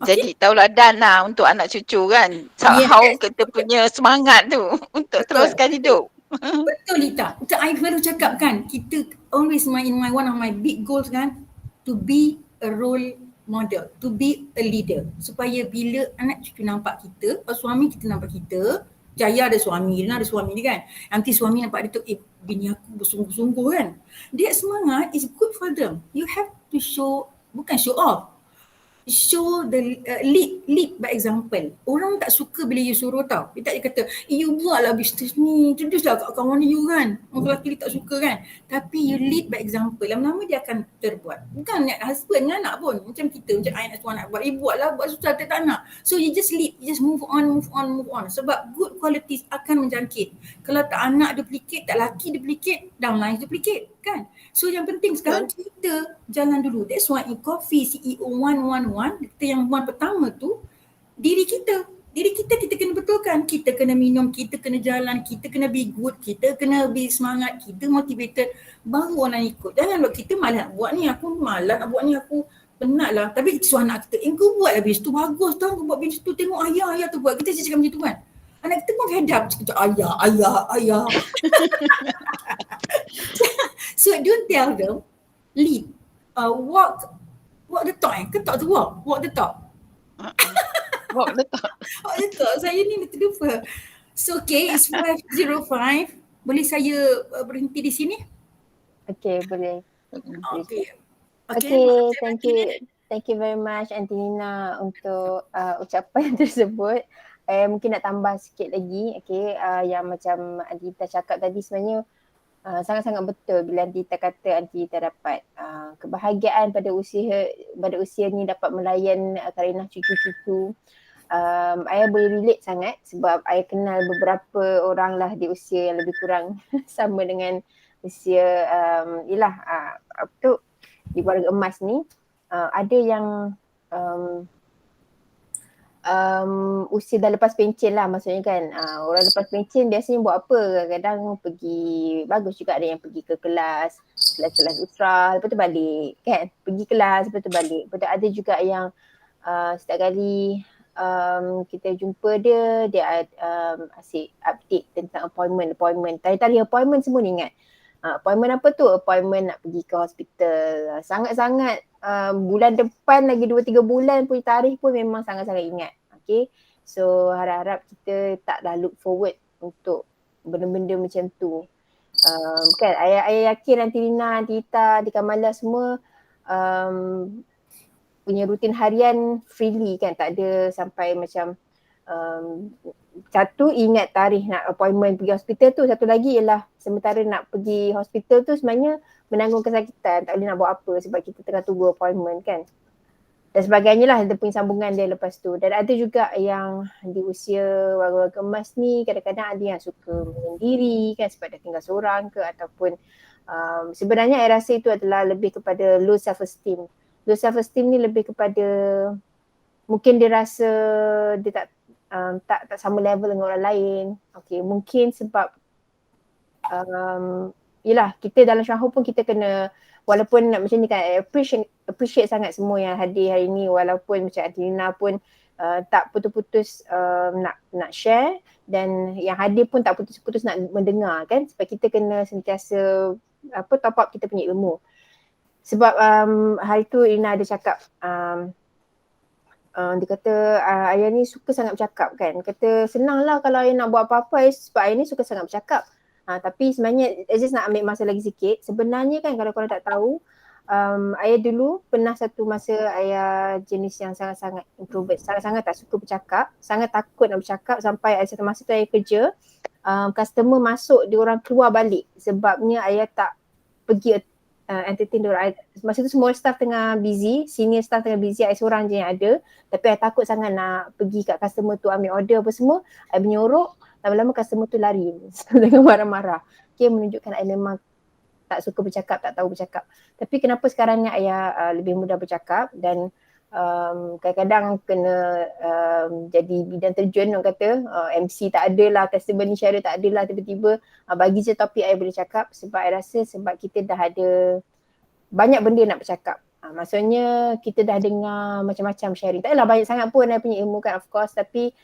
F: Jadi tauladan lah untuk anak cucu kan. Somehow kita punya semangat tu untuk teruskan hidup.
C: Betul Lita. I baru cakap kan, kita always in my one of my big goals kan, to be a role model, to be a leader. Supaya bila anak cucu nampak kita, suami kita nampak kita, Jaya ada suami, Lina ada suami ni kan. Nanti suami nampak dia tu, bini aku bersungguh-sungguh kan. Dia semangat is good for them. You have to show, bukan show off. Show the lead by example. Orang tak suka bila you suruh tau. Dia tak kata, you buatlah bisnes ni, introduce lah kat kawan you kan. Orang lelaki dia tak suka kan. Tapi you lead by example. Lama-lama dia akan terbuat. Bukan husband dengan anak pun. Macam kita, macam I nak suruh anak buat. Buatlah, buat susah tak nak. So you just lead, you just move on. Sebab good qualities akan menjangkit. Kalau tak anak duplicate, tak laki duplicate, downline duplicate. kan. So yang penting sekarang kita jalan dulu. That's why in Coffee CEO 111, kita yang one pertama tu, diri kita kita kena betulkan. Kita kena minum, kita kena jalan, kita kena be good, kita kena be semangat, kita motivated, baru orang ikut. Jangan buat kita malas nak buat ni, aku malas nak buat ni, aku penat lah. Tapi suruh anak kita, kau buat habis tu bagus tau, kau buat habis tu, tengok ayah tu buat. Kita cakap macam tu kan. Anak kita pun fed up, cakap ayah. So don't tell them, lead, walk the talk talk to walk the talk.
F: Walk the talk.
C: Walk the talk, saya ni terlupa. So okay, it's 5:05. Boleh saya berhenti di sini?
A: Okay, boleh.
C: Okay.
A: Okay, thank you very much Aunty Nina untuk ucapan tersebut. Mungkin nak tambah sikit lagi, okay, yang macam Aunty Tita cakap tadi sebenarnya sangat-sangat betul bila Aunty Tita kata Aunty Tita dapat kebahagiaan pada usia ni dapat melayan Karinah cucu-cucu. Ayah boleh relate sangat sebab ayah kenal beberapa orang lah di usia yang lebih kurang sama dengan usia apa tu, di keluarga emas ni. Ada yang usia dah lepas pencen lah, maksudnya kan orang lepas pencen biasanya buat apa, kadang-kadang pergi, bagus juga ada yang pergi ke kelas usrah, lepas tu balik kan, pergi kelas lepas tu balik. Lepas tu ada juga yang setiap kali kita jumpa dia asyik update tentang appointment. Tarikh appointment semua ni ingat. Appointment apa tu? Appointment nak pergi ke hospital. Sangat-sangat bulan depan lagi 2-3 bulan punya tarikh pun memang sangat-sangat ingat. Okay. So harap-harap kita taklah look forward untuk benda-benda macam tu. Kan ayah yakin Aunty Lina, Aunty Ita, Aunty Kamala semua punya rutin harian freely kan, tak ada sampai macam satu ingat tarikh nak appointment pergi hospital tu, satu lagi ialah sementara nak pergi hospital tu sebenarnya menanggung kesakitan, tak boleh nak buat apa sebab kita tengah tunggu appointment kan, dan sebagainya lah, dia punya sambungan dia lepas tu. Dan ada juga yang di usia warga-warga emas ni kadang-kadang ada yang suka menyendiri kan sebab dah tinggal seorang ke, ataupun sebenarnya saya rasa itu adalah lebih kepada low self esteem. Low self esteem ni lebih kepada mungkin dia rasa dia tak sama level dengan orang lain. Okay, mungkin sebab yelah kita dalam syahur pun kita kena, walaupun macam ni kan, appreciate sangat semua yang hadir hari ni, walaupun macam Aunty Lina pun tak putus-putus nak share, dan yang hadir pun tak putus-putus nak mendengar kan, sebab kita kena sentiasa top up kita punya ilmu. Sebab hari tu Lina ada cakap dia kata ayah ni suka sangat bercakap kan, kata senang lah kalau ayah nak buat apa-apa sebab ayah ni suka sangat bercakap. Tapi sebenarnya just nak ambil masa lagi sikit, sebenarnya kan kalau korang tak tahu, ayah dulu pernah satu masa ayah jenis yang sangat-sangat introvert, sangat-sangat tak suka bercakap, sangat takut nak bercakap, sampai ada satu masa tu ayah kerja, customer masuk dia orang keluar balik sebabnya ayah tak pergi entertain diorang. Masa tu semua staff tengah busy, senior staff tengah busy, saya seorang je yang ada, tapi saya takut sangat nak pergi kat customer tu ambil order apa semua. Saya menyorok, lama-lama customer tu lari dengan marah-marah. Okay, menunjukkan saya memang tak suka bercakap, tak tahu bercakap. Tapi kenapa sekarang ni saya lebih mudah bercakap, dan kadang-kadang kena jadi bidang terjun orang kata, MC tak ada lah, testimony share tak ada lah, tiba-tiba bagi je topik saya boleh cakap, sebab saya rasa sebab kita dah ada banyak benda nak bercakap. Maksudnya kita dah dengar macam-macam sharing, tak adalah banyak sangat pun saya punya ilmu kan, of course, tapi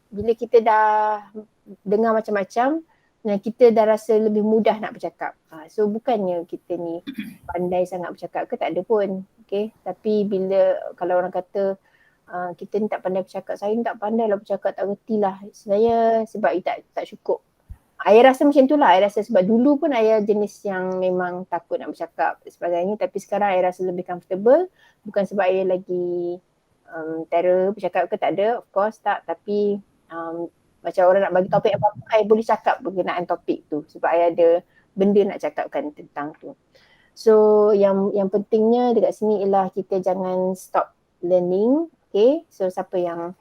A: bila kita dah dengar macam-macam, kita dah rasa lebih mudah nak bercakap. So bukannya kita ni pandai sangat bercakap ke, tak ada pun. Okay, tapi bila kalau orang kata kita ni tak pandai bercakap, saya ni tak pandai lah bercakap, tak reti lah. Sebenarnya sebab tak cukup. Ayah rasa macam tu lah. Ayah rasa sebab dulu pun ayah jenis yang memang takut nak bercakap dan sebagainya, tapi sekarang ayah rasa lebih comfortable. Bukan sebab ayah lagi terror bercakap ke, tak ada, of course tak. Tapi macam orang nak bagi topik apa-apa, ayah boleh cakap berkenaan topik tu sebab ayah ada benda nak cakapkan tentang tu. So yang pentingnya dekat sini ialah kita jangan stop learning. Okay, so siapa yang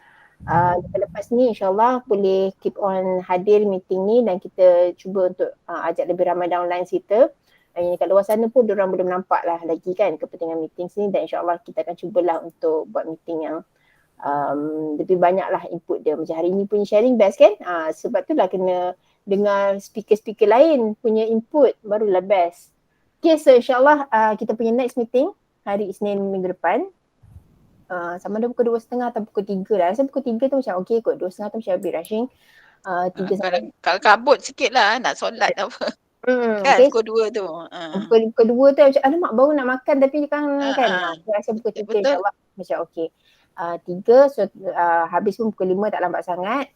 A: lepas ni insyaAllah boleh keep on hadir meeting ni, dan kita cuba untuk ajak lebih ramai downline kita. kat luar sana pun diorang belum nampak lah lagi kan kepentingan meeting sini, dan insyaAllah kita akan cubalah untuk buat meeting yang lebih banyak lah input dia. Macam hari ni punya sharing best kan, sebab tu lah kena dengar speaker-speaker lain punya input barulah best. Okay, so insyaAllah kita punya next meeting hari Isnin minggu depan. Sama ada pukul 2.30 atau pukul 3 lah. Rasa pukul 3 tu macam okey kot, 2.30 tu macam a bit rushing. 3 sampai
F: Kalau kabut sikit lah nak solat apa. Kan
A: okay.
F: pukul 2 tu.
A: Pukul 2 tu macam alamak baru nak makan tapi kan aku rasa pukul 3
F: Betul.
A: insyaAllah macam okey. 3 so habis pun pukul 5 tak lambat sangat.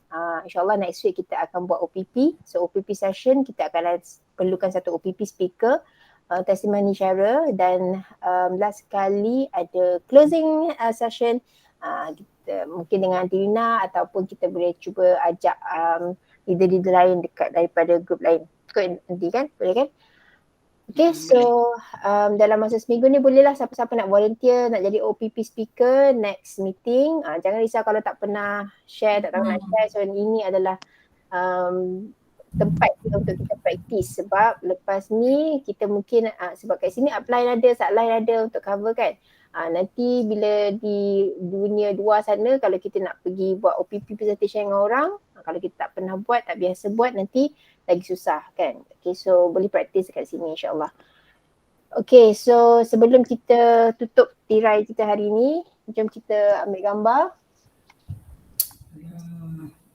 A: InsyaAllah next week kita akan buat OPP. So OPP session kita akan perlukan satu OPP speaker, testimony sharer, dan last sekali ada closing session. Kita mungkin dengan Tina ataupun kita boleh cuba ajak leader-leader lain dekat daripada grup lain. Kot nanti kan? Boleh kan? Okay, so dalam masa seminggu ni bolehlah siapa-siapa nak volunteer, nak jadi OPP speaker next meeting. Jangan risau kalau tak pernah share, tak tahu nak share. So ini adalah tempat untuk kita praktis, sebab lepas ni kita mungkin sebab kat sini upline ada, subline ada untuk cover kan. Nanti bila di dunia luar sana kalau kita nak pergi buat OPP presentation dengan orang, kalau kita tak pernah buat, tak biasa buat, nanti lagi susah kan. Okay, so boleh praktis kat sini insyaAllah. Okay, so sebelum kita tutup tirai kita hari ni, jom kita ambil gambar.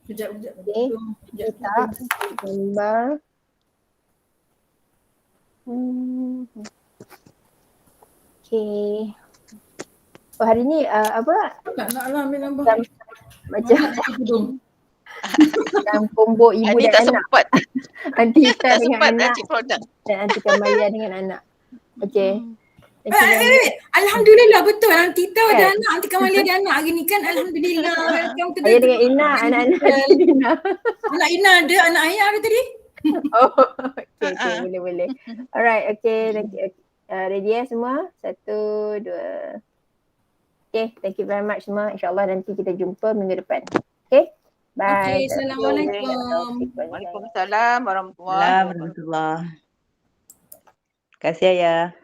C: Sekejap.
A: Okay, kita ambil gambar. Okay. Oh, hari ni apa?
C: Tak nak lah ambil gambar.
A: Macam dalam combo ibu
F: Ni
A: dan
F: tak
A: anak.
F: sempat.
A: Aunty Ita
F: Tak
A: dengan
F: sempat
A: anak
F: nanti produk.
A: dan Aunty Kamalia dengan anak. Okay.
C: Alhamdulillah betul. Aunty Tita ada
A: Kan?
C: anak, Aunty Kamalia ada anak hari ni kan. Alhamdulillah. Welcome to the
A: Ayah dengan Ina, anak-anak Ina.
C: Anak Ina ada, anak ayah ada tadi.
A: Oh, okay, boleh. Alright, okay. Ready ya semua? 1, 2. Okay, thank you very much semua. InsyaAllah nanti kita jumpa minggu depan. Okay, bye.
C: Okay, Assalamualaikum.
F: Waalaikumsalam warahmatullahi wabarakatuh.
B: Alhamdulillah. Terima kasih Ayah.